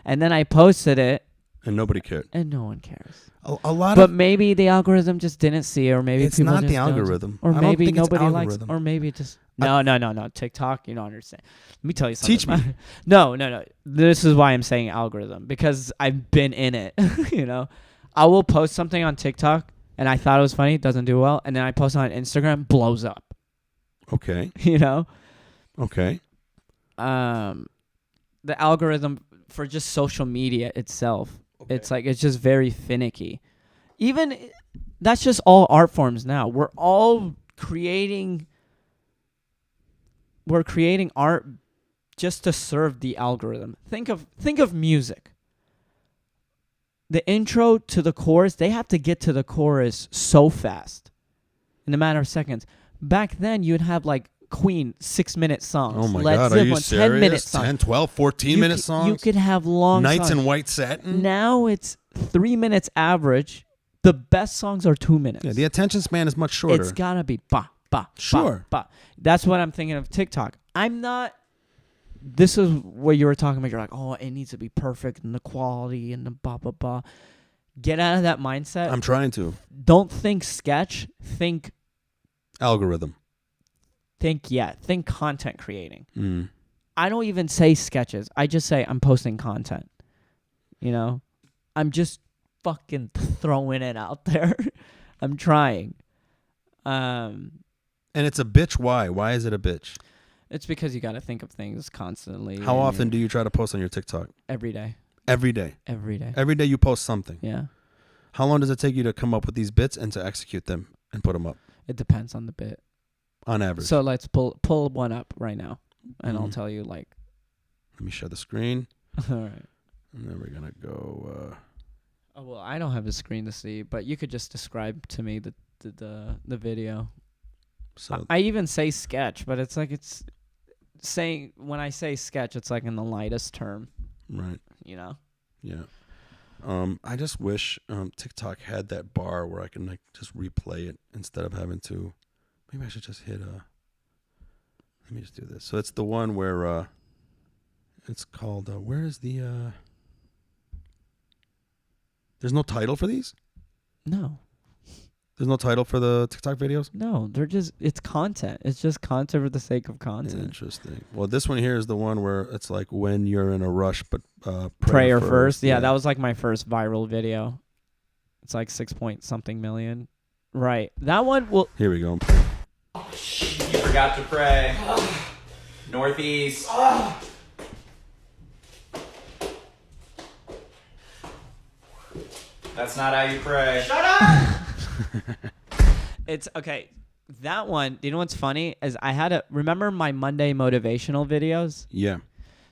and then I posted it. And nobody cared. And no one cares. A lot But of maybe the algorithm just didn't see it, or maybe it's people not just the don't. algorithm. Or I don't maybe think it's nobody likes, algorithm. or maybe it just no. TikTok, you don't understand. Let me tell you something. Teach me. No. This is why I'm saying algorithm, because I've been in it. You know, I will post something on TikTok and I thought it was funny, doesn't do well, and then I post it on Instagram, blows up. Okay. You know. Okay. The algorithm for just social media itself, it's like it's just very finicky. Even that's just all art forms now. We're creating art just to serve the algorithm. Think of music. The intro to the chorus, they have to get to the chorus so fast in a matter of seconds. Back then, you'd have like Queen 6-minute songs. Oh my Led God, Zeppelin, are you serious? 10-minute songs. 10, 12, 14-minute songs? You could have long Nights songs. in White Satin? Now it's 3 minutes average. The best songs are 2 minutes. Yeah, the attention span is much shorter. It's gotta be ba ba. Sure. Ba, ba. That's what I'm thinking of TikTok. I'm not. This is what you were talking about. You're like, oh, it needs to be perfect and the quality and the ba ba ba. Get out of that mindset. I'm trying to. Don't think sketch. Think Algorithm. Think content creating. Mm. I don't even say sketches. I just say I'm posting content. You know, I'm just fucking throwing it out there. I'm trying. And it's a bitch. Why? Why is it a bitch? It's because you got to think of things constantly. How often do you try to post on your TikTok? Every day. Every day. Every day. Every day you post something. Yeah. How long does it take you to come up with these bits and to execute them and put them up? It depends on the bit. On average. So let's pull one up right now, and I'll tell you like. Let me share the screen. All right. And then we're gonna go. Oh well, I don't have the screen to see, but you could just describe to me the video. So I even say sketch, but it's like it's saying when I say sketch, it's like in the lightest term. right. You know. Yeah. I just wish TikTok had that bar where I can like just replay it instead of having to. Maybe I should just hit Let me just do this. So it's the one where it's called where is the There's no title for these? No. There's no title for the TikTok videos? No, it's content. It's just content for the sake of content. Interesting. Well, this one here is the one where it's like when you're in a rush, but prayer first. Yeah, that was like my first viral video. It's like 6-point-something million. Right. That one will. Here we go. Oh, shit. You forgot to pray. Northeast. That's not how you pray. Shut up! It's okay. That one, you know what's funny is remember my Monday motivational videos? Yeah.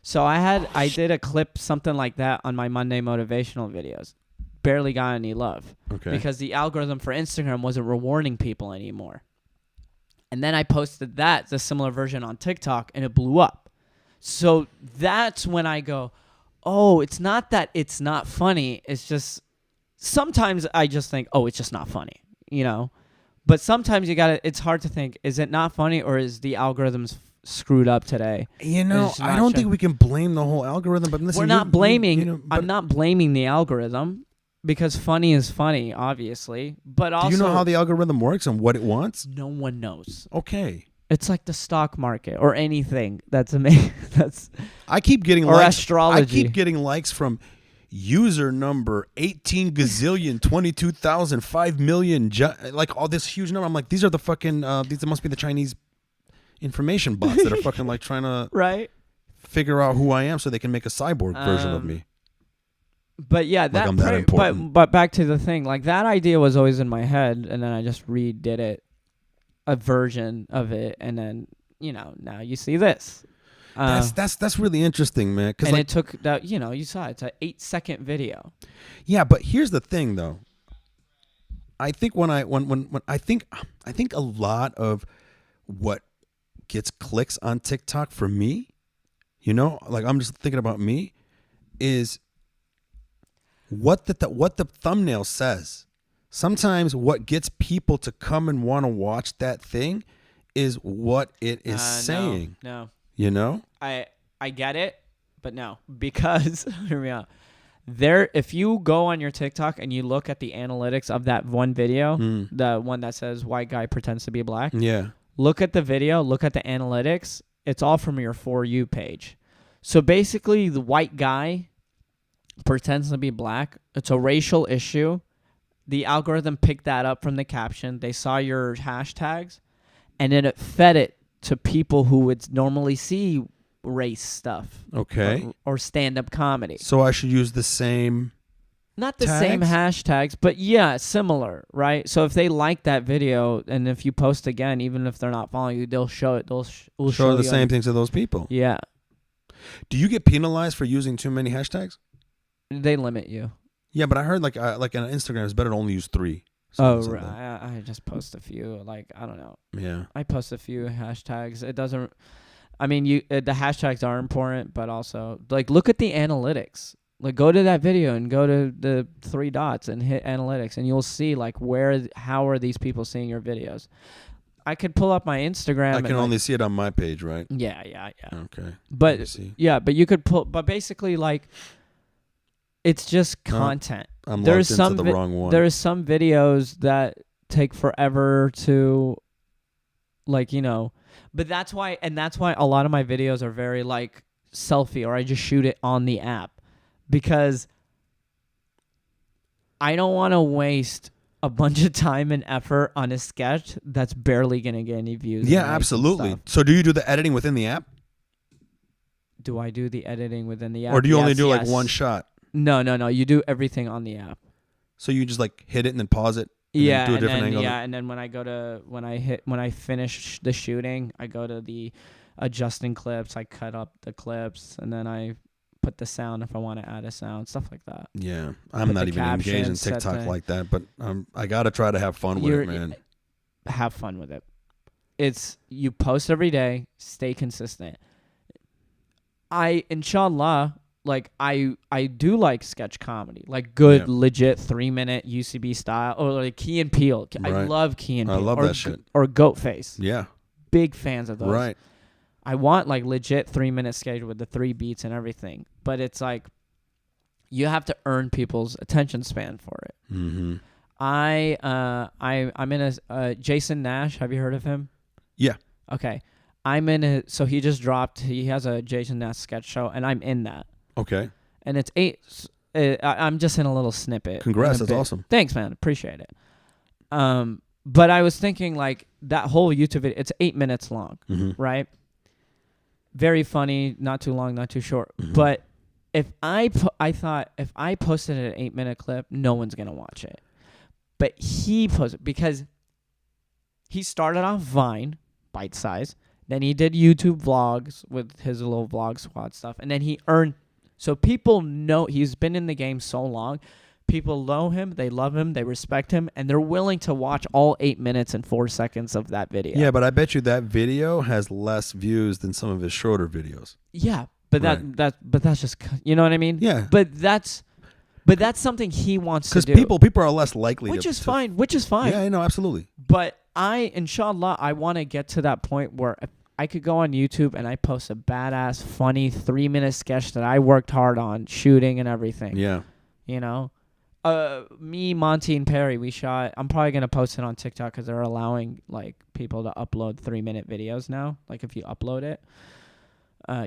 So I did a clip something like that on my Monday motivational videos. Barely got any love. Okay. Because the algorithm for Instagram wasn't rewarding people anymore. And then I posted the similar version on TikTok, and it blew up. So that's when I go, oh, it's not that it's not funny. It's just sometimes I just think, oh, it's just not funny, you know? But sometimes it's hard to think, is it not funny or is the algorithms screwed up today? You know, I don't think we can blame the whole algorithm, but listen, we're not blaming. but I'm not blaming the algorithm because funny is funny, obviously. But also, do you know how the algorithm works and what it wants? No one knows. Okay. It's like the stock market or anything that's amazing. I keep getting or likes. astrology. I keep getting likes from user number 18 gazillion 22,000 5 million like all this huge number. I'm like, these are the fucking these must be the Chinese information bots that are fucking like trying to right figure out who I am so they can make a cyborg version of me. But yeah, like I'm that important. But back to the thing, like that idea was always in my head, and then I just redid it, a version of it, and then now you see this. That's really interesting, man. And it took that, you saw it's an 8-second video. Yeah, but here's the thing, though. I think when I think a lot of what gets clicks on TikTok for me, like I'm just thinking about me, is what the thumbnail says. Sometimes what gets people to come and want to watch that thing is what it is saying. No. You know? I get it, but no, because hear me out. If you go on your TikTok and you look at the analytics of that one video, the one that says white guy pretends to be black, Yeah. look at the video, look at the analytics. It's all from your For You page. So basically, the white guy pretends to be black. It's a racial issue. The algorithm picked that up from the caption. They saw your hashtags, and then it fed it to people who would normally see race stuff. Okay. Or stand-up comedy. So I should use the same. Not the same hashtags, but yeah, similar, right? So if they like that video, and if you post again, even if they're not following you, they'll show it. They'll show the same things to those people. Yeah. Do you get penalized for using too many hashtags? They limit you. Yeah, but I heard like on Instagram, it's better to only use 3. Oh, right. I just post a few. Like, I don't know. Yeah. I post a few hashtags. It doesn't. I mean, the hashtags are important, but also like look at the analytics. Like go to that video and go to the 3 dots and hit analytics, and you'll see like how are these people seeing your videos. I could pull up my Instagram. I can only see it on my page, right? Yeah. Okay. But you could pull. But basically, like, it's just content. I'm logged into the wrong one. There's some videos that take forever to, like, but that's why a lot of my videos are very like selfie, or I just shoot it on the app because I don't want to waste a bunch of time and effort on a sketch that's barely going to get any views. Yeah, absolutely. So do you do the editing within the app? Do I do the editing within the app? Or do you only do like one shot? No. You do everything on the app. So you just like hit it and then pause it? And yeah, then do a different angle? Yeah, and then when I finish the shooting, I go to the adjusting clips, I cut up the clips, and then I put the sound if I want to add a sound, stuff like that. Yeah, I'm not even engaged in TikTok like that, but I got to try to have fun with it, man. Have fun with it. It's you post every day, stay consistent. Inshallah, like I do like sketch comedy, like good, legit 3-minute UCB style, or like Key and Peele. Right. I love Key and Peele. I love that shit. Or Goatface. Yeah. Big fans of those. Right. I want like legit 3-minute sketch with the 3 beats and everything, but it's like you have to earn people's attention span for it. Mm-hmm. I'm in a Jason Nash. Have you heard of him? Yeah. Okay. So he just dropped. He has a Jason Nash sketch show, and I'm in that. Okay. And it's 8. I'm just in a little snippet. Congrats, that's awesome. Thanks, man. Appreciate it. But I was thinking like that whole YouTube video. It's 8 minutes long, right? Very funny, not too long, not too short. Mm-hmm. But if I thought if I posted an 8-minute clip, no one's gonna watch it. But he posted because he started off Vine, bite size. Then he did YouTube vlogs with his little vlog squad stuff, and then he earned. So people know he's been in the game so long. People know him, they love him, they respect him, and they're willing to watch all 8 minutes and 4 seconds of that video. Yeah, but I bet you that video has less views than some of his shorter videos. Yeah, but that's just, you know what I mean? Yeah. But that's something he wants to do. Because people are less likely Which is fine. Yeah, I know, absolutely. But inshallah, I want to get to that point where I could go on YouTube and I post a badass, funny 3-minute sketch that I worked hard on shooting and everything. Yeah. You know? Me, Monty, and Perry, we shot. I'm probably gonna post it on TikTok because they're allowing like people to upload 3-minute videos now. Like if you upload it,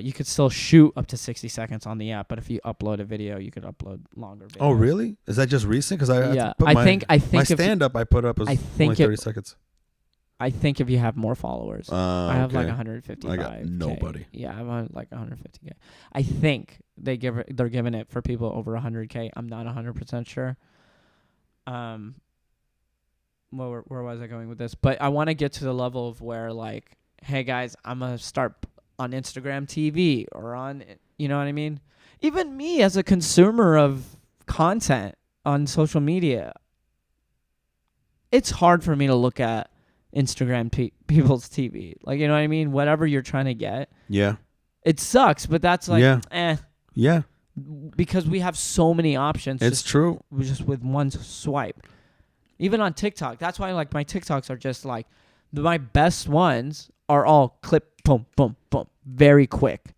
you could still shoot up to 60 seconds on the app, but if you upload a video, you could upload longer videos. Oh, really? Is that just recent? Because I think my stand-up I put up was only 30 seconds. I think if you have more followers, I have like 155. I got nobody. Yeah, I have like 150K. I think they're giving it for people over 100K. I'm not 100% sure. Where was I going with this? But I want to get to the level of where like, hey guys, I'm gonna start on Instagram TV or on, you know what I mean? Even me as a consumer of content on social media, it's hard for me to look at Instagram people's TV. Like, you know what I mean? Whatever you're trying to get. Yeah. It sucks, but that's like, Yeah. Because we have so many options. It's true. Just with one swipe. Even on TikTok. That's why like my TikToks are just like, my best ones are all clip, boom, boom, boom. Very quick.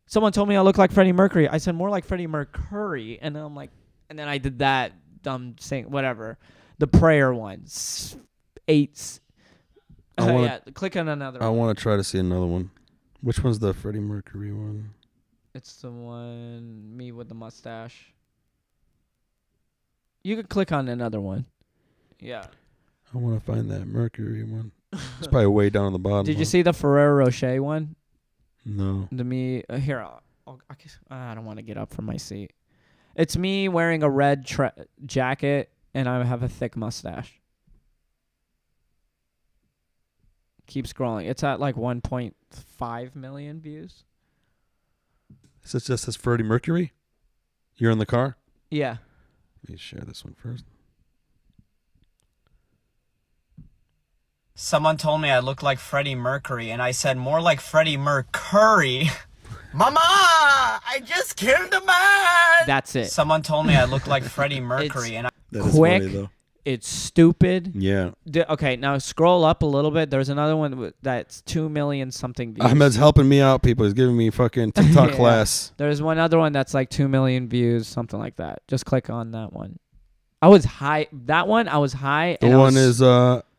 Someone told me I look like Freddie Mercury. I said more like Freddie Mercury, and then I'm like, and then I did that dumb thing, whatever. The prayer one, 8. Yeah, click on another. I want to try to see another one. Which one's the Freddie Mercury one? It's the one me with the mustache. You could click on another one. Yeah. I want to find that Mercury one. It's probably way down on the bottom. Did you see the Ferrero Rocher one? No. The me here. I don't want to get up from my seat. It's me wearing a red jacket and I have a thick mustache. Keep scrolling. It's at like 1.5 million views. Is it just says Freddie Mercury? You're in the car? Yeah. Let me share this one first. Someone told me I look like Freddie Mercury, and I said more like Freddie Mercury. Mama, I just killed a man. That's it. Someone told me I look like Freddie Mercury, and That is quick. funny, though. It's stupid. Yeah. Okay, now scroll up a little bit. There's another one that's 2 million something views. Ahmed's helping me out, people. He's giving me fucking TikTok Yeah. class. There's one other one that's like 2 million views, something like that. Just click on that one. I was high. That one, I was high. The and one is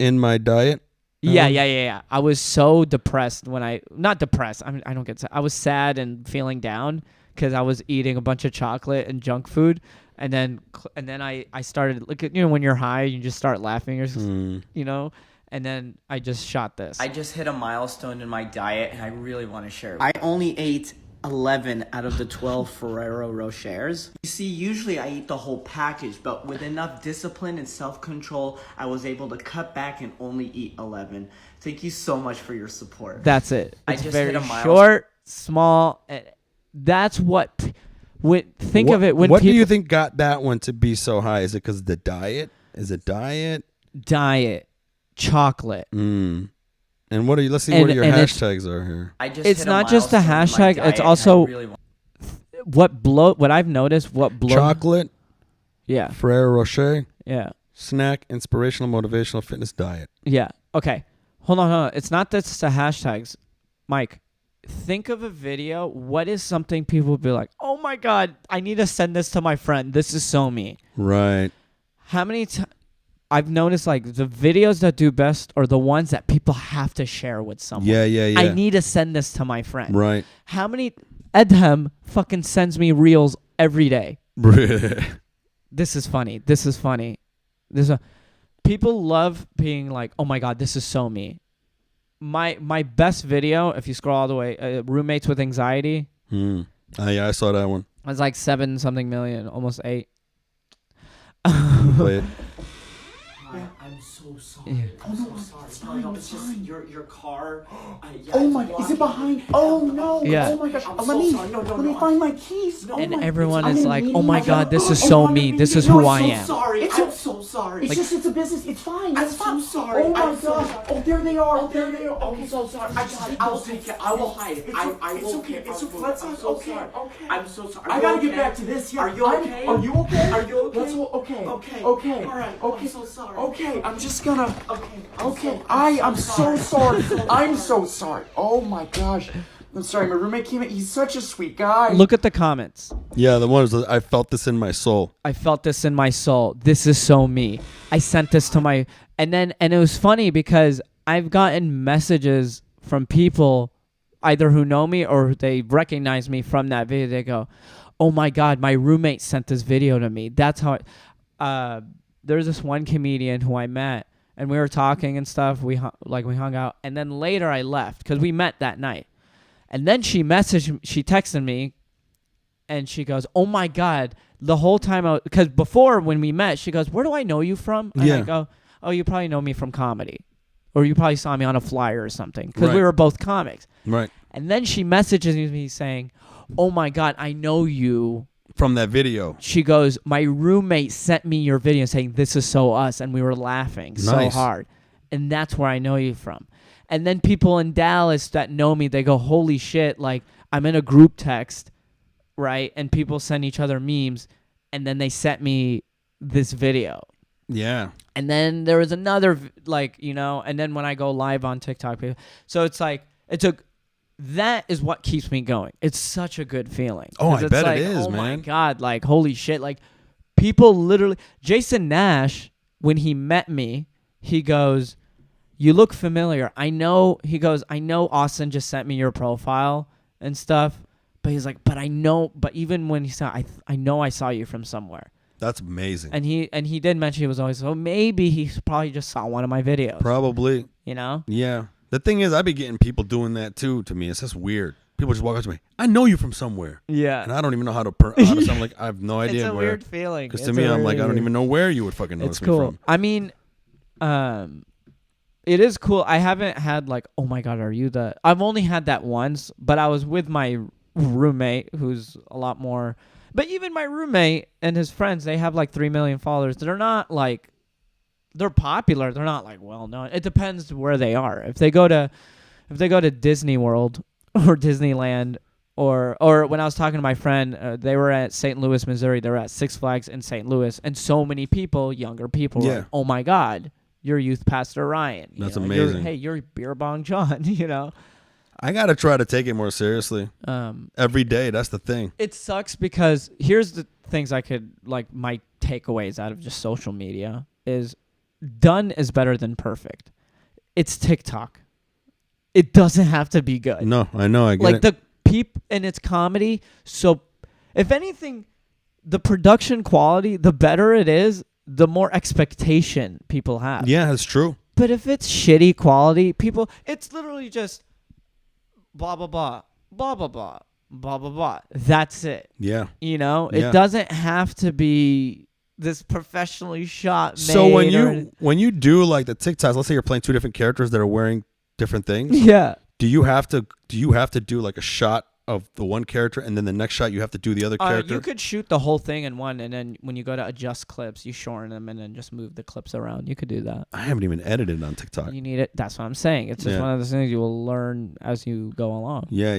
in my diet. Yeah. I was so depressed not depressed. I mean, I don't get sad. I was sad and feeling down because I was eating a bunch of chocolate and junk food. And then I started, look at, when you're high, you just start laughing, or and then I just shot this. I just hit a milestone in my diet, and I really want to share it. I only ate 11 out of the 12 Ferrero Rochers. You see, usually I eat the whole package, but with enough discipline and self-control, I was able to cut back and only eat 11. Thank you so much for your support. That's it. I It's just very hit a milestone. short, small. And that's what. Think of it when What people do you think got that one to be so high? Is it because of the diet? Is it diet? diet, chocolate. And what are you? Let's see what your hashtags are here. It's not just a hashtag. It's also what I've noticed. Chocolate. Yeah. Ferrero Rocher. Yeah. Snack, inspirational, motivational, fitness, diet. Yeah. Okay. Hold on. It's not just the hashtags, Mike. Think of a video. What is something people would be like, oh my God, I need to send this to my friend. This is so me. Right. How many I've noticed, like, the videos that do best are the ones that people have to share with someone. Yeah. I need to send this to my friend. Right. How many Edhem fucking sends me reels every day. This is funny. People love being like, oh my God, this is so me. My best video, if you scroll all the way, roommates with anxiety. Oh, yeah, I saw that one. It was like 7-something million, almost 8. Play it. I'm so sorry. Yeah. I'm so sorry. No, it's just your car. Oh my! Is it behind? Oh no! Yeah. Oh my gosh! Let me find my keys. And everyone is like, "Oh my God, this is so me. This is who I am." I'm so sorry. It's a business. It's fine. I'm so sorry. Oh my gosh! Oh, there they are. Okay. I'm so sorry. I will take it. I will hide it. I will. Okay. It's okay. Okay. I'm so sorry. I gotta get back to this. Are you okay? Are you okay? Are you okay? Okay. Okay. All right. Okay. I'm so sorry. Okay. I'm just gonna. Okay. I'm so sorry. I'm so sorry. Oh my gosh. I'm sorry. My roommate came in. He's such a sweet guy. Look at the comments. Yeah, the one is, I felt this in my soul. I felt this in my soul. This is so me. I sent this to my... And it was funny because I've gotten messages from people either who know me or they recognize me from that video. They go, oh my God, my roommate sent this video to me. That's how... There's this one comedian who I met, and we were talking and stuff. We hung out, and then later I left because we met that night. And then she texted me, and she goes, "Oh my God!" The whole time, because before when we met, she goes, "Where do I know you from?" And I go, "Oh, you probably know me from comedy, or you probably saw me on a flyer or something, because we were both comics." Right. And then she messages me saying, "Oh my God, I know you." From that video. She goes, my roommate sent me your video saying this is so us, and we were laughing so hard. And that's where I know you from. And then people in Dallas that know me, they go, holy shit, like I'm in a group text, right? And people send each other memes, and then they sent me this video. Yeah. And then there was another, and then when I go live on TikTok, so it's like, that is what keeps me going. It's such a good feeling. Oh, 'Cause I it's bet like, it is, oh my man. God, like, holy shit. Like, people literally, Jason Nash, when he met me, he goes, you look familiar. I know Austin just sent me your profile and stuff, but he's like, but even when he saw, I know I saw you from somewhere. That's amazing. And he did mention he was always, so maybe he probably just saw one of my videos. Probably. You know? Yeah. The thing is, I be getting people doing that too. To me, it's just weird. People just walk up to me. I know you from somewhere, Yeah. and I don't even know how to sound. Like I have no idea It's a where. weird feeling. Because to me, I'm like, I don't even know where you would fucking notice It's me cool. from. I mean, it is cool. I haven't had like, oh my God, are you the? I've only had that once, but I was with my roommate, who's a lot more. But even my roommate and his friends, they have like 3 million followers. They're not like, they're popular. They're not like well known. It depends where they are. If they go to Disney World or Disneyland, or when I was talking to my friend, they were at St. Louis, Missouri. They were at Six Flags in St. Louis, and so many people, younger people, were Yeah. like, oh my God, you're Youth Pastor Ryan. You That's know, amazing. Hey, you're Beer Bong John. You know. I gotta try to take it more seriously. Every day. That's the thing. It sucks because here's the things I could like my takeaways out of just social media is done is better than perfect. It's TikTok. It doesn't have to be good. No, I know. I get Like it. the peep and it's comedy. So if anything, the production quality, the better it is, the more expectation people have. Yeah, that's true. But if it's shitty quality, it's literally just blah, blah, blah, blah, blah, blah, blah, blah, blah. That's it. Yeah. You know, Yeah. it doesn't have to be this professionally shot. So made when you do like the TikToks, let's say you're playing two different characters that are wearing different things. yeah. Do you have to do like a shot of the one character and then the next shot you have to do the other character? You could shoot the whole thing in one, and then when you go to adjust clips, you shorten them and then just move the clips around. You could do that. I haven't even edited on TikTok. You need it. That's what I'm saying. It's just Yeah. one of those things you will learn as you go along. Yeah.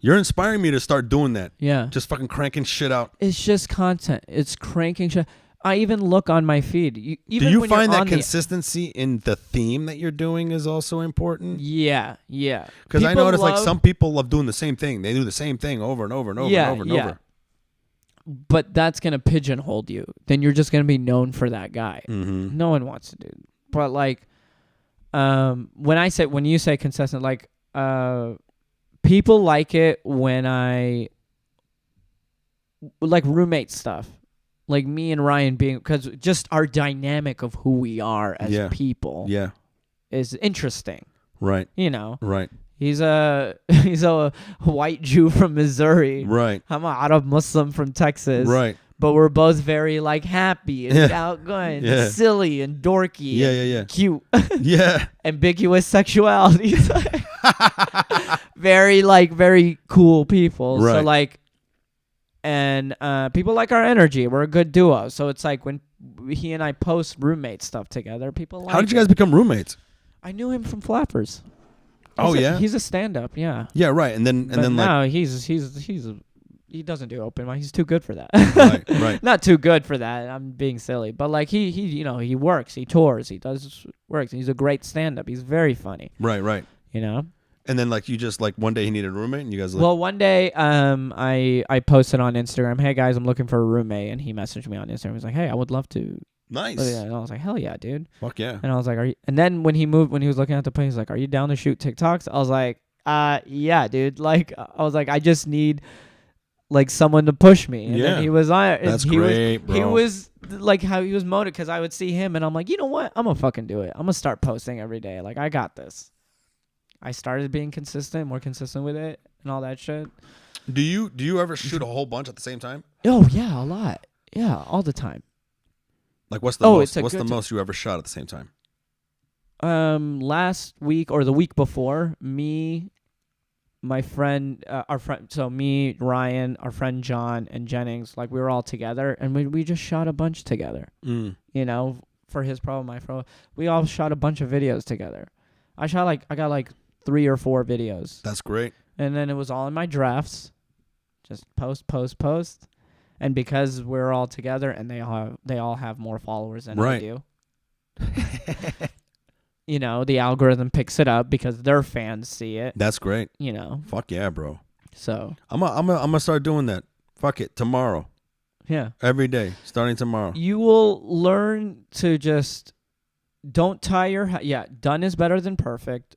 You're inspiring me to start doing that. Yeah. Just fucking cranking shit out. It's just content. It's cranking shit. I even look on my feed. Do you find that consistency in the theme that you're doing is also important? Yeah. Because I notice like some people love doing the same thing. They do the same thing over and over and over and over and over. But that's going to pigeonhole you. Then you're just going to be known for that guy. Mm-hmm. No one wants to do it. But like, when you say consistent, like, people like it when I like roommate stuff. Like me and Ryan because just our dynamic of who we are as people is interesting. Right. You know. Right. He's a white Jew from Missouri. Right. I'm an Arab Muslim from Texas. Right. But we're both very like happy and outgoing, and silly and dorky. Yeah. Cute. Yeah. Ambiguous sexuality. very cool people. Right. So like, and people like our energy. We're a good duo. So it's like when he and I post roommate stuff together, people like How did you guys become roommates? I knew him from Flappers. He's a stand-up, yeah. Yeah, right. And then no, like he doesn't do open mic. He's too good for that. Right. Not too good for that. I'm being silly, but like he he works, he tours, he does works. He's a great stand-up. He's very funny. Right. You know. And then like you just like one day he needed a roommate and you guys like Well, one day I posted on Instagram, "Hey guys, I'm looking for a roommate," and he messaged me on Instagram. He's like, "Hey, I would love to." Nice. And I was like, "Hell yeah, dude!" Fuck yeah. And I was like, "Are you?" And then when he was looking at the plane, he's like, "Are you down to shoot TikToks?" I was like, yeah, dude." Like, I was like, "I just need like someone to push me." And then he was on. That's great, bro. He was like how he was motivated because I would see him and I'm like, you know what? I'm gonna fucking do it. I'm gonna start posting every day. Like, I got this. I started being more consistent with it and all that shit. Do you ever shoot a whole bunch at the same time? Oh yeah, a lot. Yeah, all the time. Like what's the most you ever shot at the same time? Last week or the week before, me, my friend, me, Ryan, our friend John, and Jennings, like we were all together, and we just shot a bunch together. You know, for his pro, my pro, we all shot a bunch of videos together. I got like 3 or 4 videos. That's great. And then it was all in my drafts, just post. And because we're all together and they all have more followers than I do. you know, the algorithm picks it up because their fans see it. That's great. You know. Fuck yeah, bro. So I'm gonna start doing that. Fuck it, tomorrow. yeah. Every day, starting tomorrow. You will learn to just don't tie your done is better than perfect.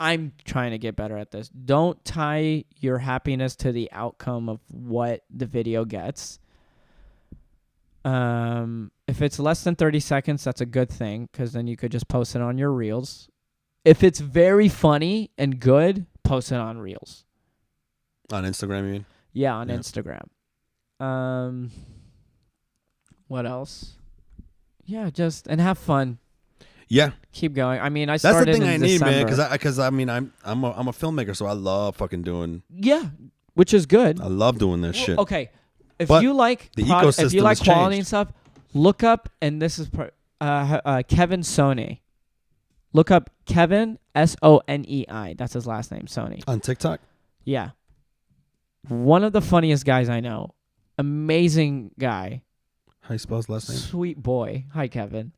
I'm trying to get better at this. Don't tie your happiness to the outcome of what the video gets. If it's less than 30 seconds, that's a good thing because then you could just post it on your reels. If it's very funny and good, post it on reels. On Instagram, you mean? Yeah, on Instagram. What else? Yeah, and have fun. Yeah, Keep going. I mean, I that's started the thing in I need, man. December. Because I mean, I'm a filmmaker, so I love fucking doing. Yeah, which is good. I love doing this shit. Okay, if But you like the if you ecosystem like has quality changed. and stuff, look up and this is Kevin Sonei. Look up Kevin Sonei. That's his last name, Sonei. On TikTok. Yeah, one of the funniest guys I know. Amazing guy. How you spell his last name? Sweet boy. Hi, Kevin.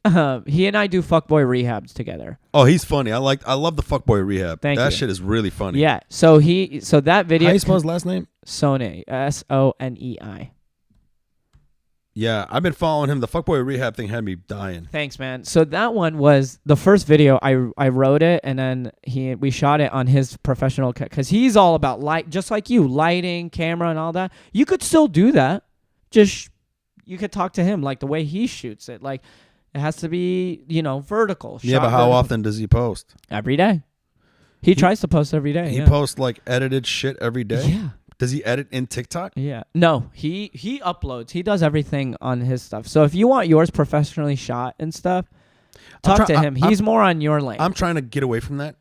He and I do fuckboy rehabs together. Oh, he's funny. I love the fuckboy rehab. Thank that you. shit is really funny. Yeah. So that video. How you spell his last name? Sonei. Sonei. Yeah, I've been following him. The fuckboy rehab thing had me dying. Thanks, man. So that one was the first video. I wrote it, and then we shot it on his professional because he's all about light, just like you, lighting, camera, and all that. You could still do that. Just you could talk to him like the way he shoots it. Like it has to be, vertical. Yeah, shot but how vertical. often does he post? Every day. He tries to post every day. He yeah. posts like edited shit every day. Yeah. Does he edit in TikTok? Yeah. No, he uploads. He does everything on his stuff. So if you want yours professionally shot and stuff, talk to him. He's more on your lane. I'm trying to get away from that.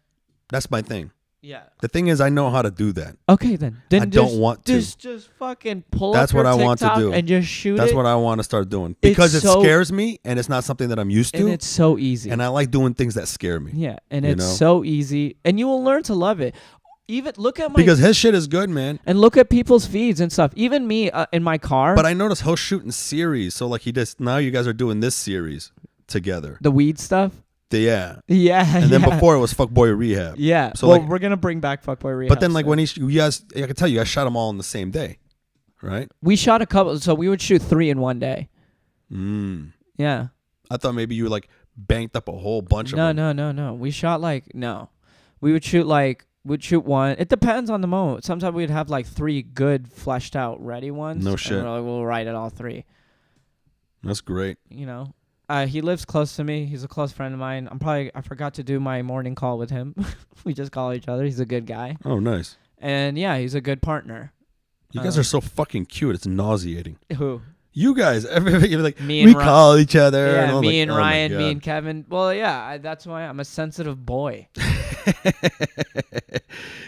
That's my thing. yeah. The thing is, I know how to do that. Okay, then. I don't want to. Just fucking pull That's up your what I want to TikTok do. and just shoot That's it. what I want to start doing because it so- scares me and it's not something that I'm used to. And it's so easy. And I like doing things that scare me. yeah, and you it's know? so easy. And you will learn to love it. Even look at my Because his shit is good, man. and look at people's feeds and stuff. Even me in my car. But I noticed he'll shoot in series. So like he does now. You guys are doing this series together. the weed stuff. Yeah. Yeah. And then yeah. before it was Fuckboy Rehab. Yeah. So well, like, we're gonna bring back Fuckboy Rehab. but then like soon. when you guys, I can tell you guys shot them all on the same day, right? we shot a couple, so we would shoot 3 in one day. Mm. Yeah. I thought maybe you like banked up a whole bunch of No, them. no. We shot we would shoot we'd shoot one. It depends on the moment. Sometimes we'd have like 3 good fleshed out ready ones. No and shit. we'll write it all 3. That's great. He lives close to me. He's a close friend of mine. I forgot to do my morning call with him. We just call each other. He's a good guy. Oh, nice. And yeah, he's a good partner. You guys are so fucking cute. It's nauseating. Who? You guys, everybody, you're like, Me and we Ryan. call each other. Yeah, I'm me like, and oh my Ryan, me God. and Kevin. Well, yeah, that's why I'm a sensitive boy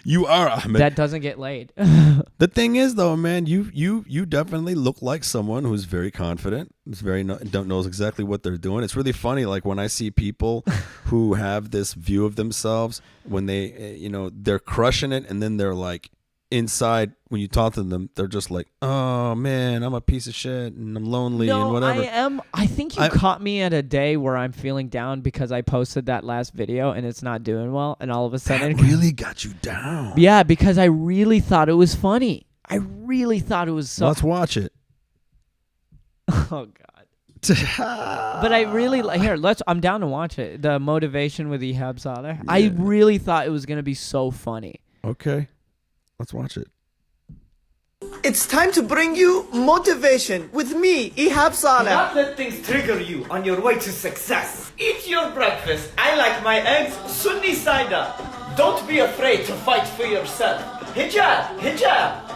You are, Ahmed. that doesn't get laid. The thing is, though, man, you definitely look like someone who's very confident. Is very knows exactly what they're doing. It's really funny, like when I see people who have this view of themselves when they, they're crushing it, and then they're like inside when you talk to them, they're just like, oh man, I'm a piece of shit and I'm lonely and whatever. I think you caught me at a day where I'm feeling down because I posted that last video and it's not doing well, and all of a sudden, That really got you down. yeah, because I really thought it was funny. I really thought it was so. Let's watch it. Oh God. But I really I'm down to watch it. The motivation with Ehab Saleh. I Yeah. really thought it was gonna be so funny. Okay, let's watch it. It's time to bring you motivation with me, Ehab Saleh. Not let things trigger you on your way to success. Eat your breakfast. I like my eggs Sunni side up. Don't be afraid to fight for yourself. Hijab,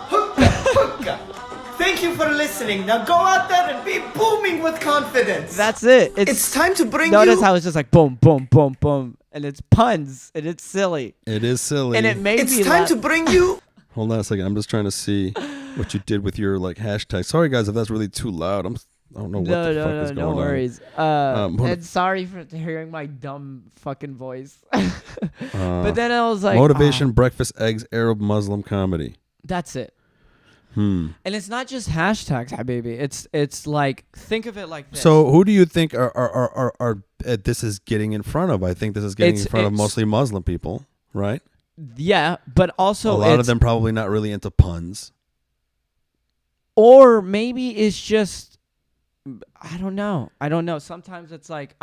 hookah, hookah. Thank you for listening. Now go out there and be booming with confidence. That's it. It's time to bring Notice you. how it's just like boom, boom, boom, boom, and it's puns and it's silly It is silly. and it made It's me time laugh. to bring you. Hold on a second. I'm just trying to see what you did with your like hashtag. Sorry guys if that's really too loud. I don't know what the fuck is going no on. worries. And sorry for hearing my dumb fucking voice. But then I was like, Motivation, breakfast, eggs, Arab Muslim comedy. that's it. And it's not just hashtags, habibi. It's like, think of it like this. So who do you think are this is getting in front of? I think this is getting in front of mostly Muslim people, right? Yeah, but also a lot of them probably not really into puns. Or maybe it's just, I don't know. Sometimes it's like,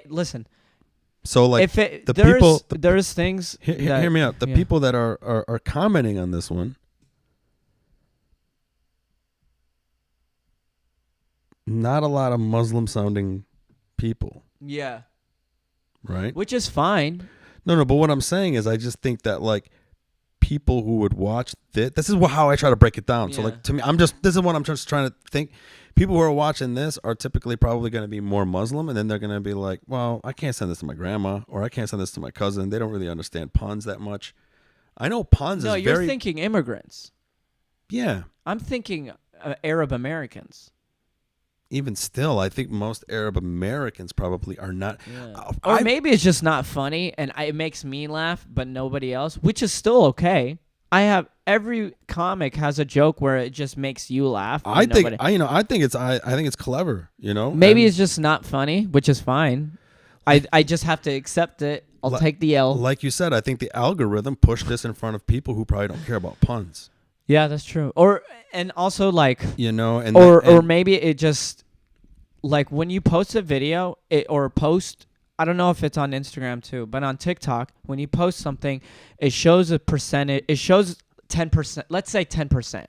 listen. So like there's things. Hear me out. The people that are commenting on this one, not a lot of Muslim sounding people. Yeah. Right? Which is fine. No, but what I'm saying is I just think that like people who would watch this is how I try to break it down. Yeah. So like to me, this is what I'm just trying to think. People who are watching this are typically probably going to be more Muslim, and then they're going to be like, well, I can't send this to my grandma, or I can't send this to my cousin. They don't really understand puns that much. I know puns is very... No, you're thinking immigrants. Yeah. I'm thinking Arab Americans. Even still, I think most Arab Americans probably are not. Yeah. Or maybe it's just not funny, and it makes me laugh, but nobody else, which is still okay. Every comic has a joke where it just makes you laugh. I think it's clever. Maybe it's just not funny, which is fine. I just have to accept it. I'll take the L. Like you said, I think the algorithm pushed this in front of people who probably don't care about puns. Yeah, that's true. Or maybe it just, like, when you post a video I don't know if it's on Instagram too, but on TikTok, when you post something, it shows a percentage. It shows 10%. Let's say 10%.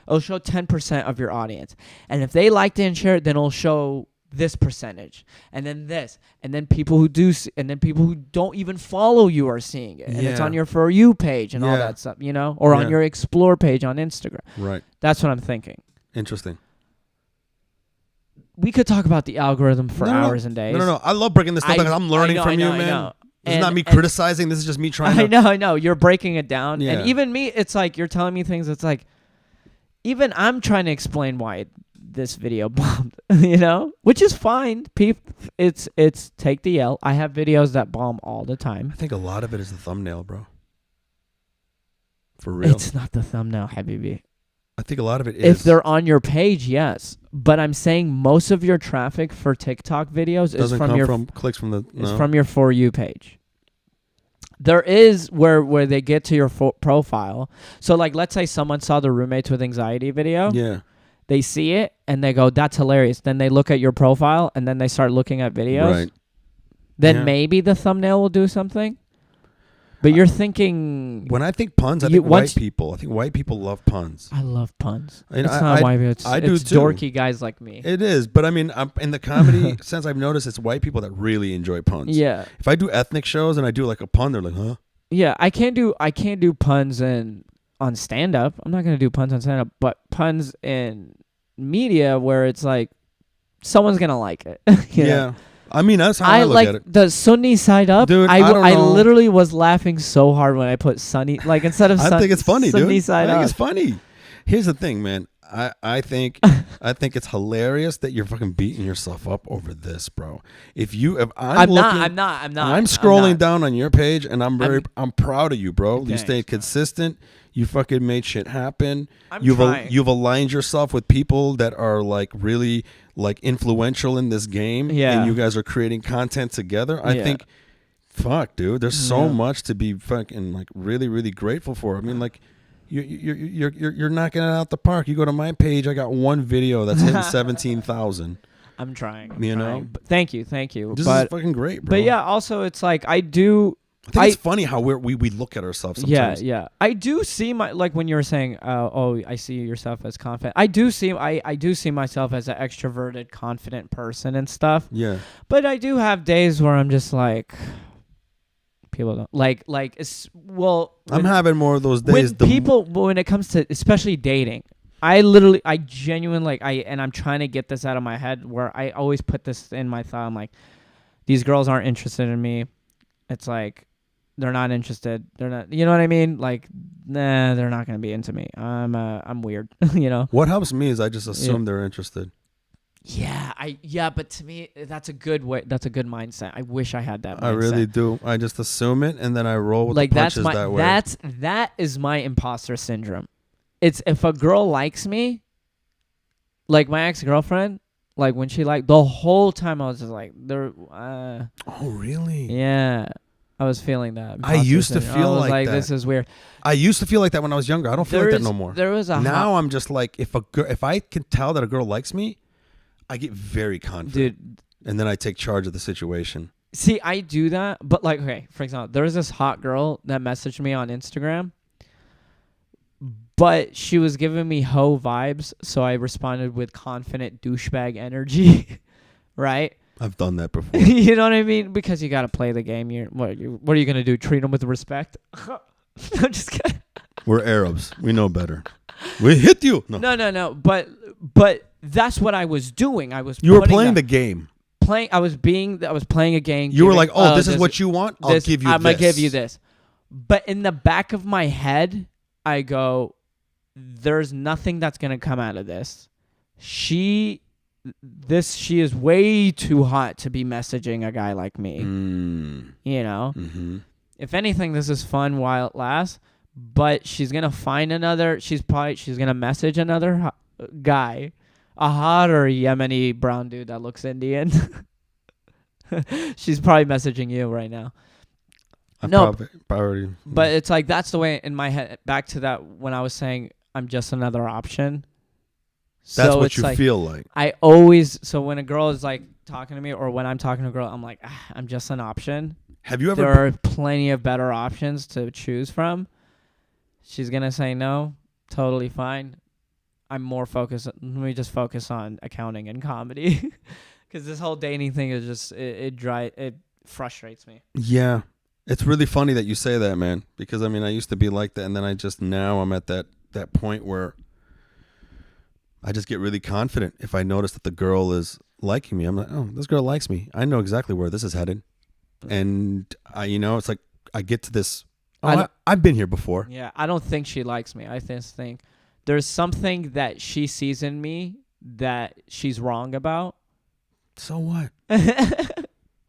It'll show 10% of your audience, and if they liked it and shared it, then it'll show this percentage, and then this, and then people who do, and then people who don't even follow you are seeing it, and it's on your For You page and all that stuff, or on your Explore page on Instagram. Right. That's what I'm thinking. Interesting. We could talk about the algorithm for hours and days. No. I love breaking this stuff because I'm learning from you, man. This is not me criticizing. This is just me trying to... I know. You're breaking it down. Yeah. And even me, it's like you're telling me things. It's like, even I'm trying to explain why this video bombed, which is fine. It's take the L. I have videos that bomb all the time. I think a lot of it is the thumbnail, bro. For real. It's not the thumbnail, habibi. I think a lot of it is. If they're on your page, yes. But I'm saying most of your traffic for TikTok videos is from clicks from the... No. Is from your For You page. There is where they get to your profile. So, like, let's say someone saw the Roommates with Anxiety video. Yeah. They see it, and they go, that's hilarious. Then they look at your profile, and then they start looking at videos. Right. Then maybe the thumbnail will do something. But you're thinking... When I think puns, I think white people. I think white people love puns. I love puns. It's not white people. It's dorky guys like me. It is. But I mean, in the comedy sense, I've noticed it's white people that really enjoy puns. Yeah. If I do ethnic shows and I do like a pun, they're like, huh? Yeah, I can't do puns on stand-up. I'm not going to do puns on stand-up. But puns in media where it's like, someone's going to like it. you know? I mean, that's how I look at it. The Sunni side up. Dude, I literally was laughing so hard when I put Sunni, like, instead of I think it's funny, Sunni dude. side I think up. it's funny. Here's the thing, man. I think it's hilarious that you're fucking beating yourself up over this, bro. I'm not. I'm scrolling down on your page and I'm proud of you, bro. Thanks, you stayed consistent. You fucking made shit happen. Trying. You've aligned yourself with people that are like really like influential in this game. Yeah. And you guys are creating content together. I think, fuck, dude, there's so much to be fucking like really, really grateful for. I mean, like, you're knocking it out the park. You go to my page, I got one video that's hitting 17,000. I'm trying. You know? But thank you. This is fucking great, bro. But yeah, also it's like I think it's funny how we look at ourselves sometimes. Yeah. I do see like when you were saying, I see yourself as confident. I do see myself as an extroverted, confident person and stuff. Yeah. But I do have days where I'm just like, people don't like I'm having more of those days. When it comes to especially dating, I genuinely and I'm trying to get this out of my head where I always put this in my thought. I'm like, these girls aren't interested in me. It's like, they're not interested. They're not, you know what I mean? Like, nah, they're not going to be into me. I'm weird, you know? What helps me is I just assume they're interested. Yeah, but to me, that's a good way. That's a good mindset. I wish I had that mindset. I really do. I just assume it and then I roll with the punches that way. That is my imposter syndrome. it's if a girl likes me, like my ex-girlfriend, like when she liked, the whole time I was just like, Oh, really? yeah, I was feeling that. I used to feel I was like that. This is weird. I used to feel like that when I was younger. I don't feel like that no more. There was a now I'm just like, if I can tell that a girl likes me, I get very confident. Dude. And then I take charge of the situation. See, I do that, but like, okay, for example, there was this hot girl that messaged me on Instagram, but she was giving me hoe vibes, so I responded with confident douchebag energy, right? I've done that before. You know what I mean? Because you got to play the game. What are you going to do? Treat them with respect? I'm just kidding. We're Arabs. We know better. We hit you. No. But that's what I was doing. You were playing the game. I was playing a game. You were like, oh, this is what you want? I'll give you this. I'm going to give you this. But in the back of my head, I go, there's nothing that's going to come out of this. She is way too hot to be messaging a guy like me. You know? Mm-hmm. If anything, this is fun while it lasts. But she's going to find another. She's going to message another guy. A hotter Yemeni brown dude that looks Indian. She's probably messaging you right now. Probably. But it's like, that's the way in my head. Back to that when I was saying I'm just another option. That's so what you feel like. So when a girl is like talking to me or when I'm talking to a girl, I'm like, I'm just an option. Have you ever? There are plenty of better options to choose from. She's going to say no. Totally fine. I'm more focused. Let me just focus on accounting and comedy. Because this whole dating thing is just, it frustrates me. Yeah. It's really funny that you say that, man. Because, I mean, I used to be like that. And then now I'm at that point where I just get really confident. If I notice that the girl is liking me, I'm like, oh, this girl likes me. I know exactly where this is headed. And, it's like I get to this. Oh, I've been here before. Yeah, I don't think she likes me. I just think there's something that she sees in me that she's wrong about. So what?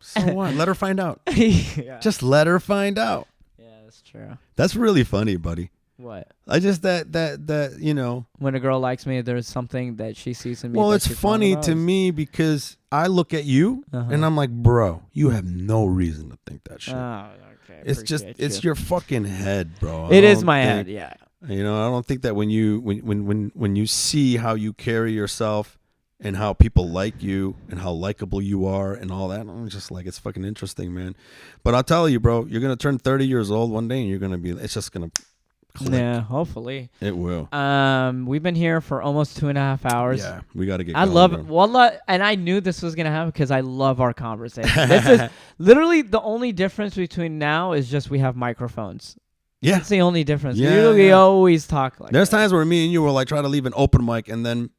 So what? Let her find out. Yeah. Just let her find out. Yeah, that's true. That's really funny, buddy. What? I just that when a girl likes me, there's something that she sees in me. Well, it's funny to me because I look at you and I'm like, bro, you have no reason to think that shit. Oh, okay. It's your fucking head, bro. It is my head, yeah. I don't think that when you see how you carry yourself and how people like you and how likable you are and all that, I'm just like, it's fucking interesting, man. But I'll tell you, bro, you're gonna turn 30 years old one day and you're gonna be. It's just gonna. Click. Yeah, hopefully it will. We've been here for almost 2.5 hours. Yeah, we got to get. I love it. Wallah, and I knew this was gonna happen because I love our conversation. This is literally the only difference between now is just we have microphones. Yeah, that's the only difference. Yeah, we always talk like. There's times where me and you were like trying to leave an open mic, and then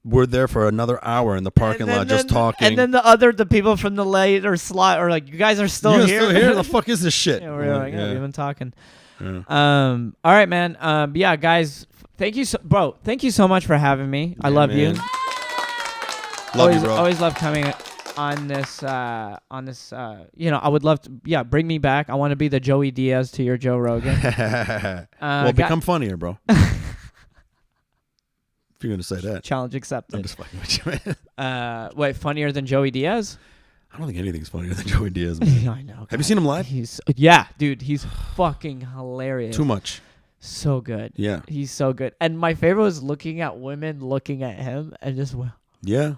we're there for another hour in the parking lot just talking. And then the people from the later slot are like, "You guys are still here? Still here? The fuck is this shit?" Yeah, we're like, we've been talking. Yeah. All right, man. Yeah, guys. Thank you, bro. Thank you so much for having me. I love you. Love you, bro. Always love coming on this. I would love to. Yeah, bring me back. I want to be the Joey Diaz to your Joe Rogan. Well, become funnier, bro. If you're gonna say that, challenge accepted. I'm just fucking with you, man. Wait, funnier than Joey Diaz? I don't think anything's funnier than Joey Diaz, man. I know. Have you seen him live? Yeah, dude. He's fucking hilarious. Too much. So good. Yeah. He's so good. And my favorite was looking at women looking at him and just yeah.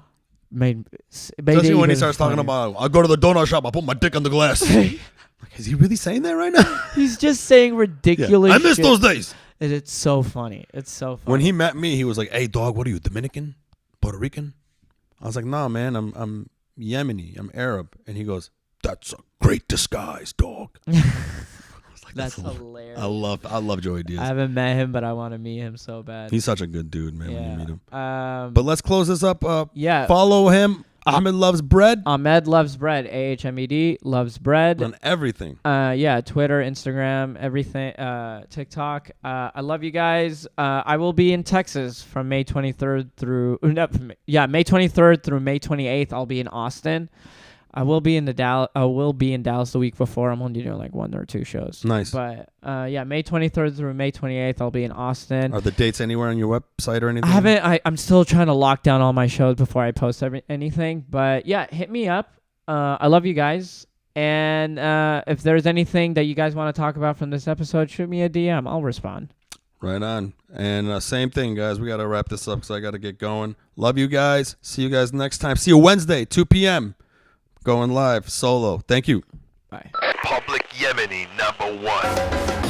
Made especially when he starts talking about, I go to the donut shop, I put my dick on the glass. Like, is he really saying that right now? He's just saying ridiculous shit. I miss those days. And it's so funny. It's so funny. When he met me, he was like, hey, dog, what are you, Dominican? Puerto Rican? I was like, nah, man, I'm Yemeni. I'm Arab. And he goes, that's a great disguise, dog. I was like, that's hilarious. I love Joey Diaz. I haven't met him, but I want to meet him so bad. He's such a good dude, man, when you meet him. But let's close this up. Yeah. Follow him. Ahmed Loves Bread. Ahmed Loves Bread. AHMED Loves Bread. On everything. Yeah, Twitter, Instagram, everything, TikTok. I love you guys. I will be in Texas from May 23rd through May 23rd through May 28th. I'll be in Austin. I will be in Dallas the week before. I'm only doing like 1 or 2 shows. Nice. But yeah, May 23rd through May 28th, I'll be in Austin. Are the dates anywhere on your website or anything? I haven't. I'm still trying to lock down all my shows before I post anything. But yeah, hit me up. I love you guys. And if there's anything that you guys want to talk about from this episode, shoot me a DM. I'll respond. Right on. And same thing, guys. We got to wrap this up because I got to get going. Love you guys. See you guys next time. See you Wednesday, 2 p.m. Going live solo. Thank you. Bye. Public Yemeni #1.